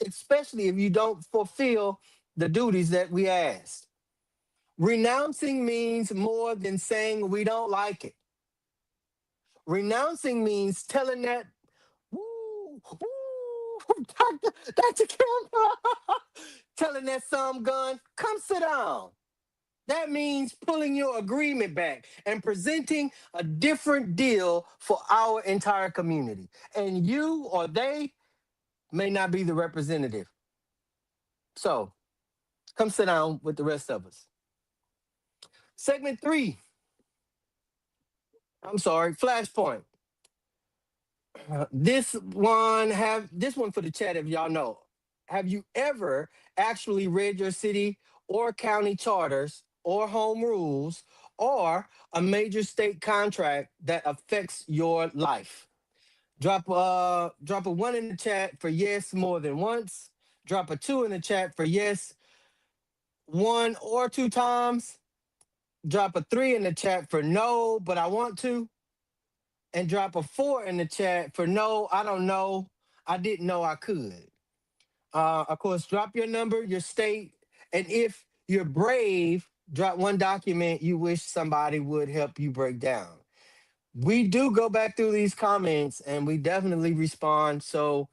especially if you don't fulfill the duties that we asked. Renouncing means more than saying we don't like it. Renouncing means telling that, woo, woo, Dr. Campbell, telling that some gun, come sit down. That means pulling your agreement back and presenting a different deal for our entire community. And you or they may not be the representative. So come sit down with the rest of us. Segment three, I'm sorry, Flashpoint. This one for the chat if y'all know. Have you ever actually read your city or county charters or home rules or a major state contract that affects your life? Drop a one in the chat for yes more than once. Drop a two in the chat for yes one or two times. Drop a three in the chat for no, but I want to. And drop a four in the chat for no, I don't know. I didn't know I could. Of course, drop your number, your state, and if you're brave, drop one document you wish somebody would help you break down. We do go back through these comments and we definitely respond. So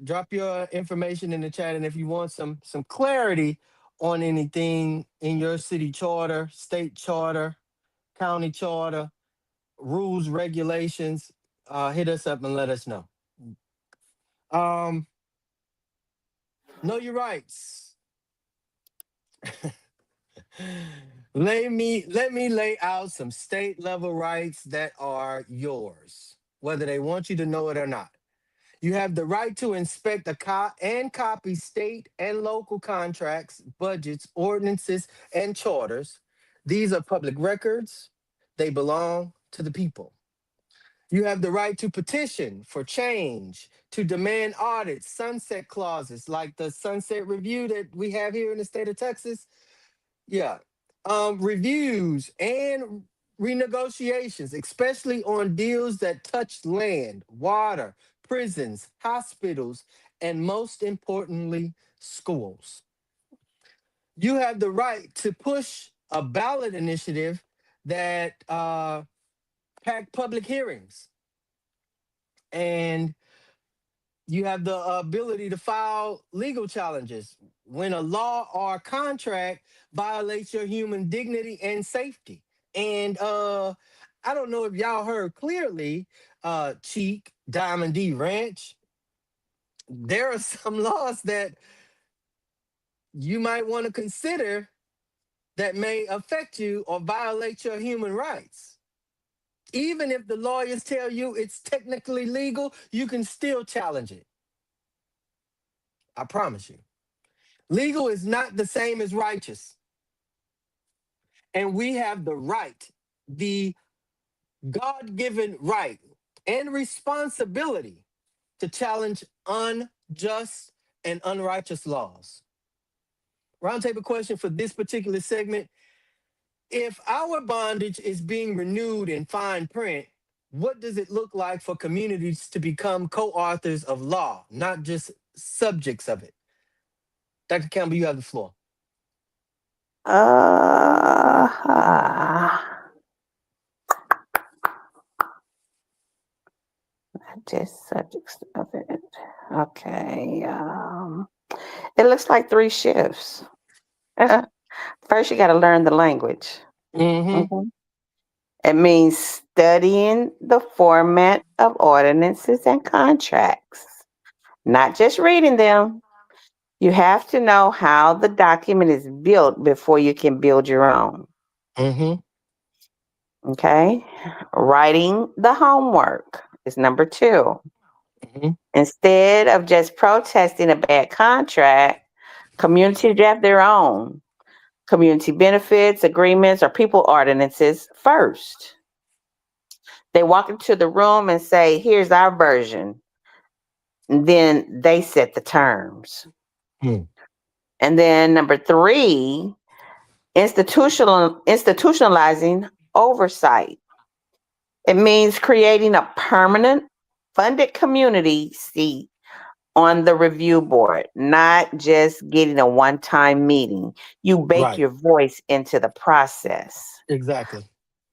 drop your information in the chat, and if you want some clarity on anything in your city charter, state charter, county charter, rules, regulations, hit us up and let us know. Um, know your rights. Let me lay out some state level rights that are yours, whether they want you to know it or not. You have the right to inspect and copy state and local contracts, budgets, ordinances, and charters. These are public records. They belong to the people. You have the right to petition for change, to demand audits, sunset clauses like the sunset review that we have here in the state of Texas. Yeah. Reviews and renegotiations, especially on deals that touch land, water, prisons, hospitals, and most importantly, schools. You have the right to push a ballot initiative that pack public hearings, and you have the ability to file legal challenges when a law or contract violates your human dignity and safety. And I don't know if y'all heard clearly, Cheek, Diamond D Ranch, there are some laws that you might want to consider that may affect you or violate your human rights. Even if the lawyers tell you it's technically legal, you can still challenge it. I promise you. Legal is not the same as righteous. And we have the right, the God given right and responsibility to challenge unjust and unrighteous laws. Roundtable question for this particular segment: if our bondage is being renewed in fine print, what does it look like for communities to become co authors of law, not just subjects of it? Dr. Campbell, you have the floor. Uh, just subjects of it. Okay. It looks like 3 shifts. First, you got to learn the language. Mm-hmm. Mhm. It means studying the format of ordinances and contracts, not just reading them. You have to know how the document is built before you can build your own. Mm-hmm. Okay. Writing the homework is number 2. Mm-hmm. Instead of just protesting a bad contract, communities draft their own community benefits, agreements, or people ordinances first. They walk into the room and say, here's our version. And then they set the terms. Mm. And then number 3, institutionalizing oversight. It means creating a permanent funded community seat on the review board, not just getting a one-time meeting. You bake Right. your voice into the process. Exactly.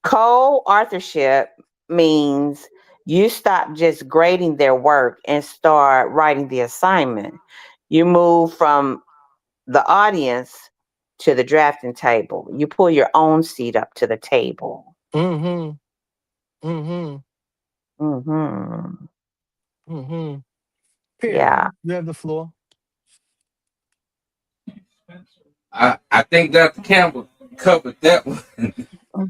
Co-authorship means you stop just grading their work and start writing the assignment. You move from the audience to the drafting table. You pull your own seat up to the table. Mm-hmm. Mm-hmm. Hmm. Mm-hmm. Pierre, Yeah. you have the floor. I think Dr. Campbell covered that one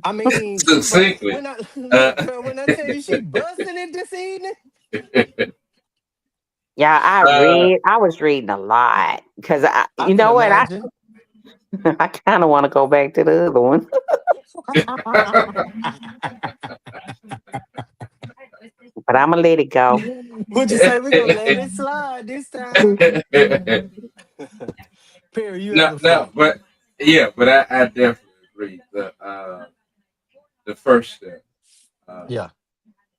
I mean, but succinctly. when I look, Uh, bro, when I tell you she busting it this evening, Yeah, uh, I was reading a lot because I you could know what? imagine. I kind of want to go back to the other one. but I'm gonna let it go. Would you say we're gonna let it slide this time? Perry, you have No, the no, floor. but yeah, but I definitely agree. The first step, uh, Yeah.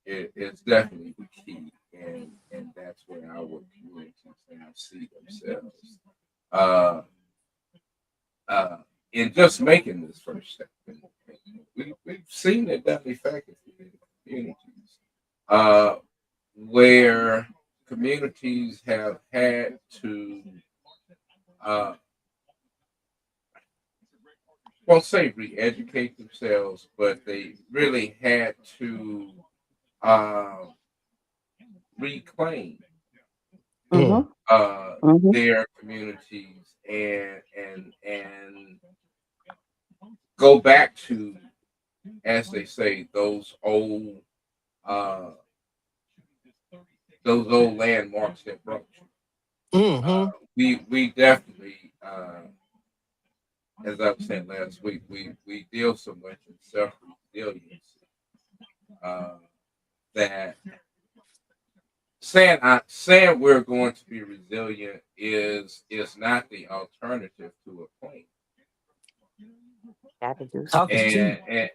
it's definitely the key, and that's where our communities now see themselves. Uh, uh, in just making this first step, we've seen it done effectively in communities, uh, where communities have had to, uh, won't say re-educate themselves, but they really had to uh, reclaim Mm, Mm-hmm. Mm-hmm. their communities and go back to, as they say, uh, those old landmarks that brought you. mm-hmm. We definitely, as I was saying last week, we deal so much in self resilience, uh, that saying we're going to be resilient is not the alternative to a plan. Got to do Talk is something. cheap. And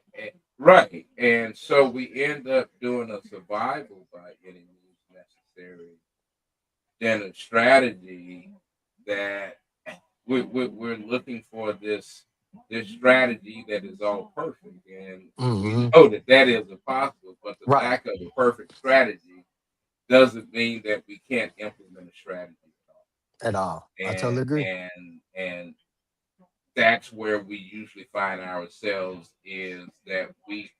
right, and so we end up doing a survival by any means necessary, then a strategy that we're looking for this strategy that is all perfect, and we Hmm. know that that is impossible. But the Right. lack of a perfect strategy doesn't mean that we can't implement a strategy at all. At all. I totally And agree. that's where we usually find ourselves, is that we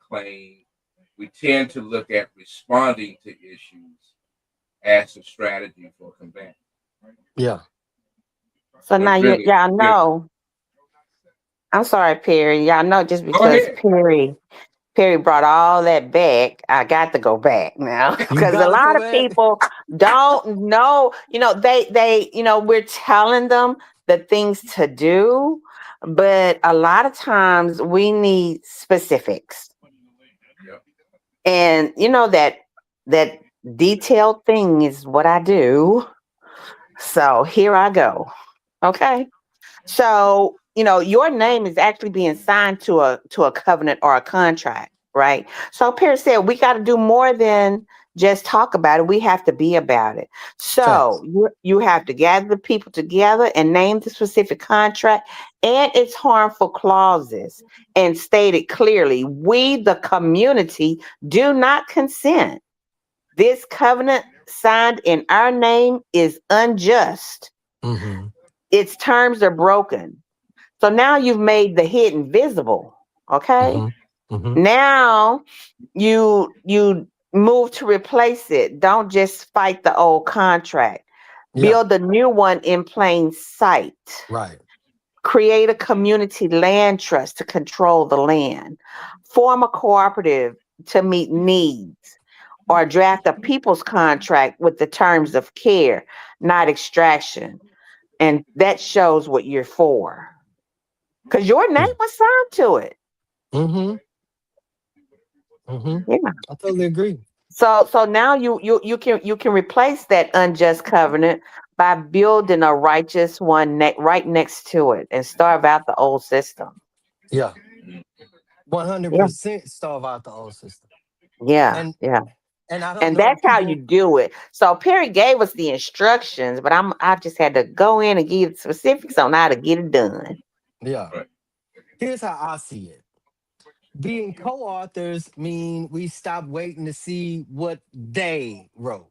tend to look at responding to issues as a strategy for combating, Yeah. So now when really, y'all know. I'm sorry, Perry. Y'all know just go because ahead. Perry brought all that back. I got to go back now You because a gotta go lot of back. people don't know. We're telling them the things to do, but a lot of times we need specifics. Yep. And that detailed thing is what I do. So here I go. Okay. So, your name is actually being signed to a covenant or a contract, right? So Pierce said we got to do more than just talk about it. We have to be about it. So Facts. you have to gather the people together and name the specific contract and its harmful clauses and state it clearly. We, the community, do not consent. This covenant signed in our name is unjust. Mm-hmm. Its terms are broken. So now you've made the hidden visible. Okay. Mm-hmm. Mm-hmm. Now you move to replace it. Don't just fight the old contract. Yeah. Build a new one in plain sight. Right. Create a community land trust to control the land. Form a cooperative to meet needs. Or draft a people's contract with the terms of care, not extraction. And that shows what you're for. Because your name Mm. was signed to it. Mm-hmm. Mm-hmm. Yeah. I totally agree. So now you can replace that unjust covenant by building a righteous one right next to it and starve out the old system. Yeah. Mhm. 100% starve out the old system. Yeah, And yeah. I don't And know that's how you people. do it. So Perry gave us the instructions, but I just had to go in and give specifics on how to get it done. Yeah. Right. Here's how I see it. Being co-authors mean we stop waiting to see what they wrote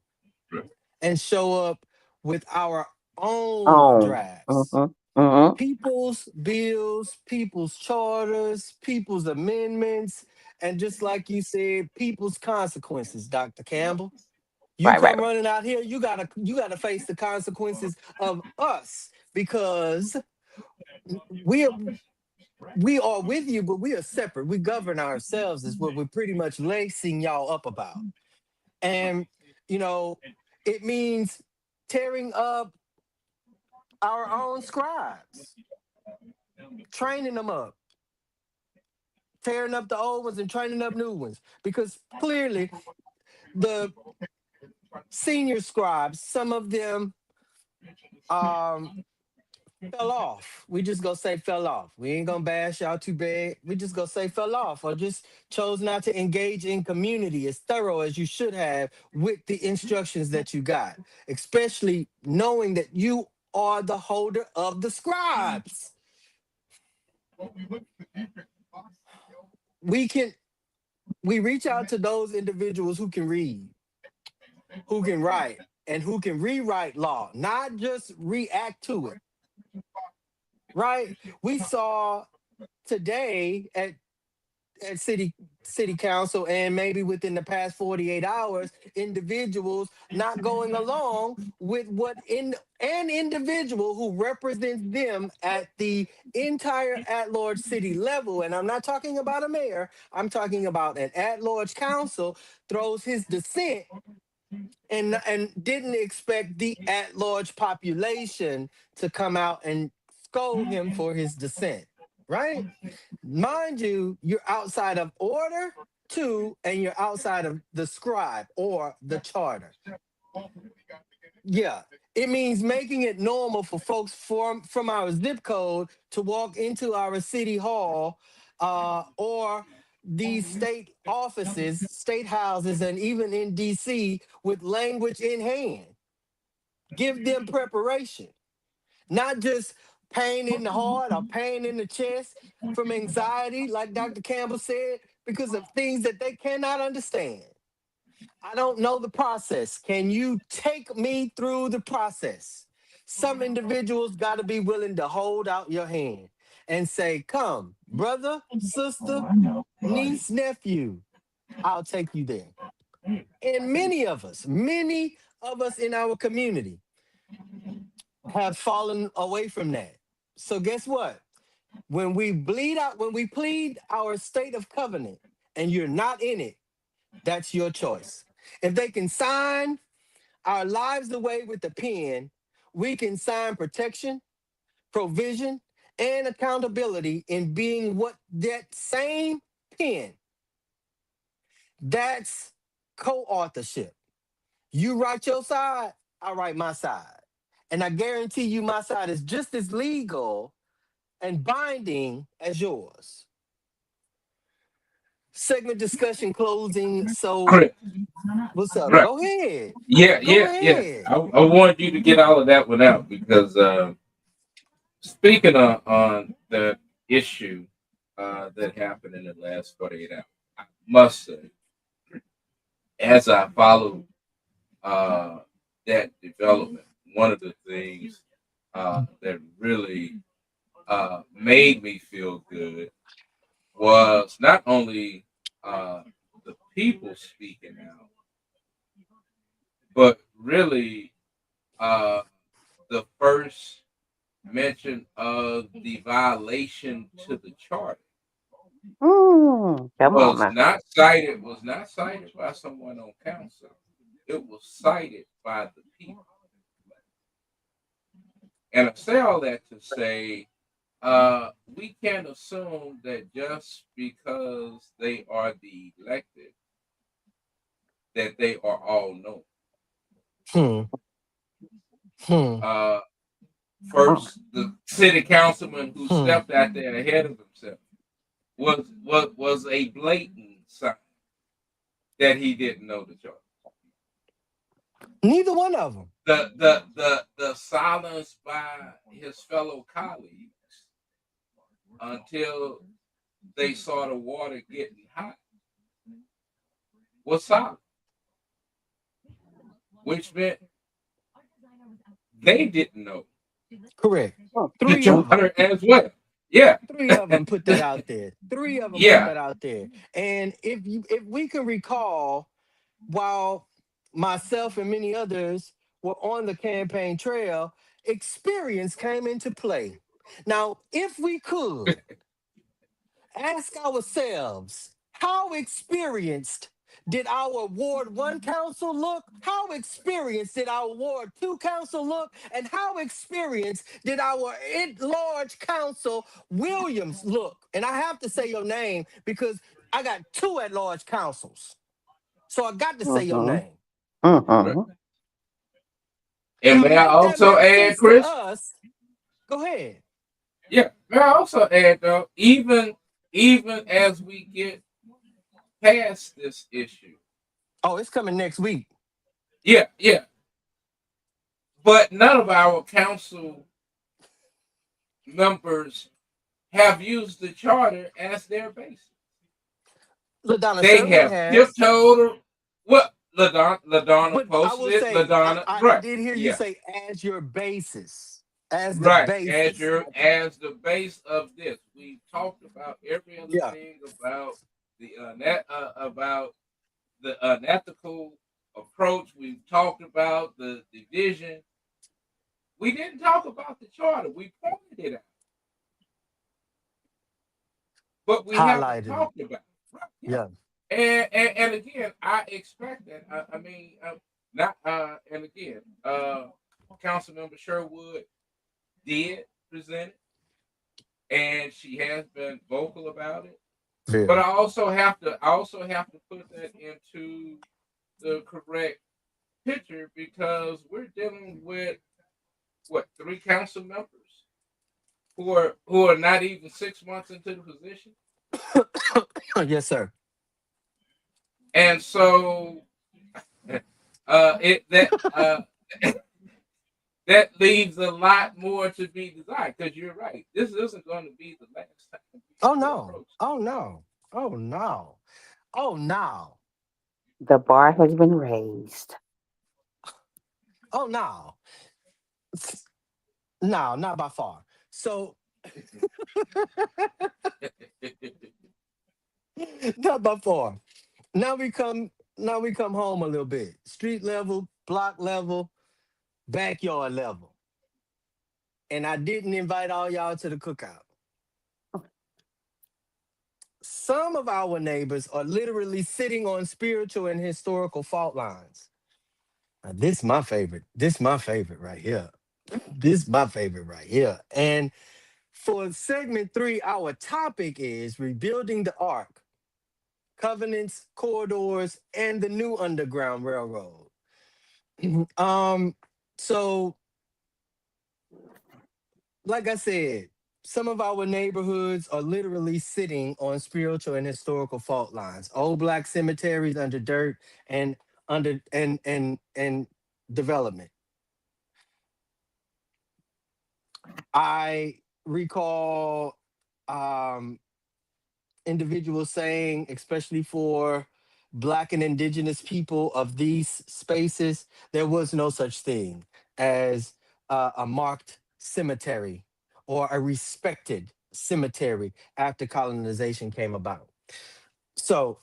Right. and show up with our own Oh. drafts. Mm-hmm. Mm-hmm. People's bills, people's charters, people's amendments, and just like you said, people's consequences, Dr. Campbell. You Right, right, come running out here, you gotta face the consequences of us because we are we are with you, but we are separate. We govern ourselves is what we're pretty much lacing y'all up about. And you know, it means tearing up our own scribes, training them up, tearing up the old ones and training up new ones. Because clearly the senior scribes, some of them um, fell off. We just gonna say fell off. We ain't gonna bash y'all too bad. We just gonna say fell off, or just chose not to engage in community as thorough as you should have with the instructions that you got, especially knowing that you are the holder of the scribes. We can we reach out to those individuals who can read, who can write, and who can rewrite law, not just react to it. Right? We saw today at city council, and maybe within the past 48 hours, individuals not going along with what in an individual who represents them at the entire at-large city level, and I'm not talking about a mayor, I'm talking about an at-large council, throws his dissent and didn't expect the at-large population to come out and scold him for his dissent, right? Mind you, you're outside of order two, and you're outside of the scribe or the charter. Yeah. It means making it normal for folks from our zip code to walk into our city hall or these state offices, state houses, and even in DC with language in hand. Give them preparation, not just pain in the heart or pain in the chest from anxiety, like Dr. Campbell said, because of things that they cannot understand. I don't know the process. Can you take me through the process? Some individuals got to be willing to hold out your hand and say, come, brother, sister, niece, nephew, I'll take you there. And many of us in our community have fallen away from that. So guess what? When we plead our state of covenant and you're not in it, that's your choice. If they can sign our lives away with the pen, we can sign protection, provision, and accountability in being what that same pen, that's co-authorship. You write your side, I write my side. And I guarantee you my side is just as legal and binding as yours. Segment discussion closing. So, Correct. what's up? Right. Go ahead. Yeah, Go yeah, yeah. ahead. I wanted you to get all of that one out because speaking on the issue that happened in the last 48 hours, I must say, as I followed uh, that development, one of the things that really made me feel good was not only the people speaking out, but really uh, the first mention of the violation to the charter Come on now. was not cited by someone on council. It was cited by the people. And I say all that to say we can't assume that just because they are the elected that they are all known. Hmm. Hmm. Uh, Mm. first, the city councilman who Hmm. stepped out there ahead of himself was a blatant sign that he didn't know the charge. Neither one of them. The silence by his fellow colleagues until they saw the water getting hot was solid, which meant they didn't know Correct. the Three of them. charter as well. Yeah, Three of them put that out there. Three of them put yeah, that out there. And if we can recall, while myself and many others were on the campaign trail, experience came into play. Now, if we could ask ourselves, how experienced did our Ward 1 council look? How experienced did our Ward 2 council look? And how experienced did our large council Williams look? And I have to say your name because I got two at large councils. So I got to say your Mm-hmm. name. right. Mm-hmm. And may I make that also make add, sense to Chris? us, go ahead. Yeah, may I also add though, even as we get past this issue, Oh, it's coming next week. yeah, yeah, but none of our council members have used the charter as their basis. LaDonna They Sherwood have has. tiptoed. What Ladonna But I posted will it. say, Ladonna, I right? did hear you Yeah, say as your basis, as the right. basis. As the base of this, we talked about every other Yeah. thing about the about the unethical approach. We've talked about the division. We didn't talk about the charter. We pointed it out, but we haven't Highlighted it. talked about it. Right? Yeah. Yeah. And again, I expect that. I mean, not. And again, Councilmember Sherwood did present it, and she has been vocal about it. But Very. I also have to put that into the correct picture because we're dealing with what, three council members who are not even 6 months into the position, Yes, sir. and so it that that leaves a lot more to be desired. Because you're right, this isn't going to be the last time Oh we no. approach. Oh no. Oh no. Oh no. The bar has been raised. Oh no. No, not by far. So not by far. Now we come now we come home a little bit. Street level, block level, backyard level. And I didn't invite all y'all to the cookout. Some of our neighbors are literally sitting on spiritual and historical fault lines. Now, this my favorite. This my favorite right here. This my favorite right here. And for segment 3, our topic is rebuilding the ark, covenants, corridors, and the new underground railroad. um, so like I said, some of our neighborhoods are literally sitting on spiritual and historical fault lines. Old black cemeteries under dirt and under and development. I recall um individuals saying, especially for Black and Indigenous people of these spaces, there was no such thing as a marked cemetery or a respected cemetery after colonization came about. So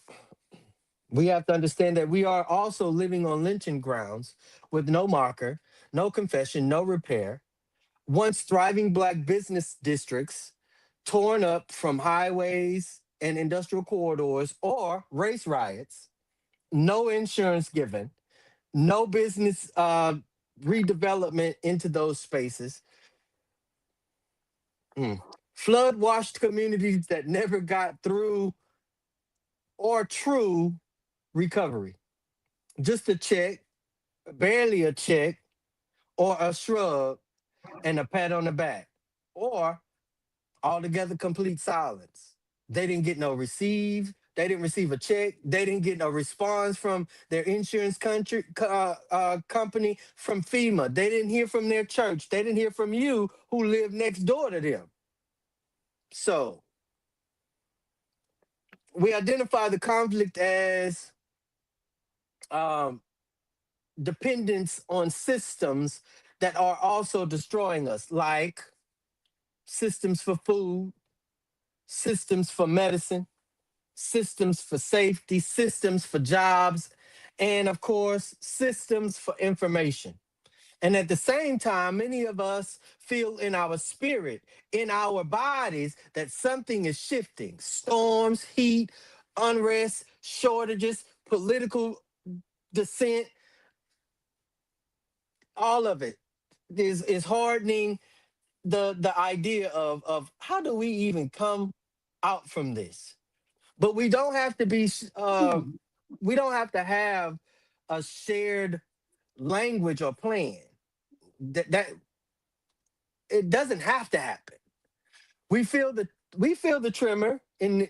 we have to understand that we are also living on lynching grounds with no marker, no confession, no repair. Once thriving Black business districts torn up from highways and industrial corridors or race riots, no insurance given, no business redevelopment into those spaces, flood washed communities that never got through or true recovery. Just a check, barely a check, or a shrug and a pat on the back, or altogether complete silence. They didn't get no receive. They didn't receive a check. They didn't get no response from their insurance company, from FEMA. They didn't hear from their church. They didn't hear from you who live next door to them. So we identify the conflict as um, dependence on systems that are also destroying us, like systems for food, systems for medicine, systems for safety, systems for jobs, and of course, systems for information. And at the same time, many of us feel in our spirit, in our bodies, that something is shifting. Storms, heat, unrest, shortages, political dissent, all of it is hardening the idea of how do we even come out from this? But we don't have to be we don't have to have a shared language or plan. that it doesn't have to happen. We feel the we feel the tremor in,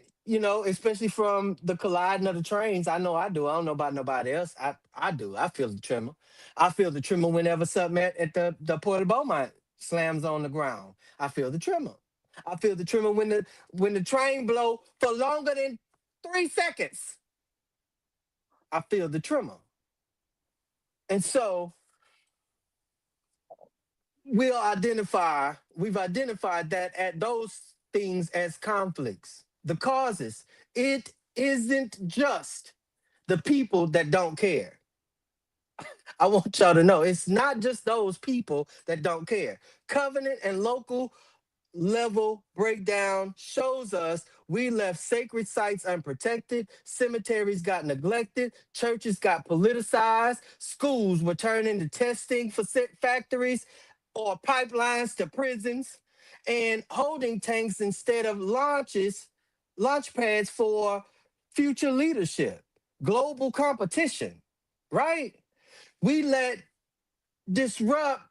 especially from the colliding of the trains. I know I do. I don't know about nobody else. I do. I feel the tremor. I feel the tremor whenever something at the Port of Beaumont slams on the ground. I feel the tremor. I feel the tremor when the train blow for longer than 3 seconds. I feel the tremor. And so we've identified that at those things as conflicts. The causes, it isn't just the people that don't care. I want y'all to know it's not just those people that don't care. Covenant and local level breakdown shows us we left sacred sites unprotected, cemeteries got neglected, churches got politicized, schools were turned into testing factories or pipelines to prisons, and holding tanks instead of launch pads for future leadership, global competition, right? We let disrupt,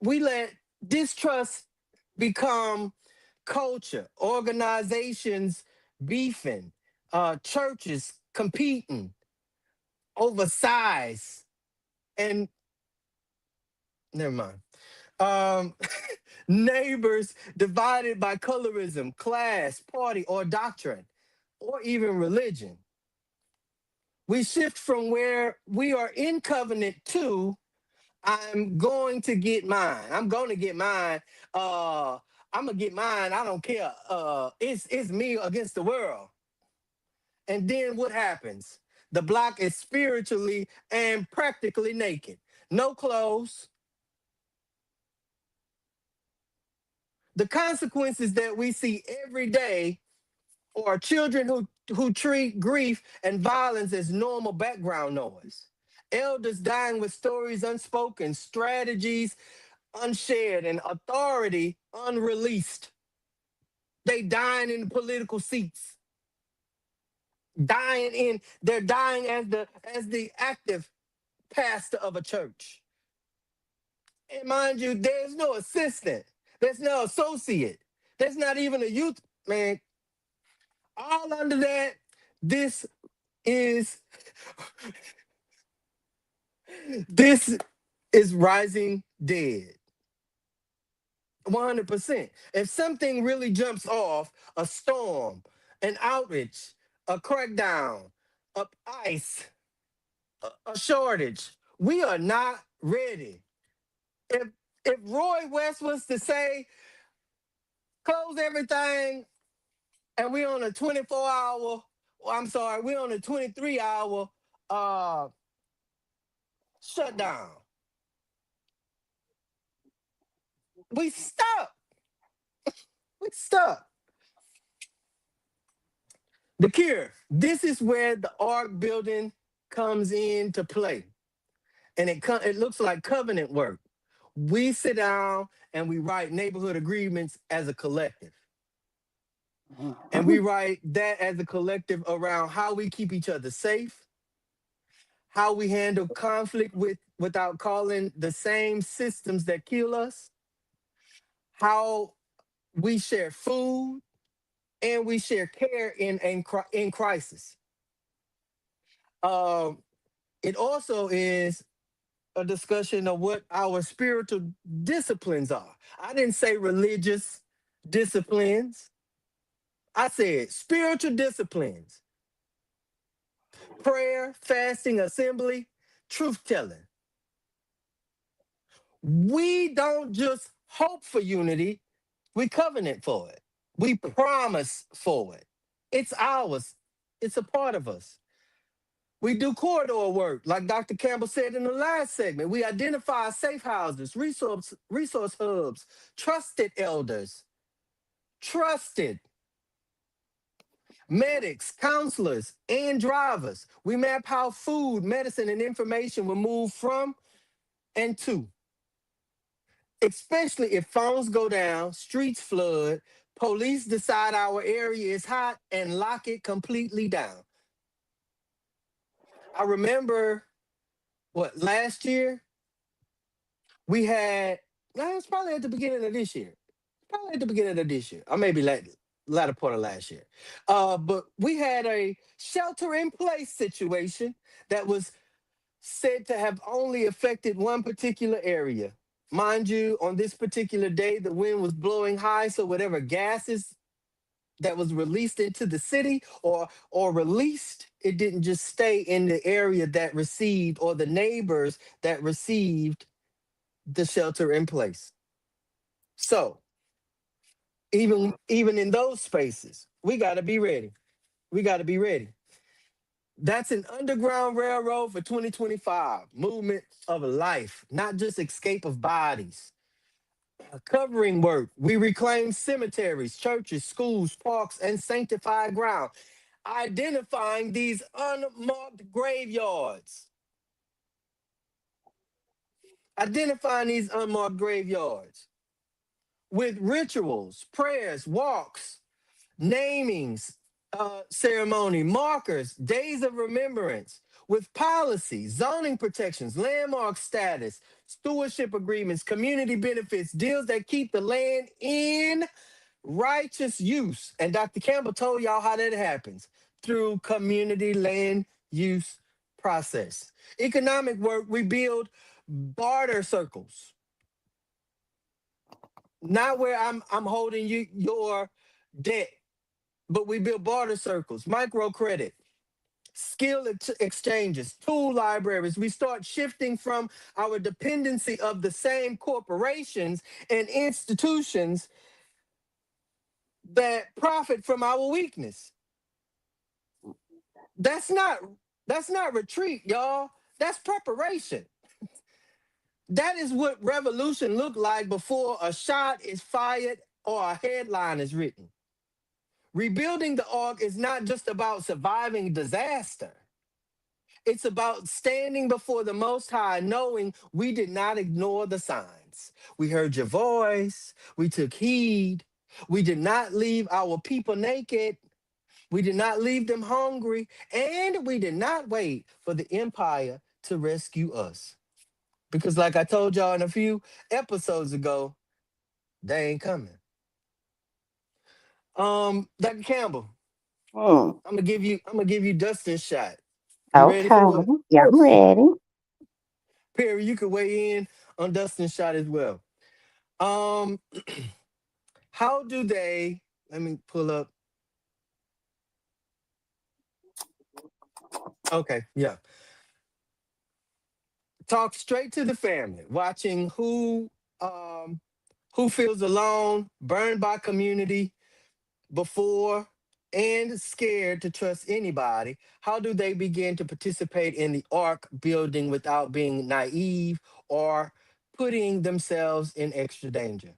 we let distrust become culture, organizations beefing, churches competing over size, and never mind. Um, Neighbors divided by colorism, class, party, or doctrine, or even religion. We shift from where we are in covenant to I'm going to get mine. I'm going to get mine. Uh, I'm gonna get mine. I don't care. It's me against the world. And then what happens? The block is spiritually and practically naked. No clothes. The consequences that we see every day are children who treat grief and violence as normal background noise. Elders dying with stories unspoken, strategies unshared, and authority unreleased. They dying in political seats, they're dying as the active pastor of a church. And mind you, there's no assistant, there's no associate, there's not even a youth man. All under that, this is this is rising dead. 100%. If something really jumps off, a storm, an outage, a crackdown, a ice, a shortage, we are not ready. If if Roy West was to say close everything and we're on a 24-hour, I'm sorry, we're on a 23-hour uh shutdown. We stuck. We stuck. The cure. This is where the ark building comes into play. And it looks like covenant work. We sit down and we write neighborhood agreements as a collective. And we write that as a collective around how we keep each other safe, how we handle conflict without calling the same systems that kill us, how we share food, and we share care in crisis. Um, it also is a discussion of what our spiritual disciplines are. I didn't say religious disciplines. I said spiritual disciplines, prayer, fasting, assembly, truth telling. We don't just hope for unity, we covenant for it. We promise for it. It's ours, it's a part of us. We do corridor work, like Dr. Campbell said in the last segment. We identify safe houses, resource hubs, trusted elders, trusted medics, counselors, and drivers. We map how food, medicine, and information will move from and to, especially if phones go down, streets flood, police decide our area is hot and lock it completely down. I remember last year? We had, no, it was probably at the beginning of this year. Probably at the beginning of this year. Or maybe latter part of last year. But we had a shelter in place situation that was said to have only affected one particular area. Mind you, on this particular day, the wind was blowing high, so whatever gases that was released into the city or released, it didn't just stay in the area that received or the neighbors that received the shelter in place. So even in those spaces, we got to be ready. We got to be ready. That's an underground railroad for 2025 movement of life, not just escape of bodies. Covering work. We reclaim cemeteries, churches, schools, parks, and sanctified ground, identifying these unmarked graveyards. Identifying these unmarked graveyards with rituals, prayers, walks, namings, ceremony, markers, days of remembrance, with policy, zoning protections, landmark status, stewardship agreements, community benefits, deals that keep the land in righteous use. And Dr. Campbell told y'all how that happens through community land use process. Economic work, we build barter circles, not where I'm holding you your debt, but we build barter circles, microcredit, exchanges, tool libraries. We start shifting from our dependency of the same corporations and institutions that profit from our weakness. That's not that's not retreat, y'all. That's preparation. That is what revolution looked like before a shot is fired or a headline is written. Rebuilding the ark is not just about surviving disaster. It's about standing before the Most High, knowing we did not ignore the signs. We heard your voice. We took heed. We did not leave our people naked. We did not leave them hungry. And we did not wait for the empire to rescue us. Because, like I told y'all in a few episodes ago, they ain't coming. Dr. Campbell, Hmm. I'm gonna give you Dustin's shot. You ready Okay. for it? Yeah, I'm ready. Perry, you can weigh in on Dustin's shot as well. Um, how do they? Let me pull up. Okay, yeah. Talk straight to the family. Watching who feels alone, burned by community before, and scared to trust anybody. How do they begin to participate in the arc building without being naive or putting themselves in extra danger?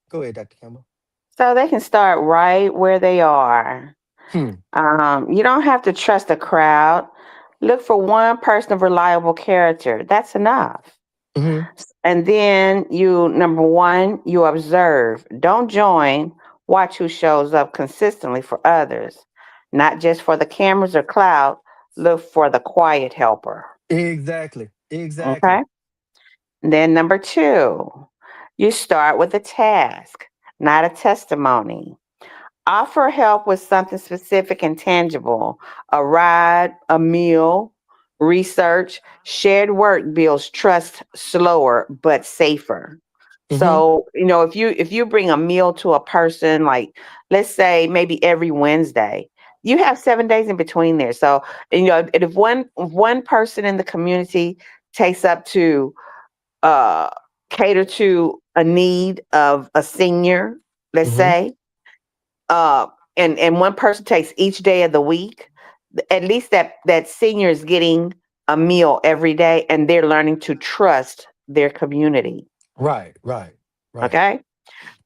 Go ahead, Dr. Campbell. So they can start right where they are. Hmm. You don't have to trust a crowd. Look for one person of reliable character. That's enough. Hmm. And then number one, you observe. Don't join. Watch who shows up consistently for others, not just for the cameras or cloud. Look for the quiet helper. Exactly. Exactly. Okay. Then number two, you start with a task, not a testimony. Offer help with something specific and tangible, a ride, a meal, research. Shared work builds trust slower but safer. Hmm. So, if you bring a meal to a person, like let's say maybe every Wednesday, you have 7 days in between there. So, and if one person in the community takes up to uh cater to a need of a senior, let's Hmm. say, uh, and one person takes each day of the week, at least that senior is getting a meal every day, and they're learning to trust their community. Right. Right. Right. Okay.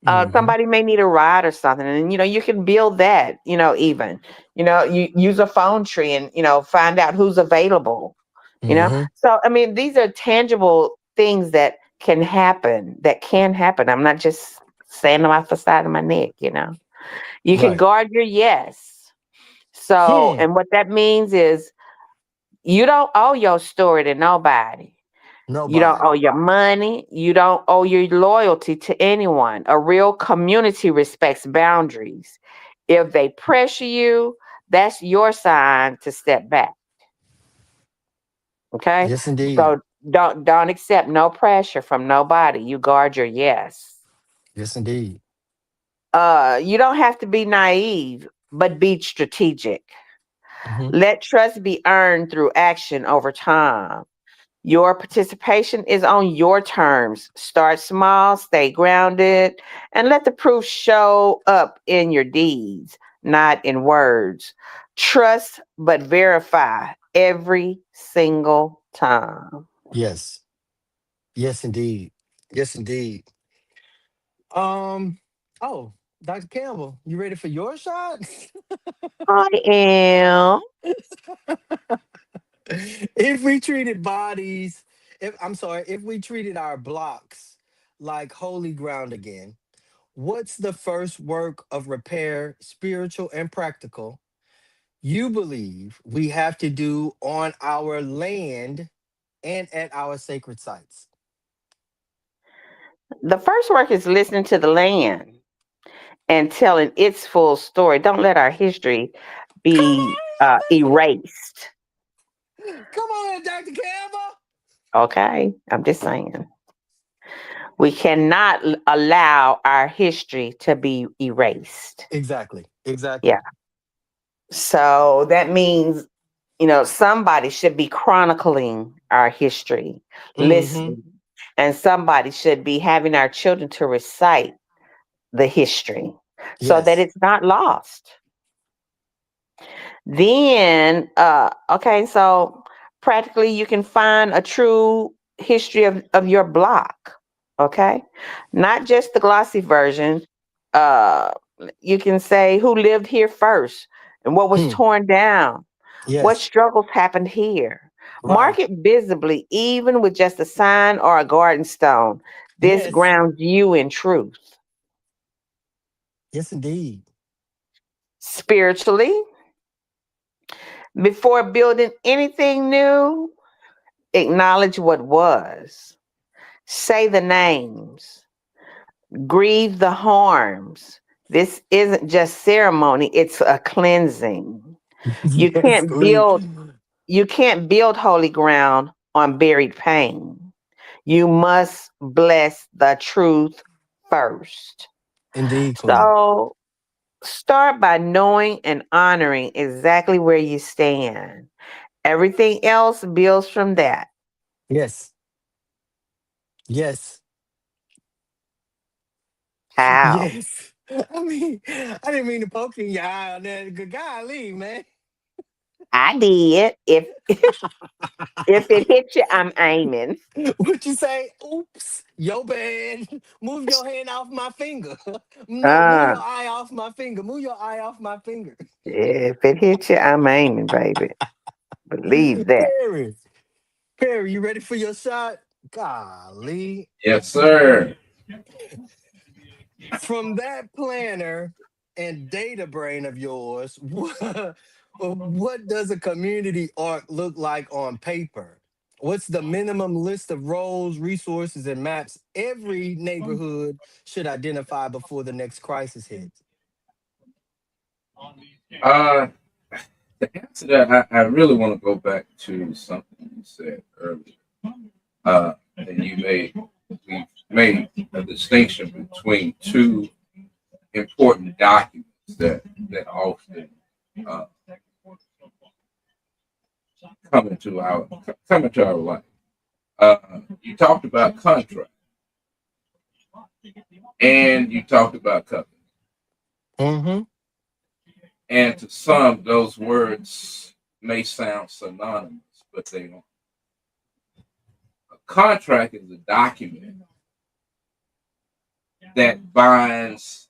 Hmm. Somebody may need a ride or something, and you can build that. Even you use a phone tree and find out who's available. Hmm. So I mean, these are tangible things that can happen. I'm not just saying them off the side of my neck. You can Right. guard your yes. So, Hmm. and what that means is you don't owe your story to nobody. You don't Nobody. owe your money. You don't owe your loyalty to anyone. A real community respects boundaries. If they pressure you, that's your sign to step back. Okay? Yes, indeed. So don't accept no pressure from nobody. You guard your yes. Yes, indeed. You don't have to be naive, but be strategic. Hmm. Let trust be earned through action over time. Your participation is on your terms. Start small, stay grounded, and let the proof show up in your deeds, not in words. Trust but verify every single time. Yes. Yes, indeed. Yes, indeed. Um. Oh, Dr. Campbell, you ready for your shot? I am. If we treated bodies, if I'm sorry, if we treated our blocks like holy ground again, what's the first work of repair, spiritual and practical, you believe we have to do on our land and at our sacred sites? The first work is listening to the land and telling its full story. Don't let our history be erased. Come on, Dr. Campbell. Okay? I'm just saying. We cannot allow our history to be erased. Exactly. Yeah. Exactly. So that means, somebody should be chronicling our history, Mm-hmm. listening, and somebody should be having our children to recite the history so that Yes. it's not lost. Then, okay, so practically you can find a true history of your block. Okay. Not just the glossy version. Uh, you can say who lived here first and what was Hmm. torn down, what Yes. struggles happened here. Mark Right. it visibly, even with just a sign or a garden stone. This Yes. grounds you in truth. Yes, indeed. Spiritually, before building anything new, acknowledge what was. Say the names. Grieve the harms. This isn't just ceremony, it's a cleansing. You Yes, can't Queen. build you can't build holy ground on buried pain. You must bless the truth first. Indeed, Queen. So start by knowing and honoring exactly where you stand. Everything else builds from that. Yes. Yes. How? Yes. I mean, I didn't mean to poke in your eye on that. Good golly, man. I did. If it hits you, I'm aiming. What you say? Oops, yo bad. Move your hand off my finger. No, move Uh, your eye off my finger. Move your eye off my finger. if it hits you, I'm aiming, baby. Believe that. Perry. Perry, you ready for your shot? Golly. Yes, sir. From that planner and data brain of yours, what does a community arc look like on paper? What's the minimum list of roles, resources, and maps every neighborhood should identify before the next crisis hits? Uh, to answer that, I really want to go back to something you said earlier. And we made a distinction between two important documents that often uh, come into our life. You talked about contract and you talked about covenant. Mm-hmm. And to some, those words may sound synonymous, but they aren't. A contract is a document that binds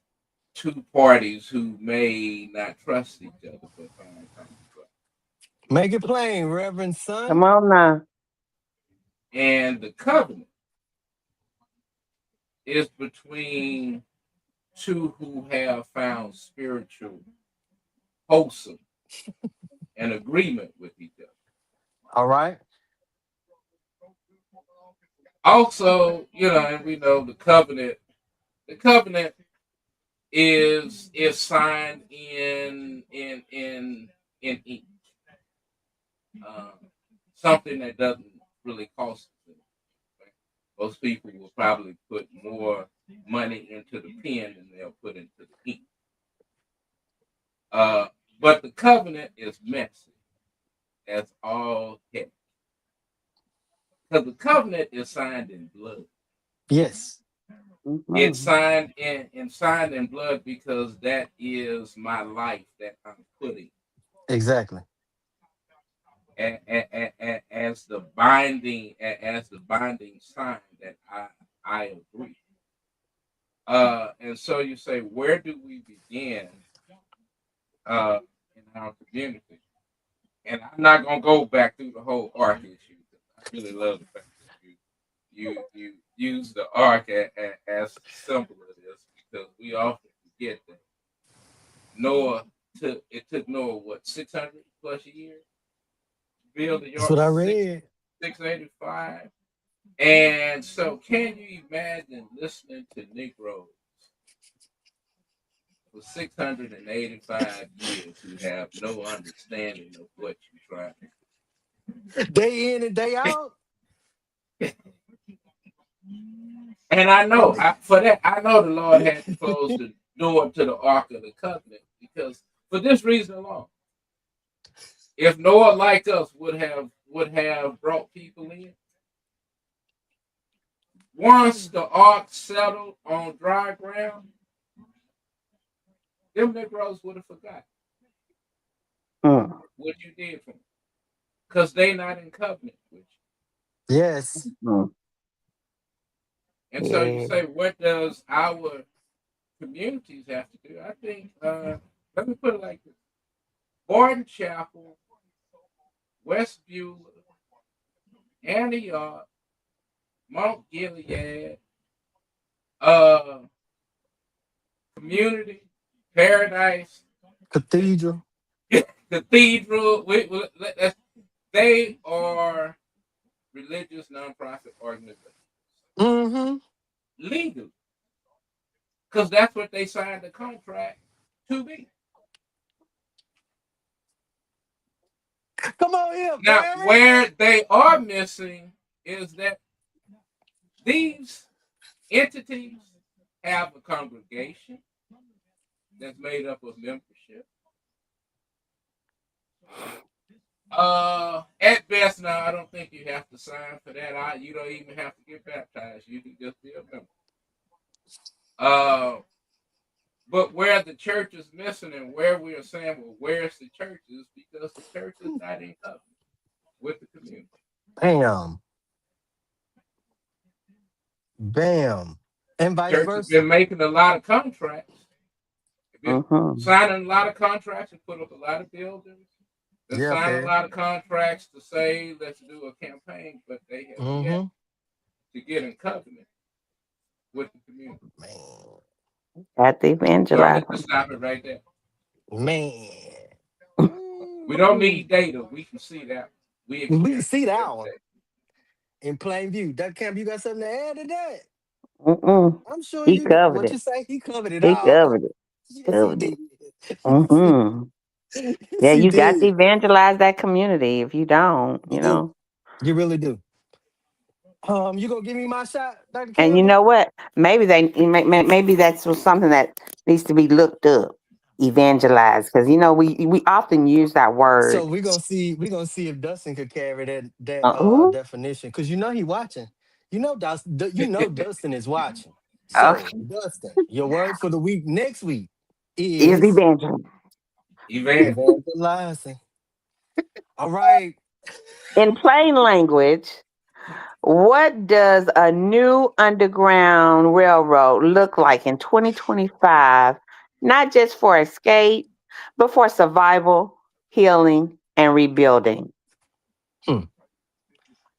two parties who may not trust each other but find common ground. Make it plain, Reverend Come Son. on now. And the covenant is between two who have found spiritual wholesome and agreement with each other. All right. Also, and we know the covenant. The covenant is signed in ink, um, something that doesn't really cost anything. Most people will probably put more money into the pen than they'll put into the ink. Uh, but the covenant is messy. That's all heck. Because the covenant is signed in blood. Yes, It's Mhm. signed in blood because that is my life that I'm putting exactly. as the binding sign that I agree. And so you say, where do we begin uh, in our community? And I'm not gonna go back through the whole ark issue. I really love the fact that you use the ark as the symbol of this because we often forget that Noah took Noah what 600 plus years to build the That's ark, what I read. 685. And so, can you imagine listening to Negroes for 685 years who have no understanding of what you're trying Day in and day out. to? And I know for that, I know the Lord had to close the door to the Ark of the Covenant because for this reason alone, if Noah, like us, would have brought people in, once the Ark settled on dry ground, them Negroes would have forgot Mm. what you did for them because they not in covenant with you. Yes. Mm. And so you Yeah. say, what does our communities have to do? I think, let me put it like this: Barton Chapel, West Beulah, Antioch, Mount Gilead, uh, Community, Paradise, Cathedral. Cathedral. They are religious nonprofit organizations Mm-hmm. legally because that's what they signed the contract to be. Come on here, Now, parent. where they are missing is that these entities have a congregation that's made up of membership. At best, now I don't think you have to sign for that. You don't even have to get baptized. You can just be a member. Uh, but where the church is missing and where we are saying, well, where's the church is because the church is not in covenant with the community. Bam. Bam. And vice Church has been versa. making a lot of contracts. They've been Mhm. signing a lot of contracts and put up a lot of buildings. Been Yeah, signing a fair. lot of contracts to say let's do a campaign, but they have yet Mm-hmm. to get in covenant with the community. Man. Got to So I'm evangelize gonna just them. stop it right there. Man. We don't Ooh. need data. We can see that. We We can experience see it that every one day. in plain view. That camp, you got something to add to that? Mm-mm. I'm sure He you do. covered What it. you say? He covered it He all. covered it. Yes, he Covered it. did. Yes, he, Mm-hmm. yes, Yeah, he you got to did. evangelize that community. If you don't, You do. You really do. You gonna give me my shot, Dr. and you Campbell? know what? Maybe that's something that needs to be looked up, evangelized, because we often use that So word. we're gonna see if Dustin could carry that Ooh, definition. Cause you know he watching. You know Dustin is watching. So okay, Dustin, your word for the week next week is is evangelized. Evan, evangelizing. All right. In plain language, what does a new underground railroad look like in 2025? Not just for escape, but for survival, healing, and rebuilding. Hmm.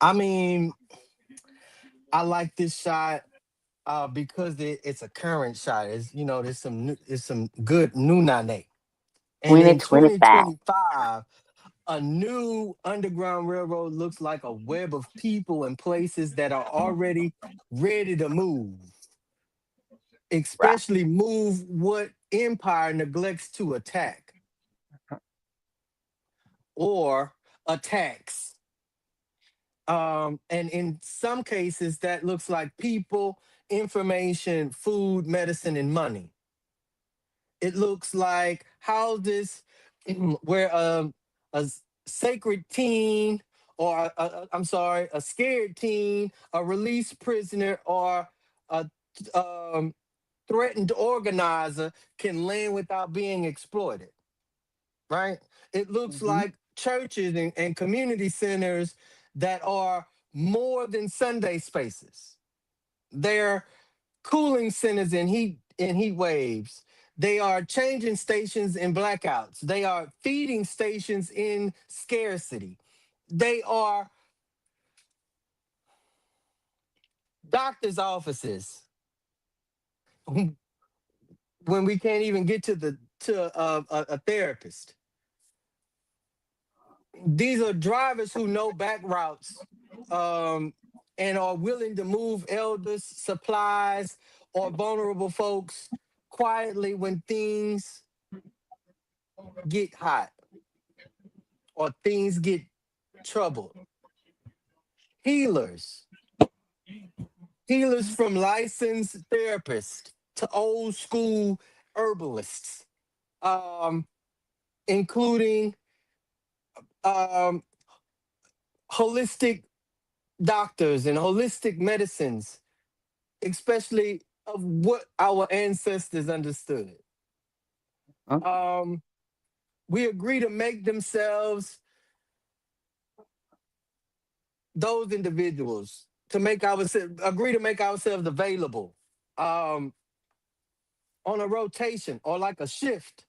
I mean, I like this shot because it's a current shot. There's some good new nane. And in 2025. 2025, A new underground railroad looks like a web of people and places that are already ready to move, Right. especially move what empire neglects to attack or attacks. And in some cases, that looks like people, information, food, medicine, and money. It looks like houses where sacred teen or I'm sorry, a scared teen, a released prisoner, or a um, threatened organizer can land without being exploited. Right? It looks Mm-hmm. like churches and community centers that are more than Sunday spaces. They're cooling centers in heat waves. They are changing stations in blackouts. They are feeding stations in scarcity. They are doctors' offices when we can't even get to a therapist. These are drivers who know back routes, um, and are willing to move elders, supplies, or vulnerable folks quietly when things get hot or things get troubled. Healers, healers from licensed therapists to old school herbalists, um, including um, holistic doctors and holistic medicines, especially of what our ancestors understood. Um, we agree to make themselves those individuals to make ourselves agree to make ourselves available, um, on a rotation or like a shift,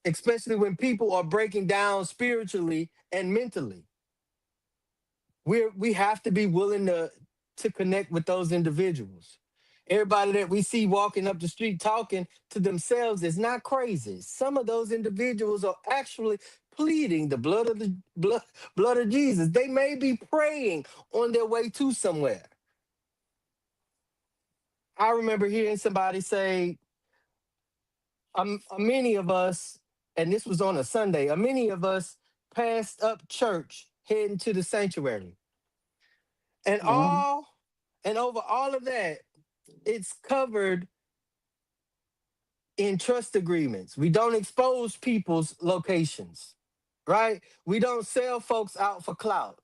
especially when people are breaking down spiritually and mentally. We have to be willing to connect with those individuals. Everybody that we see walking up the street talking to themselves is not crazy. Some of those individuals are actually pleading the blood of Jesus. They may be praying on their way to somewhere. I remember hearing somebody say, many of us, and this was on a Sunday, many of us passed up church heading to the sanctuary. And Mm-hmm. over all of that, it's covered in trust agreements. We don't expose people's locations, right? We don't sell folks out for clout.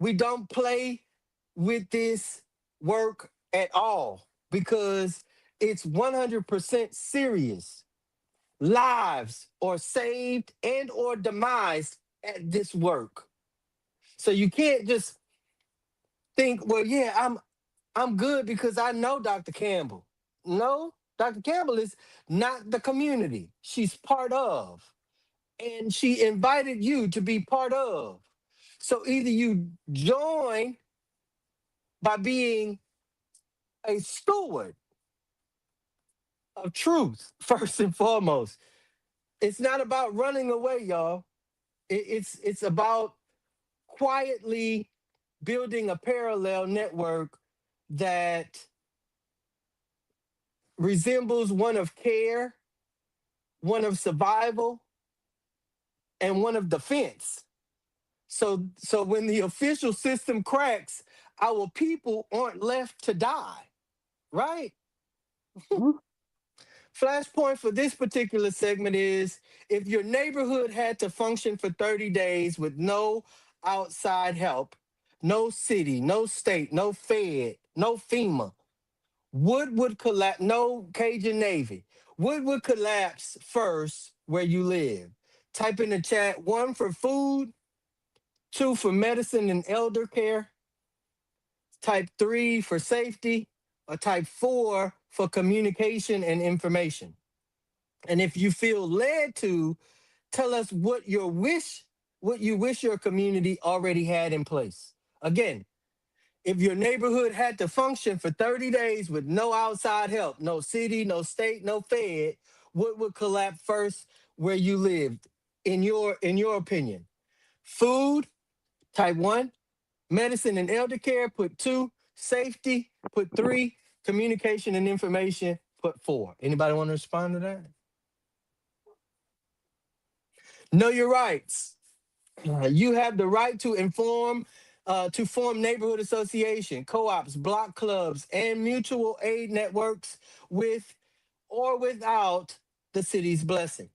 We don't play with this work at all because it's 100% serious. Lives are saved and or demised at this work. So you can't just think, well, yeah, I'm good because I know Dr. Campbell. No, Dr. Campbell is not the community. She's part of. And she invited you to be part of. So either you join by being a steward of truth, first and foremost. It's not about running away, y'all. It's about quietly building a parallel network that resembles one of care, one of survival, and one of defense. So when the official system cracks, our people aren't left to die, right? Flashpoint for this particular segment is if your neighborhood had to function for 30 days with no outside help, no city, no state, no Fed, no FEMA, what would collapse? No Cajun Navy. What would collapse first where you live? Type in the chat one for food, two for medicine and elder care, type three for safety, or type four for communication and information. And if you feel led to, tell us what you wish your community already had in place. Again, if your neighborhood had to function for 30 days with no outside help, no city, no state, no Fed, what would collapse first where you lived? in your opinion? Food, type 1. Medicine and elder care, put 2. Safety, put 3. Communication and information, put 4. Anybody want to respond to that? Know your rights. You have the right to to form neighborhood association, co-ops, block clubs, and mutual aid networks with or without the city's blessing.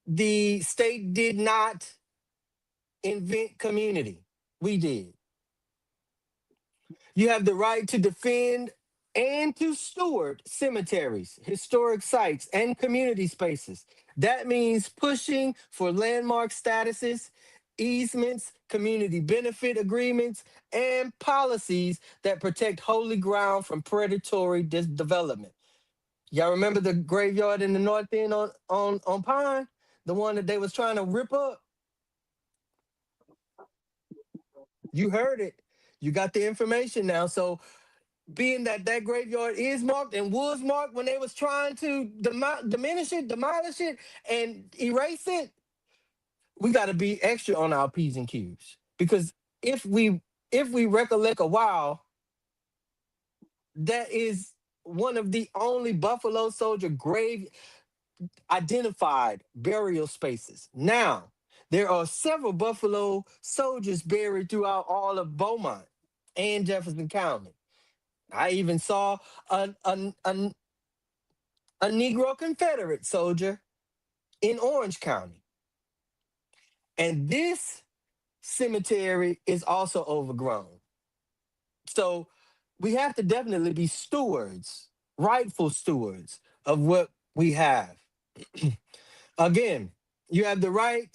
The state did not invent community. We did. You have the right to defend and to steward cemeteries, historic sites, and community spaces. That means pushing for landmark statuses, easements, community benefit agreements, and policies that protect holy ground from predatory development. Y'all remember the graveyard in the north end on Pine? The one that they was trying to rip up? You heard it. You got the information now. So being that that graveyard is marked and was marked when they was trying to diminish it, demolish it, and erase it, we got to be extra on our p's and q's because if we if we recollect a while, that is one of the only Buffalo Soldier grave identified burial spaces. Now there are several Buffalo soldiers buried throughout all of Beaumont and Jefferson County. I even saw a Negro Confederate soldier in Orange County. And this cemetery is also overgrown. So we have to definitely be stewards, rightful stewards of what we have. Again, you have the right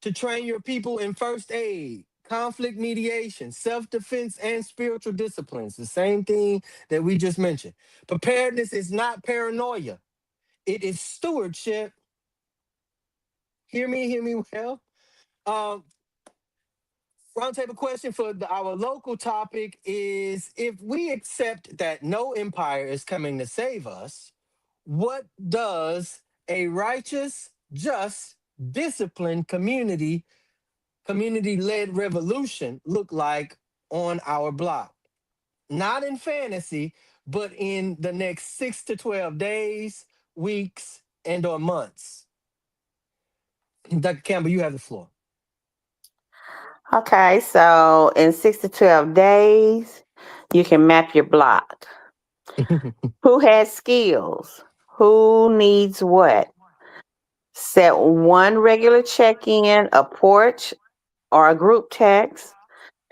to train your people in first aid, conflict mediation, self defense, and spiritual disciplines. The same thing that we just mentioned. Preparedness is not paranoia, it is stewardship. Hear me well. Um, Roundtable question for our local topic is: if we accept that no empire is coming to save us, what does a righteous, just, disciplined community led revolution look like on our block? Not in fantasy, but in the next 6 to 12 days, weeks, and or months. Dr. Campbell, you have the floor. Okay, so in 6 to 12 days, you can map your block. Who has skills? Who needs what? Set one regular check in, a porch or a group text.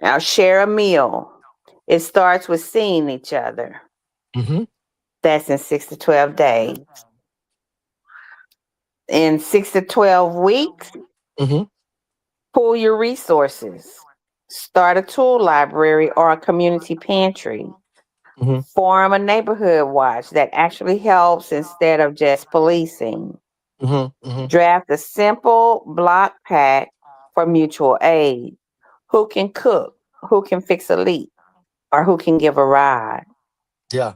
Now share a meal. It starts with seeing each other. Hmm. That's in 6 to 12 days. In 6 to 12 weeks, Hmm. pool your resources. Start a tool library or a community pantry. Hmm. Form a neighborhood watch that actually helps instead of just policing. Hmm. Hmm. Draft a simple block pack for mutual aid. Who can cook? Who can fix a leak? Or who can give a ride? Yeah.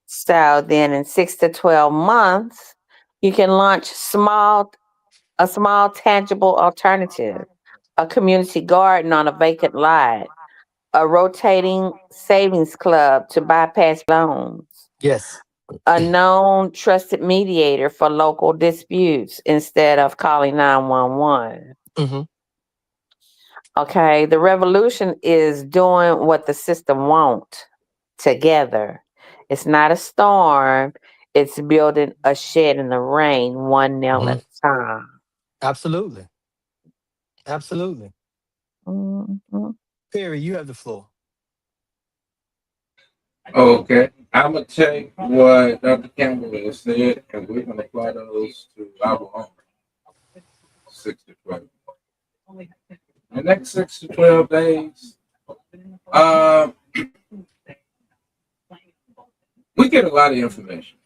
So then in 6 to 12 months, you can launch a small tangible alternative, a community garden on a vacant lot, a rotating savings club to bypass loans, Yes. a known trusted mediator for local disputes instead of calling 911. Hmm. Okay, the revolution is doing what the system won't together. It's not a storm, it's building a shed in the rain, one nail Hmm. at a time. Absolutely. Absolutely. Mhm. Perry, you have the floor. Okay, I'm gonna take what Dr. Campbell has said, and we're gonna apply those to our own 6 to 12. The next 6 to 12 days, uh, we get a lot of information.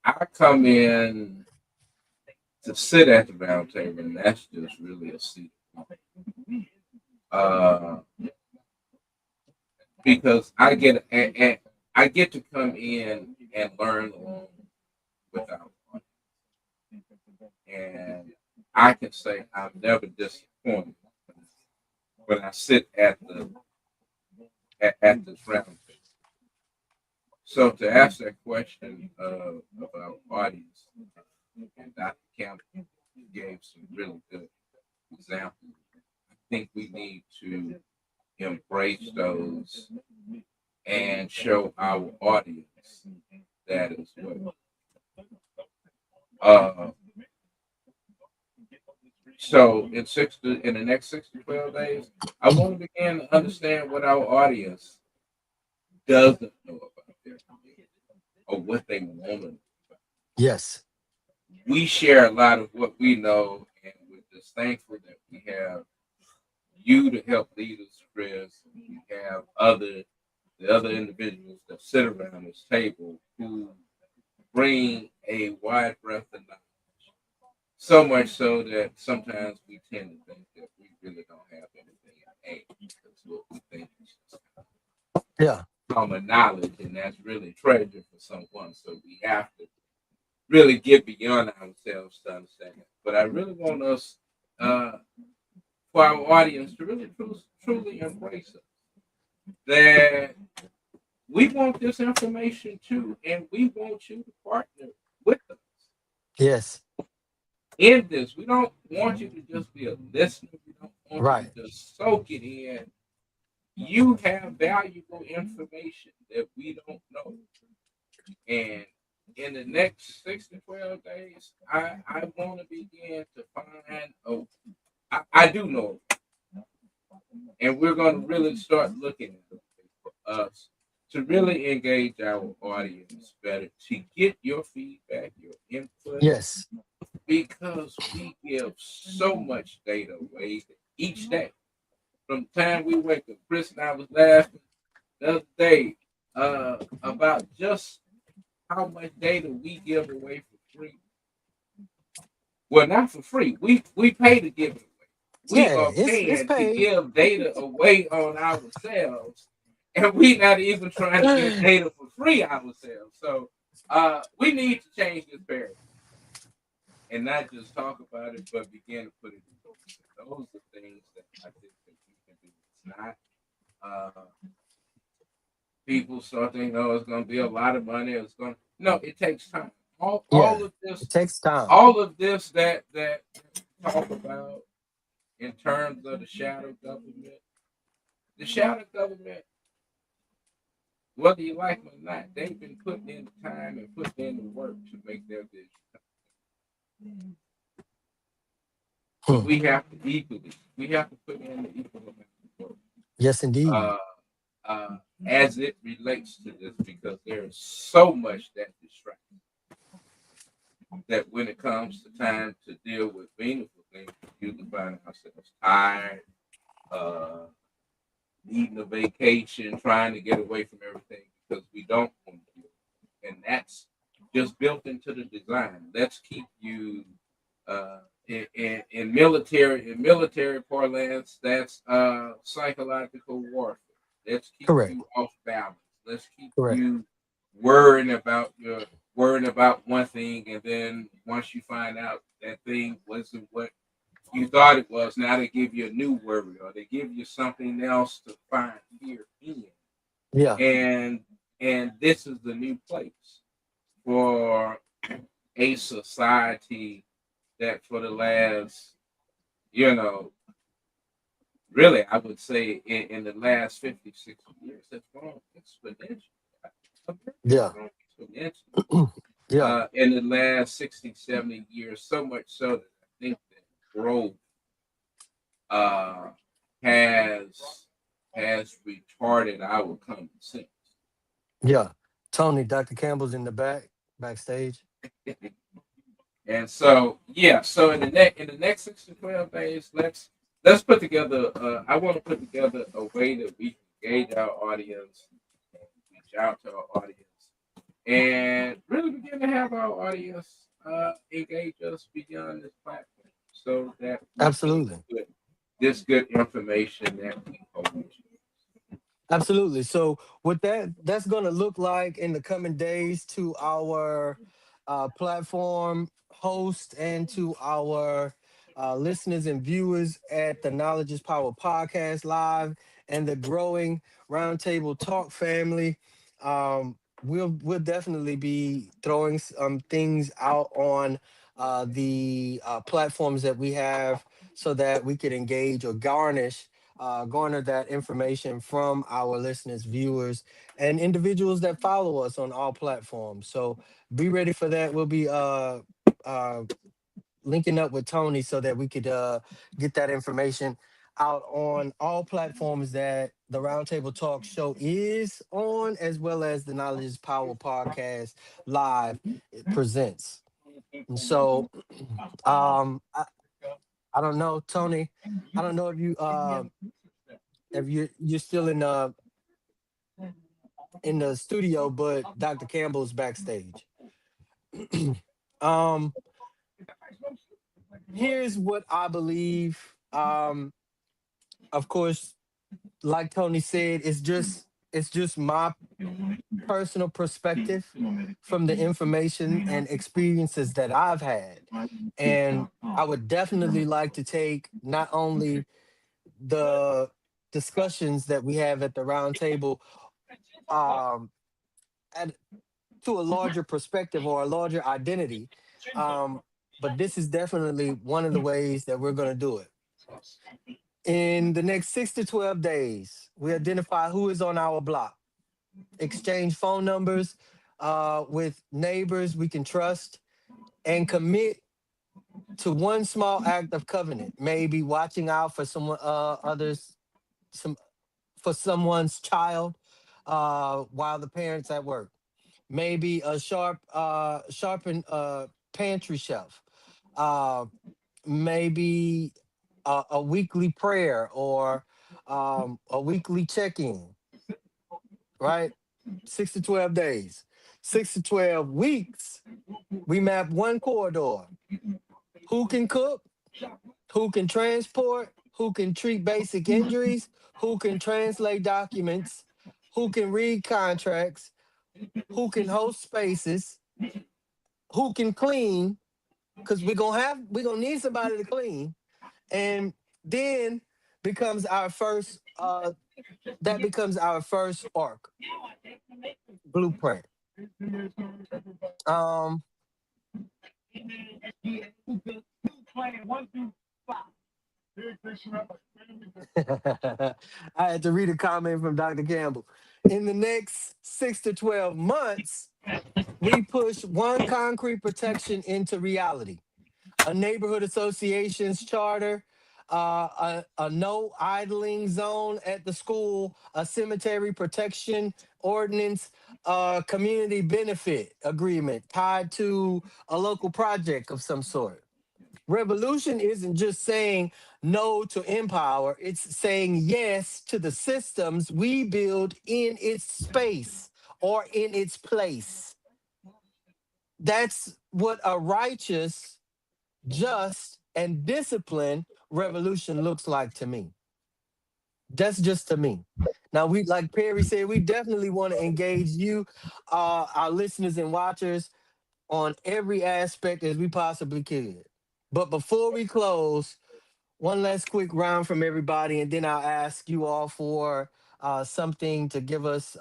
I come in to sit at the round table, and that's just really a seat. Uh, because I get to come in and learn along without. and I can say I'm never disappointed when I sit at this round table. So to answer that question of our audience, and Dr. Campbell gave some really good examples. I think we need to embrace those and show our audience that as well. Uh, so in the next 6 to 12 days, I want to begin to understand what our audience doesn't know about their community or what they want to know. Yes. We share a lot of what we know, and we're just thankful that we have you to help lead us, Chris. We have the other individuals that sit around this table who bring a wide breadth of knowledge. So much so that sometimes we tend to think that we really don't have anything in A because what we think is just Yeah. common knowledge, and that's really treasure for someone. So we have to really get beyond ourselves to understand it. But I really want us, uh, for our audience, to really truly embrace it. That we want this information too, and we want you to partner with us Yes. in this. We don't want you to just be a listener. We don't want you to Right. just soak it in. You have valuable information that we don't know. And in the next 6 to 12 days, I want to begin to find, oh, I do know, and we're going to really start looking at it for us to really engage our audience better, to get your feedback, your input, Yes. because we give so much data away each day. From the time we wake up, Chris and I was laughing the other day about just how much data we give away for free. Well, not for free. We pay to give it away. We Yeah. are It's paying to paid. give data away on ourselves, and we not even trying to get data for free ourselves. So we need to change this paradigm and not just talk about it, but begin to put it in motion. Those are things that I think that we can do. It's not people start thinking, oh, it's going to be a lot of money. It's going no, it takes time. Yeah. It takes time. All of this that we talk about in terms of the shadow government. The shadow government, whether you like them or not, they've been putting in the time and putting in the work to make their vision. But Hmm. we have to put in the equal amount of work. Yes, indeed. Uh, uh, as it relates to this, because there is so much that distracts that when it comes to time to deal with meaningful things, we usually find ourselves tired, uh, needing a vacation, trying to get away from everything because we don't want to do it. And that's just built into the design. Let's keep you in military parlance. That's psychological warfare. Let's keep Correct. you off balance. Let's keep Correct. you worrying about your worrying about one thing, and then once you find out that thing wasn't what you thought it was, now they give you a new worry or they give you something else to find fear in. Yeah. And this is the new place for a society that for the last, you know, really I would say in the last 50, 60 years has grown exponentially. America has Yeah. grown exponentially Yeah. in the last 60, 70 years, so much so that I think that growth uh, has retarded our common sense. Yeah. Tony, Dr. Campbell's in the backstage. And so, yeah, so in the next 6 to 12 days, let's put together. I want to put together a way that we can gauge our audience, and reach out to our audience, and really begin to have our audience engage us beyond this platform, so that we can Absolutely. put this good information that we hold. Absolutely. So what that's going to look like in the coming days to our platform host and to our listeners and viewers at the Knowledge is Power podcast live and the growing Roundtable Talk family. We'll definitely be throwing some things out on the platforms that we have so that we could engage or garner that information from our listeners, viewers, and individuals that follow us on all platforms. So be ready for that. We'll be uh linking up with Tony so that we could get that information out on all platforms that the Roundtable Talk Show is on, as well as the Knowledge is Power podcast live it presents. And so um I, I don't know, Tony. I don't know if you're still in the studio, but Dr. Campbell's backstage. um Here's what I believe. Of course, like Tony said, it's just my personal perspective from the information and experiences that I've had. And I would definitely like to take not only the discussions that we have at the round table um at, to a larger perspective or a larger identity. Um, but this is definitely one of the ways that we're going to do it. In the next 6 to 12 days, we identify who is on our block, exchange phone numbers with neighbors we can trust, and commit to one small act of covenant. Maybe watching out for someone, others, some for someone's child while the parents at work. Maybe a sharpened pantry shelf. Uh, Maybe a weekly prayer or a weekly check-in, right? 6 to 12 days, 6 to 12 weeks. We map one corridor: who can cook, who can transport, who can treat basic injuries, who can translate documents, who can read contracts, who can host spaces, who can clean, because we're gonna need somebody to clean. And then becomes our first that becomes our first arc blueprint. Um I had to read a comment from Dr. Campbell. In the next 6 to 12 months, we push one concrete protection into reality: a neighborhood association's charter, a no idling zone at the school, a cemetery protection ordinance, a community benefit agreement tied to a local project of some sort. Revolution isn't just saying no to empower, it's saying yes to the systems we build in its space or in its place. That's what a righteous, just, and disciplined revolution looks like to me. That's just to me. Now, we, like Perry said, we definitely want to engage you, our listeners and watchers, on every aspect as we possibly could. But before we close, one last quick round from everybody, and then I'll ask you all for something to give us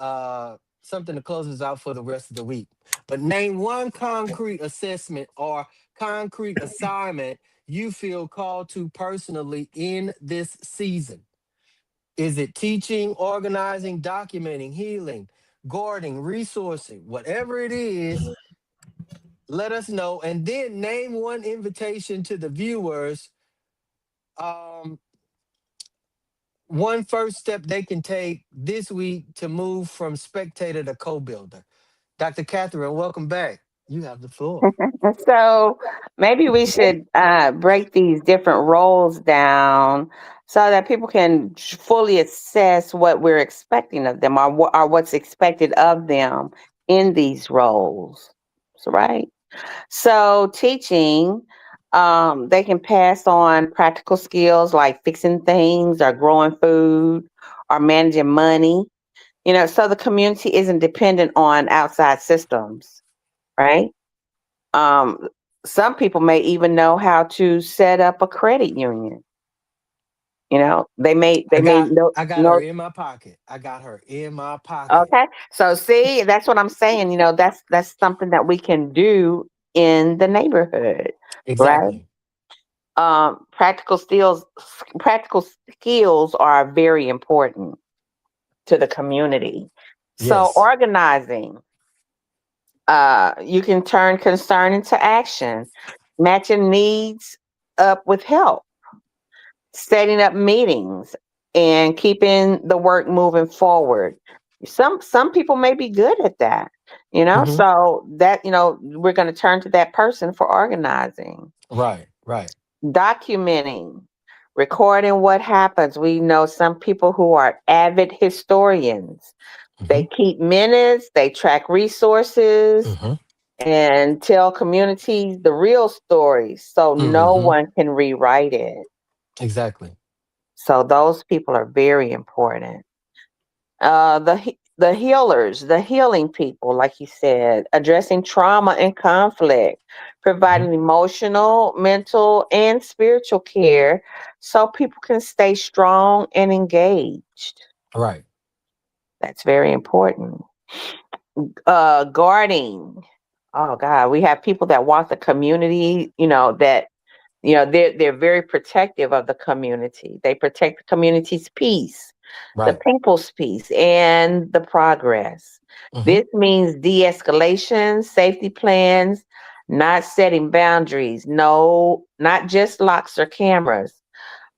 something to close us out for the rest of the week. But name one concrete assessment or concrete assignment you feel called to personally in this season. Is it teaching, organizing, documenting, healing, guarding, resourcing? Whatever it is, let us know. And then name one invitation to the viewers, um, one first step they can take this week to move from spectator to co-builder. Dr. Catherine, welcome back. You have the floor. So maybe we should break these different roles down so that people can fully assess what we're expecting of them, or what's expected of them in these roles. So, right. So teaching, they can pass on practical skills like fixing things or growing food or managing money. So the community isn't dependent on outside systems, right? Um, Some people may even know how to set up a credit union. They may I got her know. in my pocket. I got her in my pocket. Okay. So see, that's what I'm saying. That's something that we can do in the neighborhood, right? Exactly. Practical skills are very important to the community. So Yes. organizing, you can turn concern into action, matching needs up with help, setting up meetings, and keeping the work moving forward. Some people may be good at that, Hmm. so that we're going to turn to that person for organizing. Right. Right. Documenting, recording what happens. We know some people who are avid historians. Hmm. They keep minutes, they track resources, Hmm. and tell communities the real story so no Hmm. one can rewrite it. Exactly. So those people are very important. The healers, the healing people, like you said, addressing trauma and conflict, Hmm. providing emotional, mental, and spiritual care so people can stay strong and engaged. Right. That's very important. Guarding. Oh God, we have people that walk the community, that they're very protective of the community. They protect the community's peace, the Right. people's peace, and the progress. Hmm. This means de-escalation, safety plans, not setting boundaries, no, not just locks or cameras.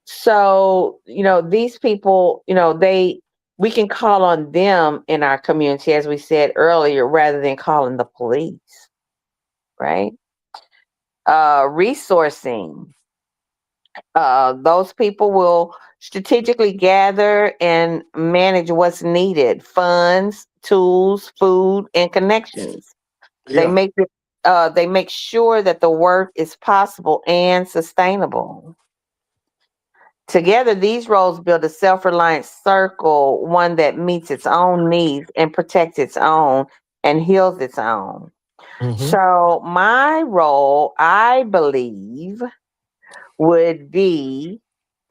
So, these people, we can call on them in our community, as we said earlier, rather than calling the police, right? Resourcing. Those people will strategically gather and manage what's needed: funds, tools, food, and connections. They Yeah. make it, they make sure that the work is possible and sustainable. Together, these roles build a self-reliant circle, one that meets its own needs and protects its own and heals its own. Hmm. So, my role, I believe, would be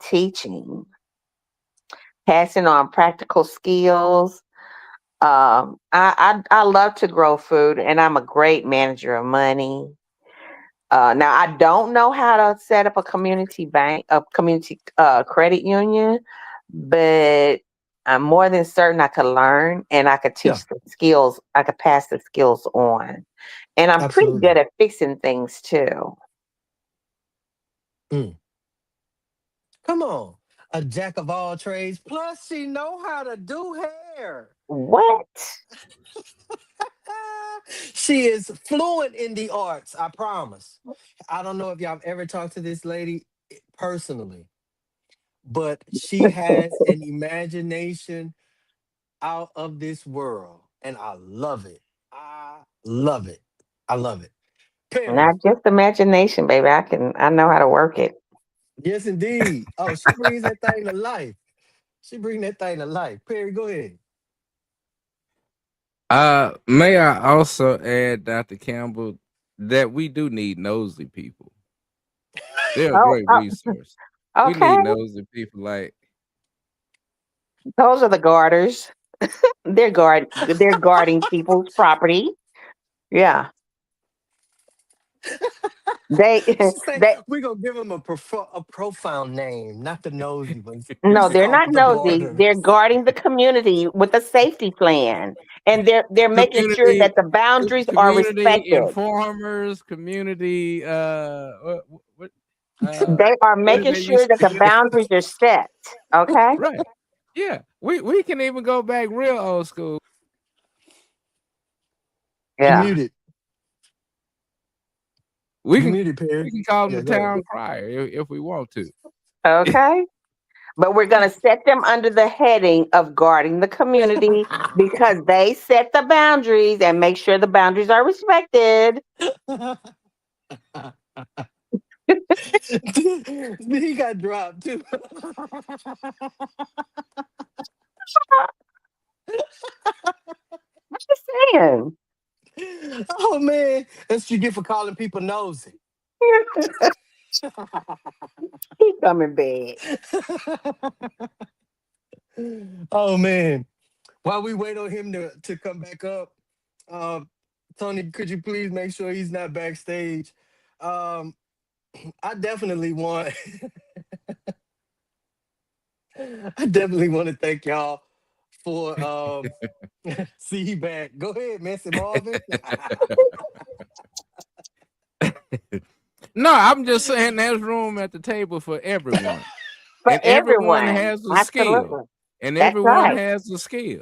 teaching, passing on practical skills. I love to grow food, and I'm a great manager of money. Now, I don't know how to set up a community bank, a community credit union, but I'm more than certain I could learn and I could Yeah. teach the skills. I could pass the skills on, and I'm pretty Absolutely. good at fixing things too. Mm. Come on. A jack of all trades. Plus, she know how to do hair. What? She is fluent in the arts. I promise. I don't know if y'all have ever talked to this lady personally, but she has an imagination out of this world, and I love it. I love it. I love it. Perry. Not just imagination, baby. I know how to work it. Yes, indeed. Oh, she brings that thing to life. She bring that thing to life. Perry, go ahead. May I also add, Dr. Campbell, that we do need nosy people. They're a Oh, great resource. We okay. need nosy people like Those are the guarders. They're guarding people's property. Yeah. They She say they we're gonna give them a profound name, not the nosy ones. We're no, gonna they're call not them the nosy. They're garters. guarding the community with a safety plan. And they're making sure community that the boundaries are community respected. informers, community They are what did making they sure used that to the say? boundaries are set. Okay? Right. Yeah. We can even go back real old school. You Yeah. muted. We You can muted, Perry. we can call them Yeah, the go ahead. town crier if we want to. Okay? But we're going to set them under the heading of guarding the community because they set the boundaries and make sure the boundaries are respected. He got dropped too. I'm just saying. Oh man, that's what you get for calling people nosy. He coming back. Oh man. While we wait on him to come back up, um, Tony, could you please make sure he's not backstage? Um, I definitely want I definitely want to thank y'all for see you back. Go ahead, Messy Marvin. No, I'm just saying there's room at the table for everyone. For And everyone everyone. has a skill. Absolutely. And That's everyone right. has a skill.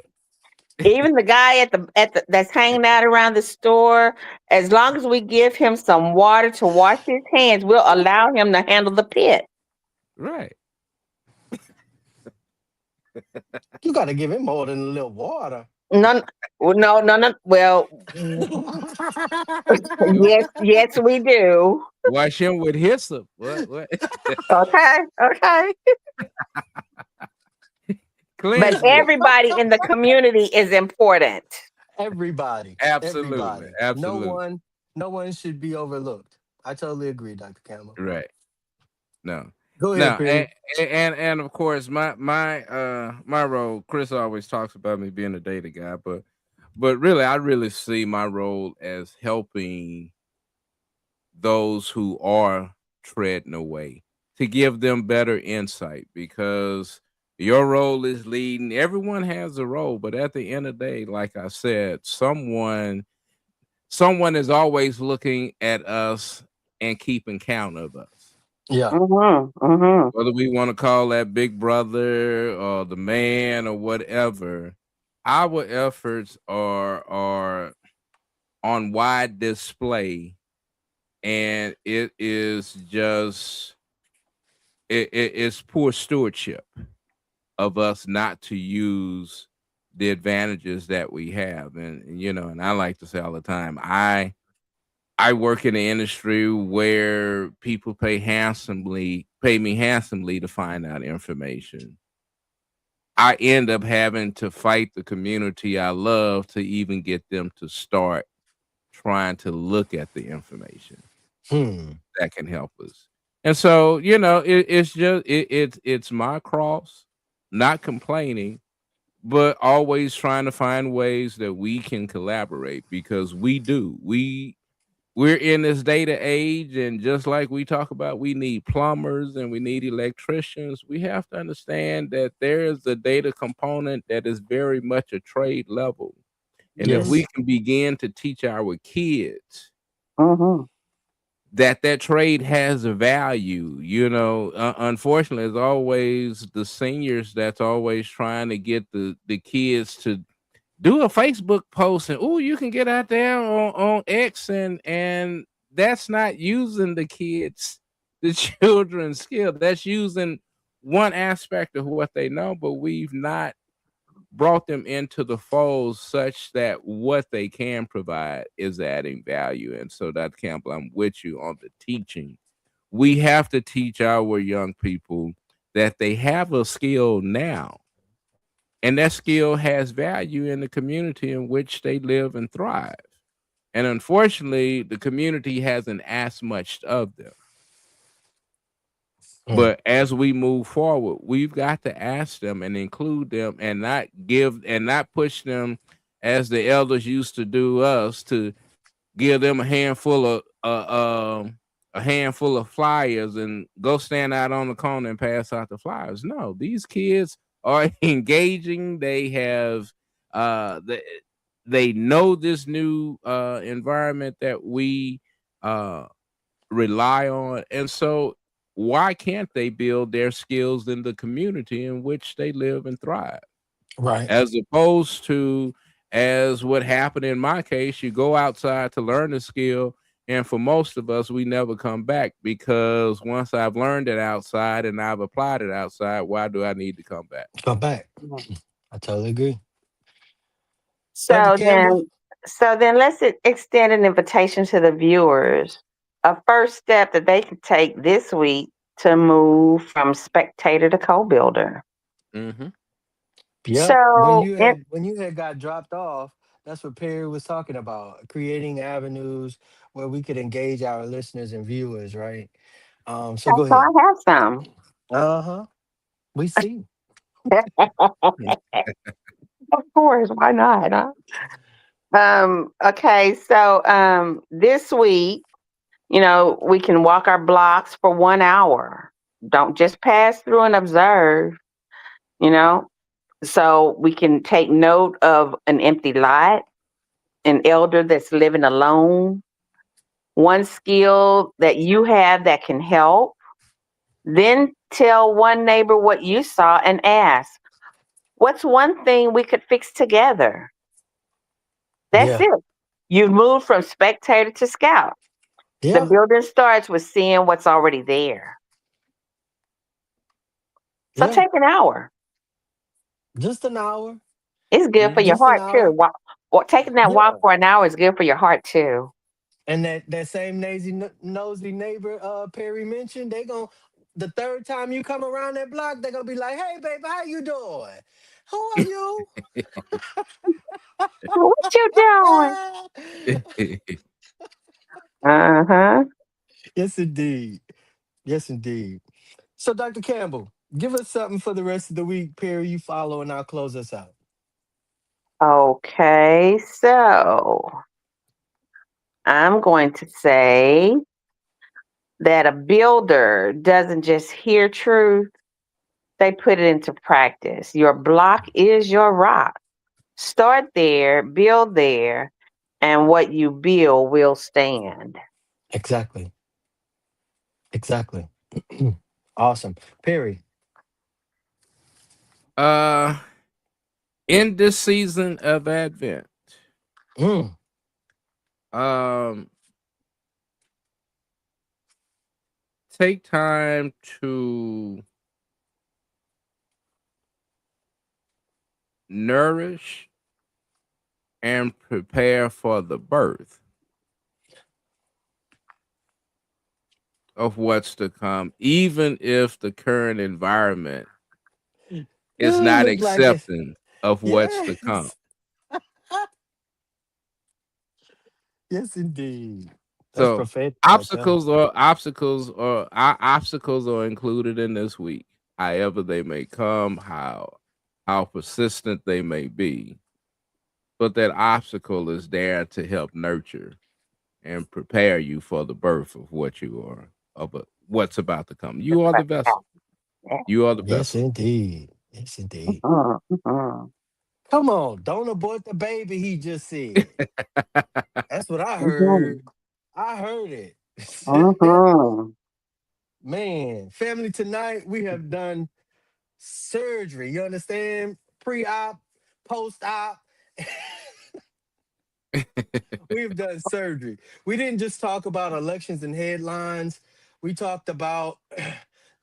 Even the guy at the that's hanging out around the store, as long as we give him some water to wash his hands, we'll allow him to handle the pit. Right. You got to give him more than a little water. None, well, no, no, no. Well, yes, yes, we do. Wash him with hyssop. What? Okay, okay. But Cleanse me. everybody in the community is important. Everybody, Absolutely. everybody. No Absolutely. one, no one should be overlooked. I totally agree, Dr. Campbell. Right. No. Go ahead, No, Perry. and of course my role, Chris always talks about me being a data guy, but really I really see my role as helping those who are treading away to give them better insight, because your role is leading. Everyone has a role, but at the end of the day, like I said, someone is always looking at us and keeping count of us. Yeah. Mm-hmm, mm-hmm. Whether we want to call that big brother or the man or whatever, our efforts are on wide display, and it is just it's poor stewardship of us not to use the advantages that we have. And and I like to say all the time, I work in an industry where people pay me handsomely to find out information. I end up having to fight the community I love to even get them to start trying to look at the information Hmm. that can help us. And so, it's just it's my cross, not complaining, but always trying to find ways that we can collaborate, because we're in this data age, and just like we talk about, we need plumbers and we need electricians. We have to understand that there is a data component that is very much a trade level. And if Mm-hmm, we Yes. can begin to teach our kids mm-hmm. that trade has a value, unfortunately, it's always the seniors that's always trying to get the kids to do a Facebook post, and oh, you can get out there on X, and that's not using the children's skill. That's using one aspect of what they know, but we've not brought them into the fold such that what they can provide is adding value. And so, that Campbell, I'm with you on the teaching. We have to teach our young people that they have a skill now, and that skill has value in the community in which they live and thrive. And unfortunately, the community hasn't asked much of them. Hmm. But as we move forward, we've got to ask them and include them, and not push them as the elders used to do us, to give them a handful of flyers and go stand out on the corner and pass out the flyers. No, these kids are engaging. Uh they, they know this new environment that we uh rely on. And so why can't they build their skills in the community in which they live and thrive? Right. As opposed to, as what happened in my case, you go outside to learn a skill, and for most of us, we never come back, because once I've learned it outside and I've applied it outside, why do I need to come back? Come back. Mm-hmm. I totally agree. Dr. So Campbell. then, so then let's extend an invitation to the viewers. A first step that they could take this week to move from spectator to co-builder. Hmm. Yep. So, When you had got dropped off, That's what Perry was talking about, creating avenues where we could engage our listeners and viewers, right? So go So I ahead. have some. Uh-huh. We see. Of course, why not? Huh? Okay, so this week, we can walk our blocks for 1 hour. Don't just pass through and observe, you know. So we can take note of an empty lot, an elder that's living alone, one skill that you have that can help. Then tell one neighbor what you saw and ask, what's one thing we could fix together? That's Yeah. it. You've moved from spectator to scout. The Yeah. building starts with seeing what's already there. So Yeah. take an hour. Just an hour. It's good for your Just an heart too. hour. Taking that walk Yeah. for an hour is good for your heart too. And that same nosy neighbor Perry mentioned, they going the third time you come around that block, they're gonna be like, hey baby, how you doing? Who are you? What you doing? Uh huh. Yes, indeed. Yes, indeed. So, Dr. Campbell, give us something for the rest of the week. Perry, you follow, and I'll close us out. Okay, so I'm going to say that a builder doesn't just hear truth, they put it into practice. Your block is your rock. Start there, build there, and what you build will stand. Exactly. Exactly. Awesome. Perry. uh, in this season of Advent, Mm, um, take time to nourish and prepare for the birth of what's to come, even if the current environment is not look like it. accepting of what's to come. Yes. Yes, indeed. That's So prophetic right there. obstacles are included in this week, however they may come, how persistent they may be. But that obstacle is there to help nurture and prepare you for the birth of what you are, what's about to come. You are the vessel. You are the Yes, vessel. indeed. Yes, indeed. Mhm, mhm, Come on. Don't abort the baby, he just said. That's what I mhm, heard. I heard it. mhm. Man, family, tonight we have done surgery. You understand? Pre op, post op. We've done surgery. We didn't just talk about elections and headlines. We talked about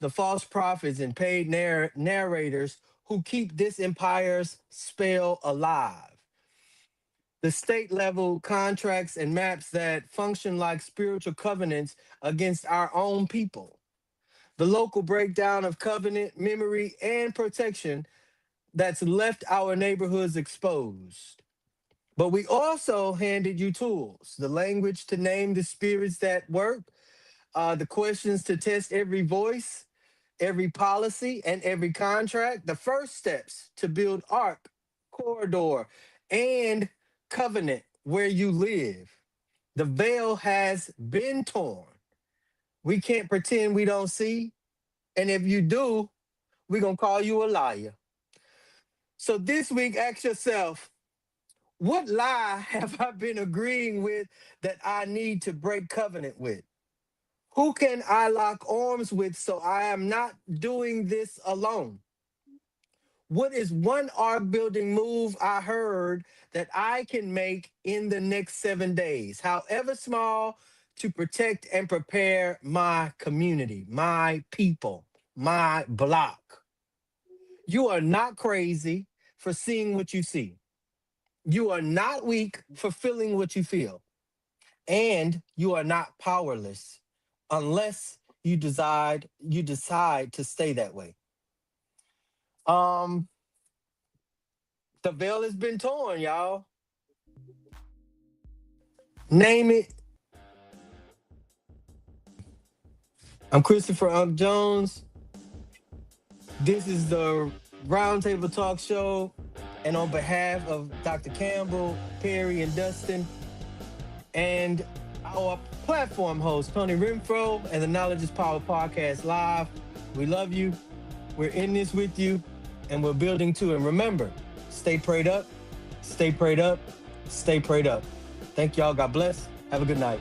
the false prophets and paid narrators who keep this empire's spell alive. The state level contracts and maps that function like spiritual covenants against our own people. The local breakdown of covenant, memory, and protection that's left our neighborhoods exposed. But we also handed you tools, the language to name the spirits that work, the questions to test every voice, every policy, and every contract, the first steps to build arc, corridor, and covenant where you live. The veil has been torn. We can't pretend we don't see. And if you do, we're going to call you a liar. So this week, ask yourself, what lie have I been agreeing with that I need to break covenant with? Who can I lock arms with so I am not doing this alone? What is one arc building move I heard that I can make in the next 7 days, however small, to protect and prepare my community, my people, my block? You are not crazy for seeing what you see. You are not weak for feeling what you feel. And you are not powerless unless you decide to stay that way. Um the veil has been torn, y'all. Name it. I'm Christopher Jones. This is the Roundtable Talk Show. And on behalf of Dr. Campbell, Perry, and Dustin, and our platform host, Tony Renfro, and the Knowledge is Power Podcast Live, we love you. We're in this with you, and we're building too. And remember, stay prayed up, stay prayed up, stay prayed up. Thank y'all. God bless. Have a good night.